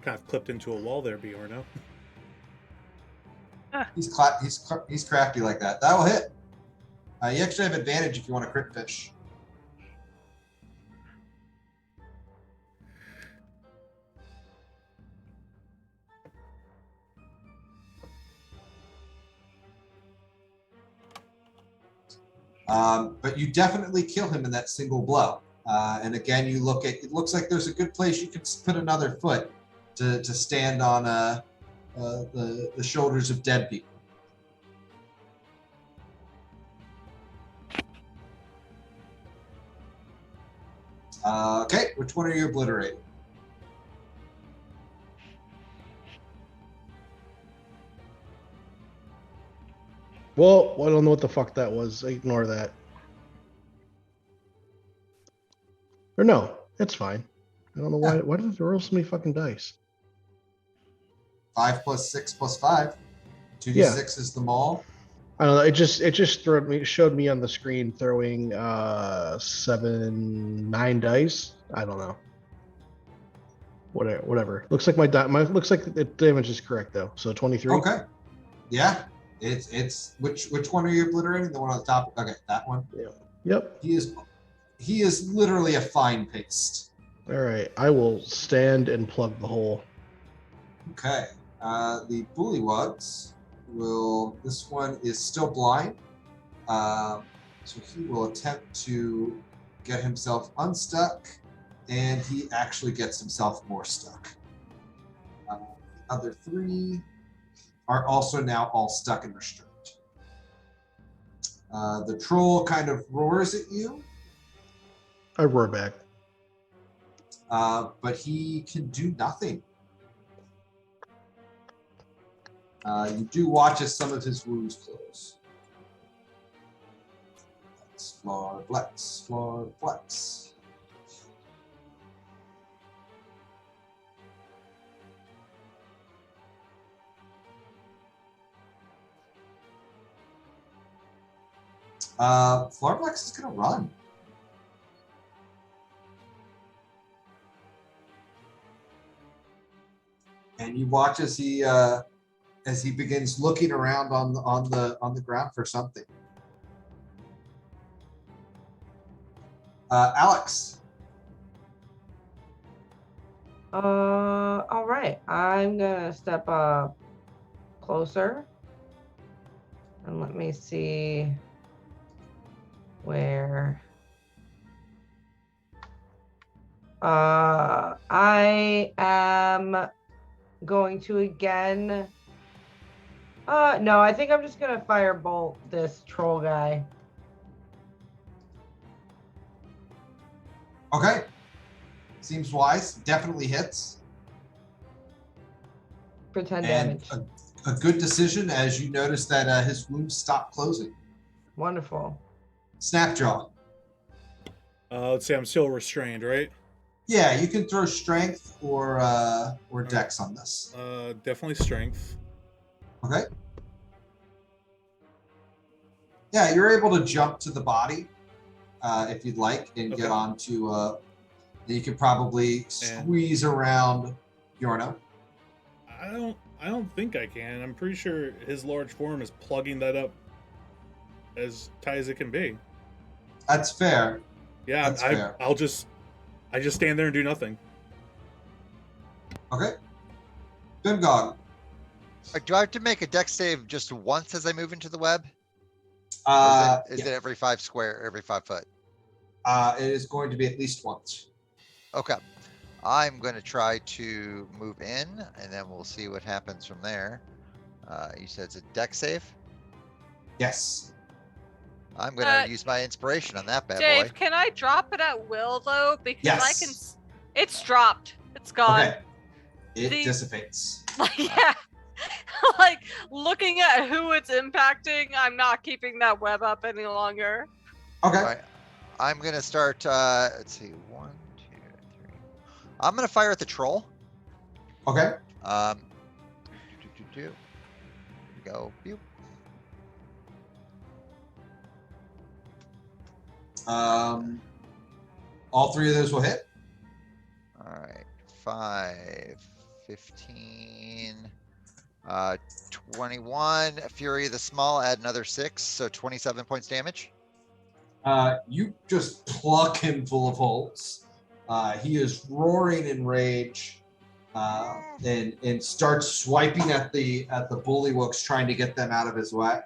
Kind of clipped into a wall there, Bjorno.
He's crafty like that. That will hit. You actually have advantage if you want to crit fish. But you definitely kill him in that single blow. And again, you look at, it looks like there's a good place you can put another foot to stand on the shoulders of dead people. Okay, which one are you obliterating?
Well, I don't know what the fuck that was. Ignore that. Or no, it's fine. I don't know why.
Yeah.
Why did it roll so many fucking dice?
5 plus 6 plus 5. 2d6
Yeah.
is the maul.
I don't know. It just showed me on the screen throwing 9 dice. I don't know. Whatever. Looks like looks like the damage is correct though. So 23.
Okay. Yeah. It's which one are you obliterating? The one on the top? Okay, that one.
Yeah. Yep.
He is literally a fine paste.
All right. I will stand and plug the hole.
Okay. The bullywugs will. This one is still blind, so he will attempt to get himself unstuck, and he actually gets himself more stuck. The other 3 are also now all stuck and restrained. The troll kind of roars at you,
I roar back.
but he can do nothing. You do watch as some of his wounds close. Floor, flex. Floorplex is going to run. And you watch as he begins looking around on the ground for something. Alex.
All right. I'm gonna step up closer. And let me see where. I am going to again. No, I think I'm just gonna firebolt this troll guy.
Okay. Seems wise. Definitely hits.
For 10
And
damage.
a good decision as you notice that his wounds stop closing.
Wonderful.
Snapjaw.
Let's see, I'm still restrained, right?
Yeah, you can throw strength or dex on this.
Definitely strength.
Okay. Yeah, you're able to jump to the body if you'd like and
Okay.
get onto. You could probably squeeze around Yorno.
I don't think I can. I'm pretty sure his large form is plugging that up as tight as it can be.
That's fair.
Yeah,
That's fair.
I just stand there and do nothing.
Okay. Gungog.
Do I have to make a dex save just once as I move into the web? Is it every 5 foot?
It is going to be at least once.
Okay. I'm going to try to move in, and then we'll see what happens from there. You said it's a dex save?
Yes.
I'm going to use my inspiration on that bad
Dave,
boy.
can I drop it at will though? Because
Yes.
I can. It's dropped. It's gone.
Okay. It dissipates.
Yeah. Like looking at who it's impacting, I'm not keeping that web up any longer.
Okay.
All right. I'm going to start, let's see, 1, 2, 3. I'm going to fire at the troll.
Okay.
Here we go. Pew.
All three of those will hit.
All right. 5, 15, 21. Fury of the Small, add another 6, so 27 points damage.
You just pluck him full of holes. He is roaring in rage and starts swiping at the bullywugs, trying to get them out of his way.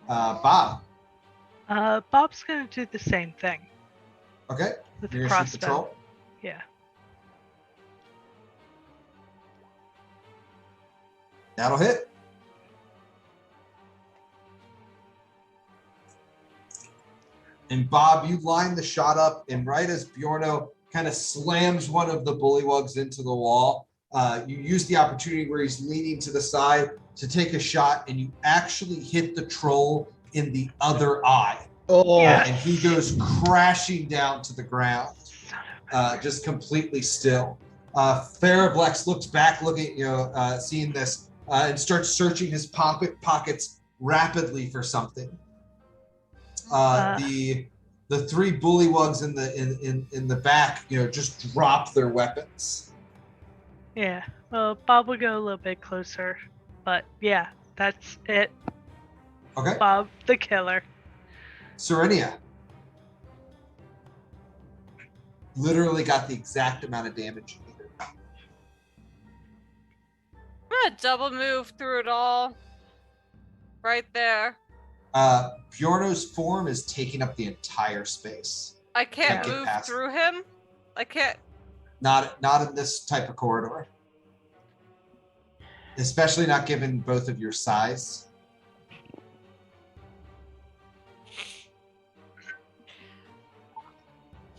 Bob.
Bob's gonna do the same thing
Okay.
with
You're
the
gonna shoot the
crossbow.
troll?
Yeah.
That'll hit. And Bob, you line the shot up, and right as Bjorno kind of slams one of the bullywugs into the wall, you use the opportunity where he's leaning to the side to take a shot, and you actually hit the troll in the other eye.
Oh,
Yeah.
And he goes crashing down to the ground, just completely still. Farablex looks back, seeing this, and starts searching his pockets rapidly for something. The three bullywugs in the back, just drop their weapons.
Yeah. Well, Bob will go a little bit closer, but yeah, that's it.
Okay.
Bob, the killer.
Serenia. Literally got the exact amount of damage you needed.
I'm gonna double move through it all. Right there.
Bjorno's form is taking up the entire space.
I can't
Can't get
move
past
through him. I can't.
Not in this type of corridor. Especially not given both of your size.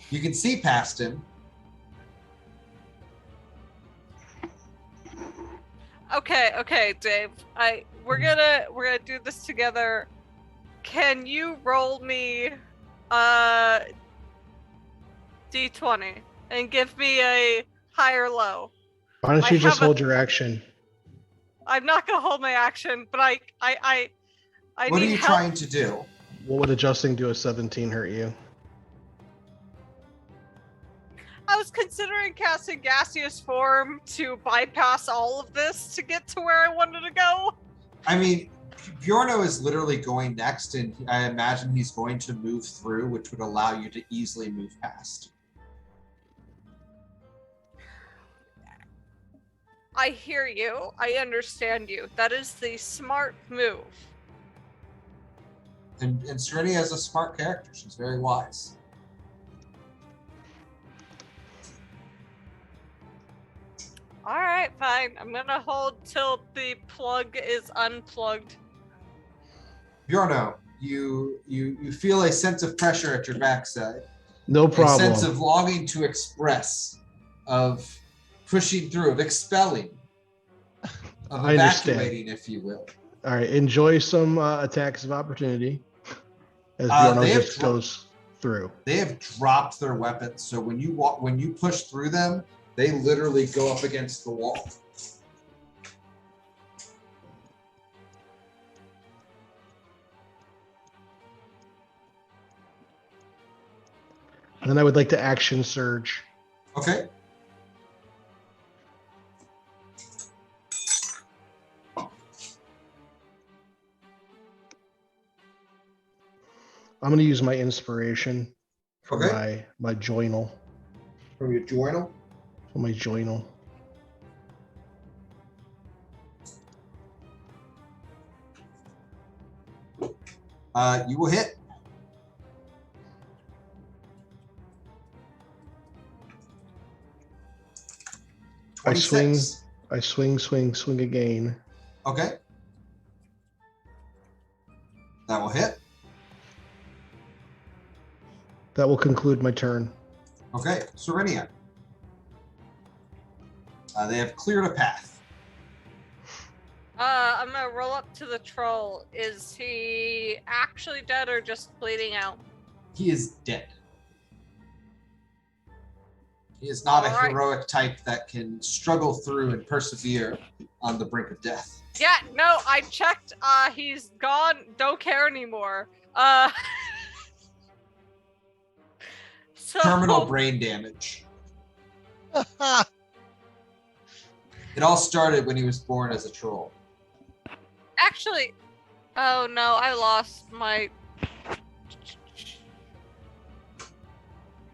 You can see past him.
Okay, Dave. We're gonna do this together. Can you roll me D20 and give me a high or low?
why don't
I
you just
have a-
hold your action?
I'm not gonna hold my action, but I
What are
need
you
help.
trying to do?
What would adjusting to a 17 hurt you?
I was considering casting gaseous form to bypass all of this to get to where I wanted to go.
I mean, Bjorno is literally going next, and I imagine he's going to move through, which would allow you to easily move past.
I hear you. I understand you. That is the smart move.
And Serenia is a smart character. She's very wise.
All right, fine. I'm gonna hold till the plug is unplugged.
Bjorno, you feel a sense of pressure at your backside.
No problem.
A sense of longing to express, of pushing through, of expelling, of
I understand.
evacuating, if you will.
All right, enjoy some attacks of opportunity as
They
Bjorno
have
just goes through.
They have dropped their weapons, so when you push through them, they literally go up against the wall.
And then I would like to action surge.
Okay.
I'm going to use my inspiration for
Okay.
my joinal.
From your journal.
For my joinal.
You will hit.
I swing.
26.
I swing again.
Okay. That will hit.
That will conclude my turn.
Okay, Serenia. They have cleared a path.
I'm gonna roll up to the troll. Is he actually dead or just bleeding out?
He is dead. He is not a
All right.
heroic type that can struggle through and persevere on the brink of death.
Yeah, no, I checked. He's gone. Don't care anymore. So
Terminal brain damage. It all started when he was born as a troll.
actually, oh no, I lost my.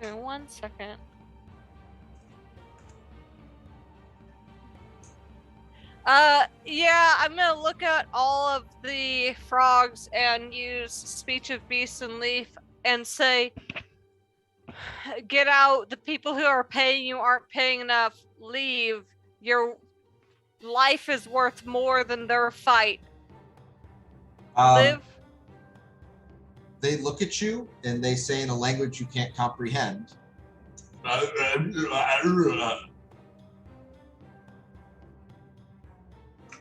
Give me 1 second. Yeah, I'm gonna look at all of the frogs and use speech of beast and leaf and say, get out. The people who are paying you aren't paying enough. Leave. Your life is worth more than their fight. Live.
They look at you and they say in a language you can't comprehend.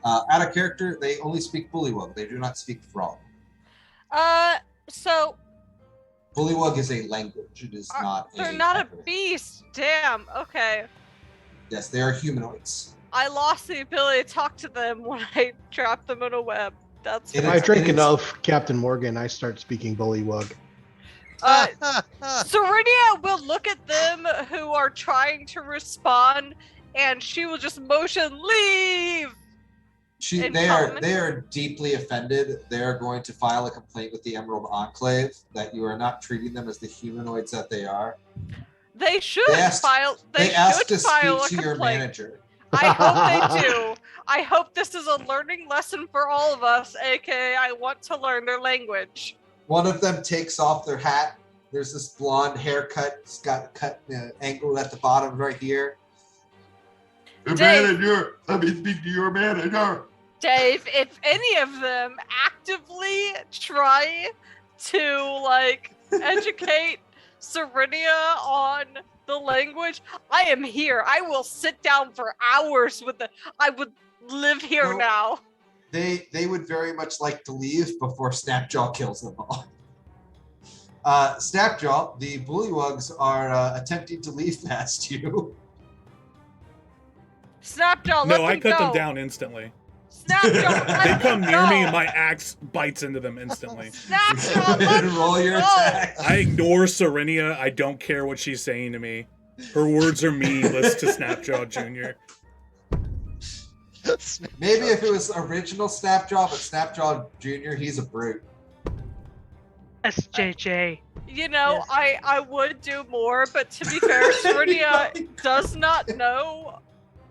Out of character, they only speak Bullywug. They do not speak Frog.
So
Bullywug is a language. It is not
they're
a
not a
type of-
beast. Damn. Okay.
Yes, they are humanoids.
I lost the ability to talk to them when I trapped them in a web. That's
It
If
is-
I drink
it is-
enough Captain Morgan, I start speaking bullywug.
Serenia will look at them who are trying to respond, and she will just motion leave. In
They
common?
are deeply offended. They are going to file a complaint with the Emerald Enclave that you are not treating them as the humanoids that they are.
They should
They asked-
file.
They asked
should
to
file
speak
a
to your
complaint.
manager.
I hope they do. I hope this is a learning lesson for all of us. AKA, I want to learn their language.
One of them takes off their hat. There's this blonde haircut. It's got cut angled at the bottom right here.
Dave.
Manager, let me speak to your manager.
Dave, if any of them actively try to educate Serenia on the language, I am here. I will sit down for hours with the. I would live here
Well,
now.
They would very much like to leave before Snapjaw kills them all. Snapjaw, the Bullywugs are attempting to leave past you.
Snapjaw, let
No,
them
I cut
go.
them down instantly.
Snapjaw, let
They
them
come near me
go.
and my axe bites into them instantly.
Snapjaw, let them
Roll your
go.
attack.
I ignore Serenia. I don't care what she's saying to me. Her words are meaningless to Snapjaw Jr.
Maybe if it was original Snapjaw, but Snapjaw Jr., he's a brute.
SJJ.
You know,
Yes.
I would do more, but to be fair, Serenia does not know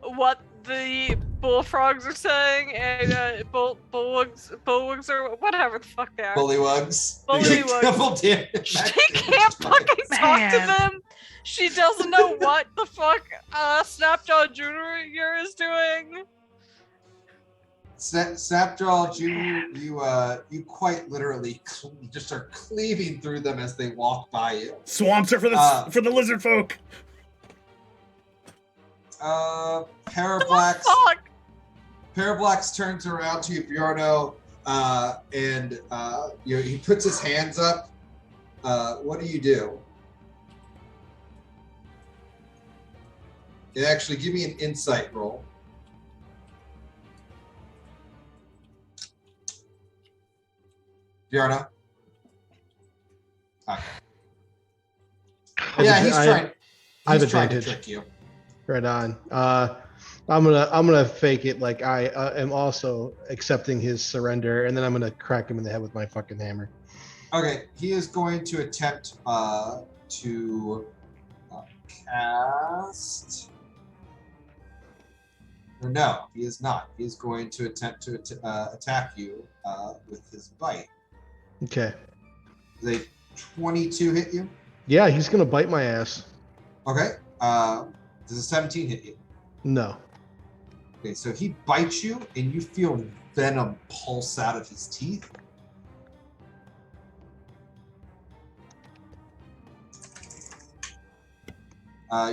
what the bullfrogs are saying, and bullwugs or whatever the fuck they are.
Bullywugs.
Bullywugs.
Double damage.
She can't fucking talk to
Man.
them. She doesn't know what the fuck Snapjaw Jr. is doing.
Snapjaw Jr., you quite literally just are cleaving through them as they walk by you.
Swamps are for the lizard folk.
Parablacks.
Fuck.
Parablacks turns around to you, Bjorno, and he puts his hands up. What do you do? Actually, give me an insight roll. Bjorno? Okay. Yeah, he's trying.
I have
He's trying to
advantage.
trick you.
Right on. I'm gonna fake it like I am also accepting his surrender, and then I'm gonna crack him in the head with my fucking hammer.
Okay, he is going to attempt to cast. Or no, he is not. He is going to attempt to attack you with his bite.
Okay.
Does a 22 hit you?
Yeah, he's gonna bite my ass.
Okay. Does a 17 hit you?
No.
Okay, so he bites you, and you feel venom pulse out of his teeth.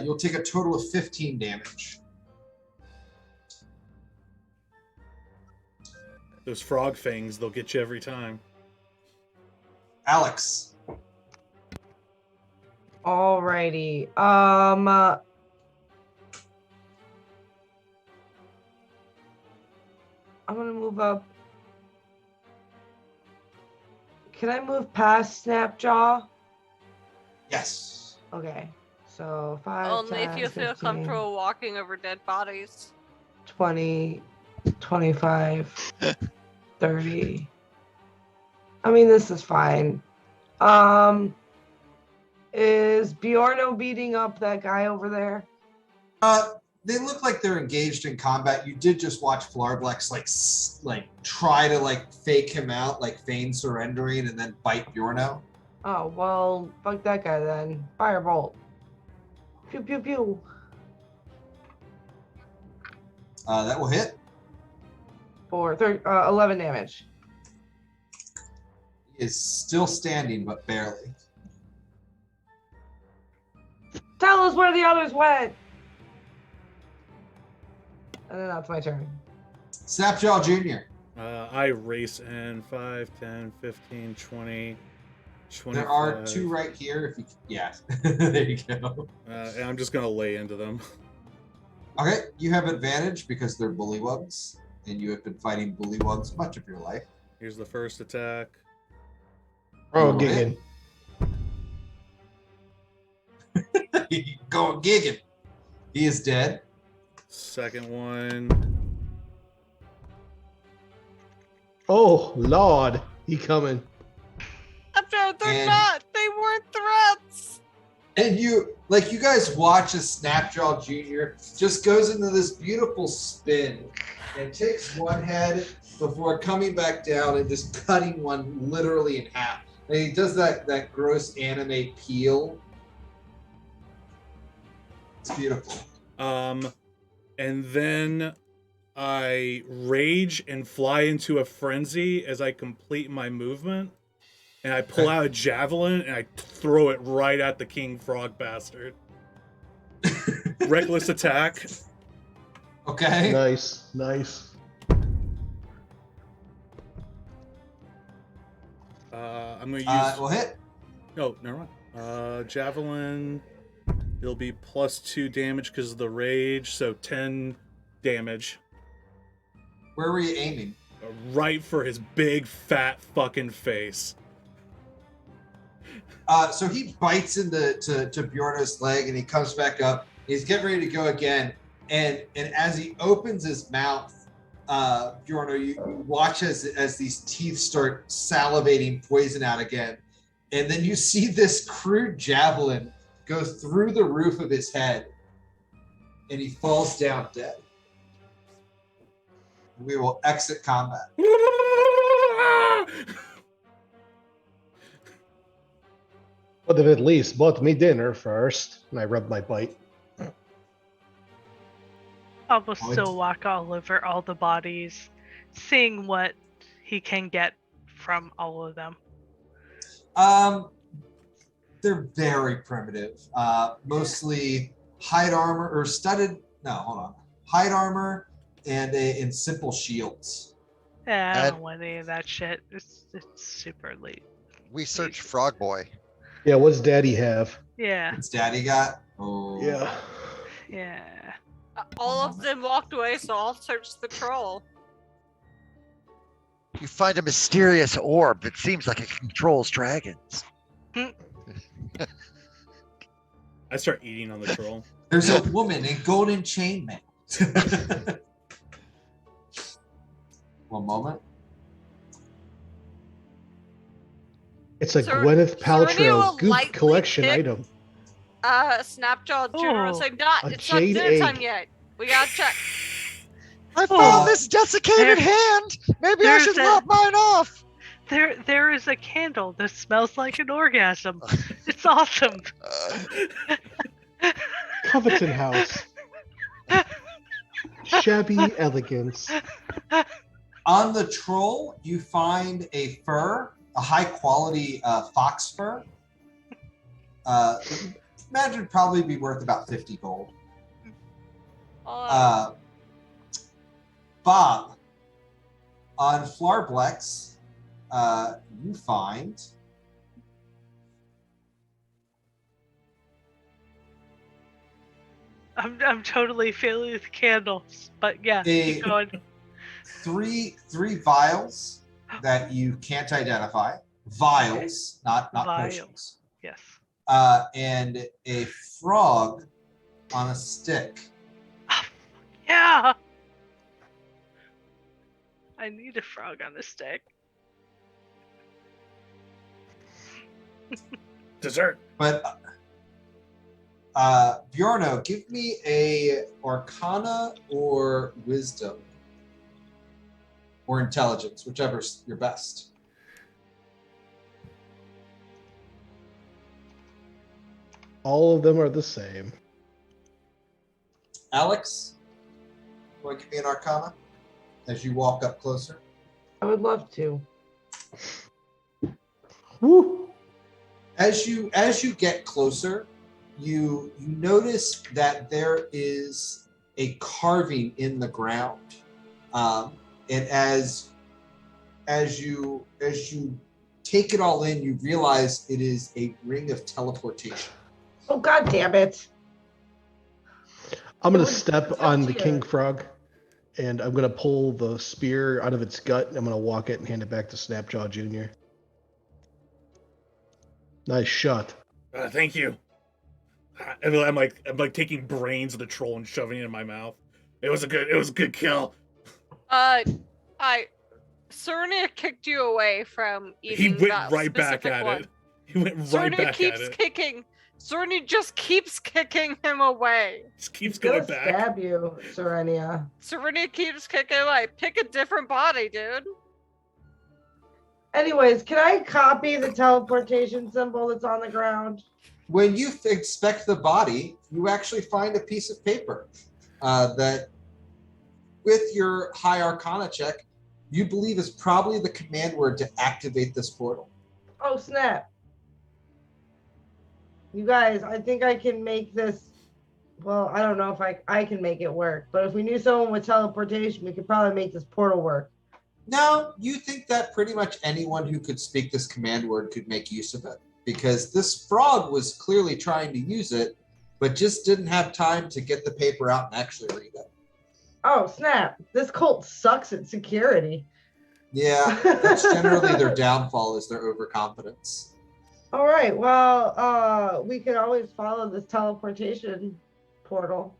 You'll take a total of 15 damage.
Those frog fangs, they'll get you every time.
Alex.
Alrighty. I'm gonna move up. Can I move past Snapjaw?
Yes.
Okay. So 5,
Only
10,
if you feel
15,
comfortable walking over dead bodies.
20, 25, 30. I mean, this is fine. Is Bjorno beating up that guy over there?
They look like they're engaged in combat. You did just watch Flarblex like try to fake him out, feign surrendering, and then bite Bjorno.
Oh, well, fuck that guy then. Firebolt. Pew, pew, pew.
That will hit.
For 11 damage.
He is still standing, but barely.
Tell us where the others went. And then that's my turn.
Snapjaw Jr.
I race in 5, 10, 15, 20, 25.
There are two right here. If you, yeah, there you go.
And I'm just going to lay into them.
Okay, you have advantage because they're bullywugs, and you have been fighting bullywugs much of your life.
Here's the first attack.
Oh,
Okay.
gigging.
Going gigging. He is dead.
Second one.
Oh, Lord. He coming.
They're
And-
not. They weren't threats.
And you guys watch as Snapjaw Jr. just goes into this beautiful spin and takes one head before coming back down and just cutting one literally in half. And he does that gross anime peel. It's beautiful.
And then I rage and fly into a frenzy as I complete my movement. And I pull out a javelin and I throw it right at the king frog bastard. Reckless attack.
Okay.
Nice. Nice.
I'm gonna use.
We'll hit.
No, never mind. Javelin. It'll be +2 damage because of the rage, so 10 damage.
Where were you aiming?
Right for his big fat fucking face.
So he bites into to Bjorno's leg, and he comes back up. He's getting ready to go again, and as he opens his mouth, Bjorno, you watch as these teeth start salivating poison out again, and then you see this crude javelin go through the roof of his head, and he falls down dead. We will exit combat.
But at least bought me dinner first, and I rubbed my bite.
I will still walk all over all the bodies, seeing what he can get from all of them.
They're very primitive. Mostly hide armor or studded. No, hold on. Hide armor and simple shields.
Yeah, I don't want any of that shit. It's super late.
We searched Frog Boy.
Yeah, what's Daddy have?
Yeah.
What's Daddy got? Oh.
Yeah.
Yeah.
All of them walked away, so I'll search the troll.
You find a mysterious orb that seems like it controls dragons.
I start eating on the troll.
There's a woman in golden chainmail. One moment.
It's a
Sir-
Gwyneth
Serenia
Paltrow
will
Goop
lightly
collection
pick-
item.
Snapjaw Junior was
Oh,
like,
a
it's not
jade
dinner time
egg.
yet. We gotta check.
I
Oh.
found this desiccated
There-
hand. Maybe I
there's
should
a-
lop mine off.
There is a candle that smells like an orgasm. It's awesome.
Coveton House. Shabby elegance.
On the troll, you find a fur, a high quality fox fur. Imagine probably be worth about 50 gold. Bob, on Flarblex, you find
I'm totally feeling the candles, but yeah,
A-
keep going.
three vials that you can't identify. Vials, not
Vials.
potions.
Yes.
And a frog on a stick.
Yeah. I need a frog on the stick.
Dessert.
But Bjorno, give me a Arcana or Wisdom or Intelligence, whichever's your best.
All of them are the same.
Alex, want to give me an Arcana as you walk up closer?
I would love to.
Woo!
As you get closer, you notice that there is a carving in the ground, and as you take it all in, you realize it is a ring of teleportation.
Oh, God damn it.
I'm gonna
It was
step
such
on the
a-
king frog, and I'm gonna pull the spear out of its gut, and I'm gonna walk it and hand it back to Snapjaw Jr. Nice shot.
Thank you. And I'm like taking brains of the troll and shoving it in my mouth. It was a good kill.
Serenia kicked you away from
He
eating
went
that
right back
specific
at
one.
it. He went right
Serenia
back
keeps
at it.
kicking. Serenia just keeps kicking him away.
Just keeps
He's gonna
going back.
stab you, Serenia.
Serenia keeps kicking away. Pick a different body, dude.
Anyways, can I copy the teleportation symbol that's on the ground?
When you inspect the body, you actually find a piece of paper that, with your high Arcana check, you believe is probably the command word to activate this portal.
Oh, snap. You guys, I think I can make this. Well, I don't know if I can make it work, but if we knew someone with teleportation, we could probably make this portal work.
No, you think that pretty much anyone who could speak this command word could make use of it, because this frog was clearly trying to use it, but just didn't have time to get the paper out and actually read it.
Oh, snap. This cult sucks at security.
Yeah, that's generally their downfall, is their overconfidence.
All right. Well, we can always follow this teleportation portal.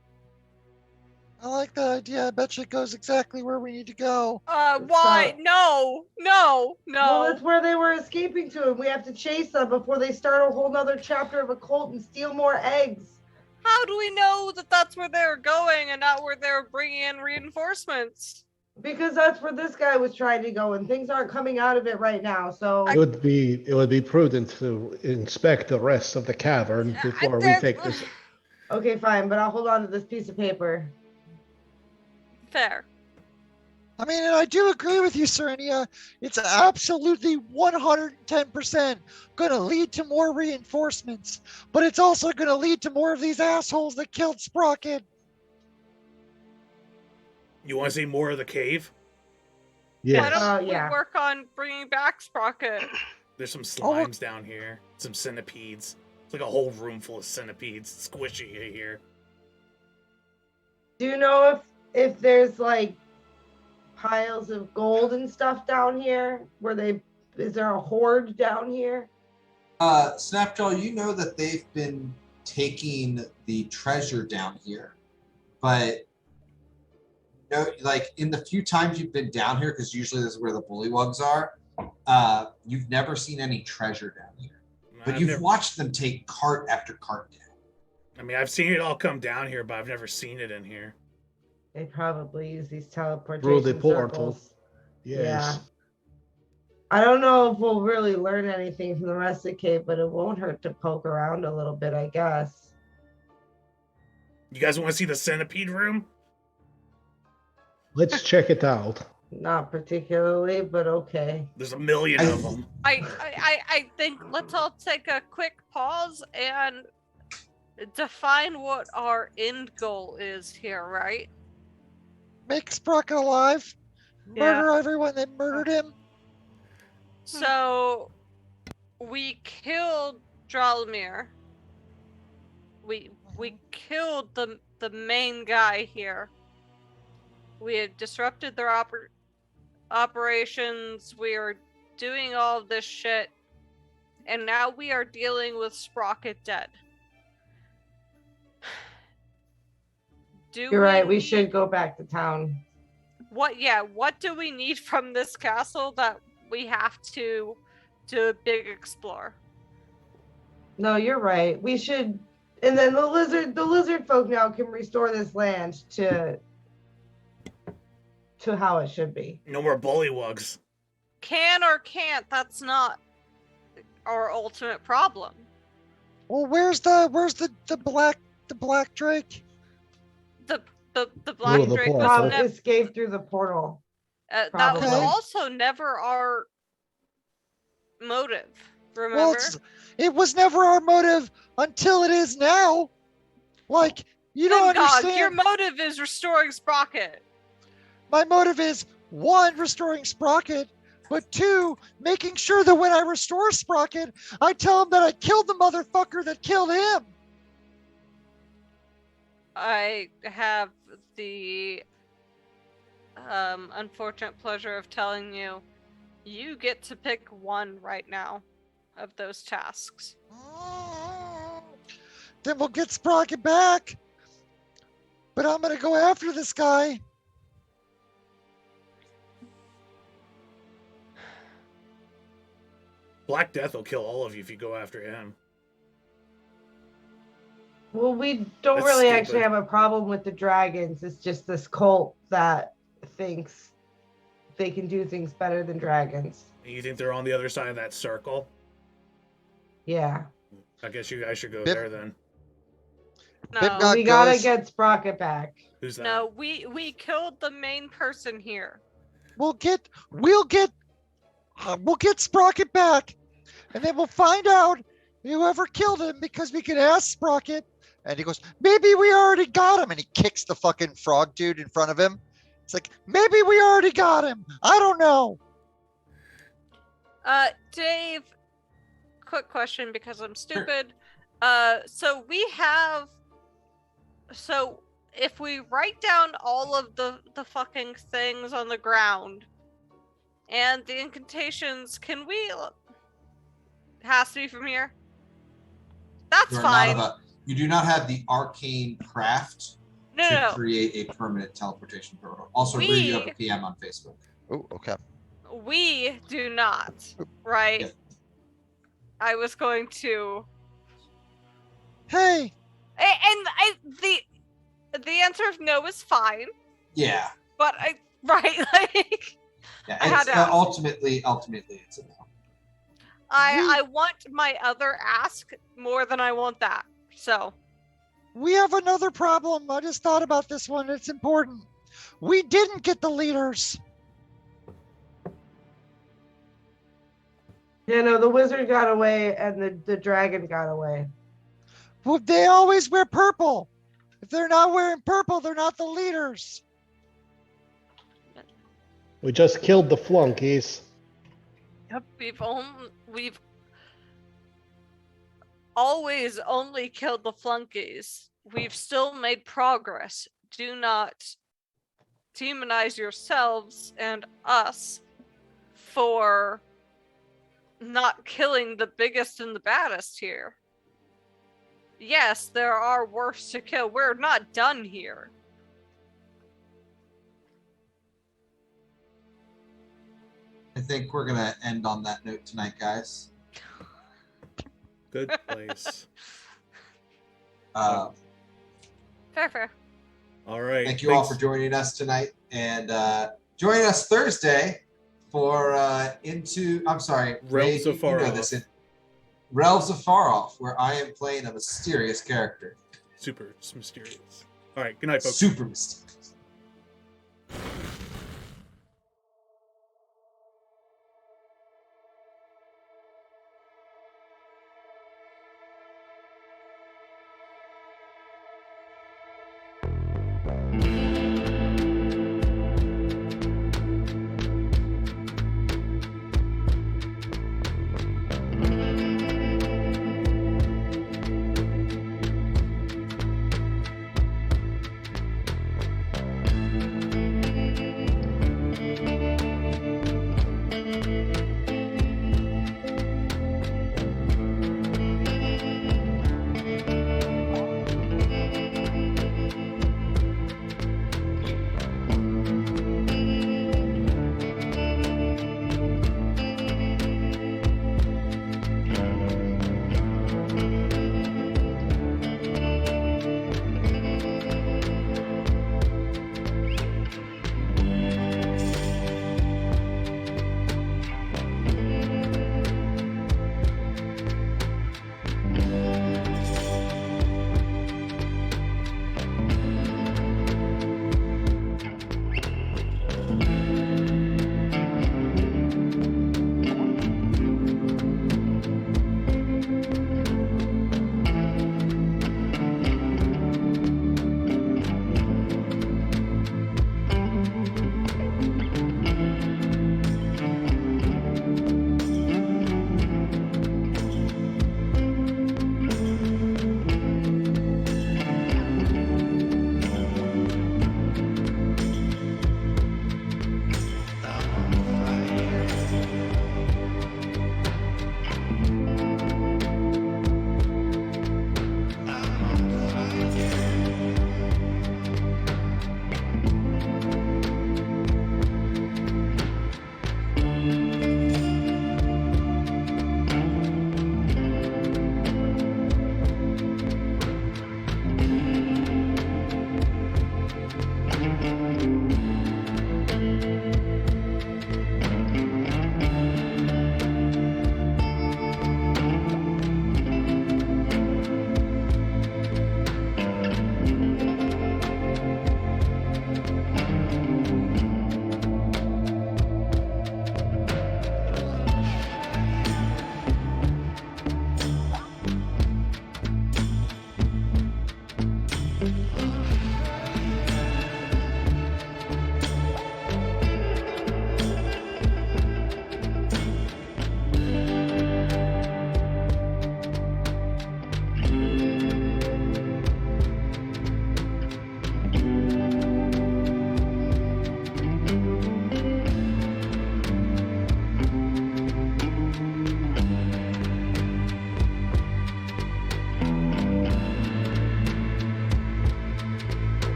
I like the idea. I bet you it goes exactly where we need to go.
Why? No, no, no.
Well, that's where they were escaping to, and we have to chase them before they start a whole nother chapter of a cult and steal more eggs.
How do we know that that's where they're going and not where they're bringing in reinforcements?
Because that's where this guy was trying to go, and things aren't coming out of it right now. So
It would be prudent to inspect the rest of the cavern before we take this.
okay, fine, but I'll hold on to this piece of paper.
Fair.
I mean, and I do agree with you, Serenia. It's absolutely 110% going to lead to more reinforcements, but it's also going to lead to more of these assholes that killed Sprocket.
You want to see more of the cave?
Why
Yes.
don't
yeah.
we work on bringing back Sprocket?
There's some slimes down here. Some centipedes. It's like a whole room full of centipedes. Squishy here.
Do you know if there's like piles of gold and stuff down here? Is there a hoard down here?
Snapjaw, you know that they've been taking the treasure down here, but like in the few times you've been down here, because usually this is where the bullywugs are, you've never seen any treasure down here. But you've watched them take cart after cart down.
I mean, I've seen it all come down here, but I've never seen it in here.
They probably use these teleportation
Through the portal.
circles.
Yes.
Yeah. I don't know if we'll really learn anything from the rest of the cave, but it won't hurt to poke around a little bit, I guess.
You guys want to see the centipede room?
Let's check it out.
Not particularly, but okay.
There's a million of them.
I think let's all take a quick pause and define what our end goal is here, right?
Make Sprocket alive. Murder everyone that murdered him.
So we killed Dralmir. We killed the main guy here. We had disrupted their operations. We are doing all of this shit, and now we are dealing with Sprocket dead.
You're right. We should go back to town.
What do we need from this castle that we have to do a big explore?
No, you're right. We should, and then the lizard folk now can restore this land to how it should be.
No more bullywugs.
Can or can't, that's not our ultimate problem.
Well, where's the black drake?
The black drake was
escaped through the portal.
That was also never our motive. Remember?
Well, it was never our motive until it is now. Like, you don't understand.
God, your motive is restoring Sprocket.
My motive is, 1, restoring Sprocket, but 2, making sure that when I restore Sprocket, I tell him that I killed the motherfucker that killed him.
I have the unfortunate pleasure of telling you, you get to pick one right now of those tasks.
Then we'll get Sprocket back. But I'm going to go after this guy.
Black Death will kill all of you if you go after him.
Well, we don't
That's
really
stupid.
actually have a problem with the dragons. It's just this cult that thinks they can do things better than dragons.
You think they're on the other side of that circle?
Yeah.
I guess you guys should go there then.
No,
We gotta get Sprocket back.
Who's that?
no, we killed the main person here.
We'll get Sprocket back, and then we'll find out whoever killed him, because we can ask Sprocket. And he goes, maybe we already got him. And he kicks the fucking frog dude in front of him. It's like, maybe we already got him. I don't know.
Dave, quick question because I'm stupid. So if we write down all of the fucking things on the ground and the incantations, can we has to be from here. That's
You are
fine.
you do not have the arcane craft
No,
to
no,
create a permanent teleportation portal. Also, Rue, you have a PM on Facebook.
Oh, okay.
no. We do not. Right?
Yeah.
I was going to.
Hey,
The answer of no is fine,
Yeah.
but like
Yeah.
I had
It's,
to ask.
ultimately, it's a no.
I want my other ask more than I want that. So
we have another problem. I just thought about this one. It's important. We didn't get the leaders.
Yeah, no, the wizard got away and the dragon got away.
Well, they always wear purple. If they're not wearing purple, they're not the leaders.
We just killed the flunkies.
we've always only killed the flunkies. We've still made progress. Do not demonize yourselves and us for not killing the biggest and the baddest here. Yes, there are worse to kill. We're not done here.
I think we're gonna end on that note tonight, guys.
Good place.
Fair.
All right.
Thank you all for joining us tonight, and join us Thursday for
Realms of Far
you know
Off.
this, Realms of Far Off, where I am playing a mysterious character.
Super mysterious. All right. Good night, folks.
Super mysterious.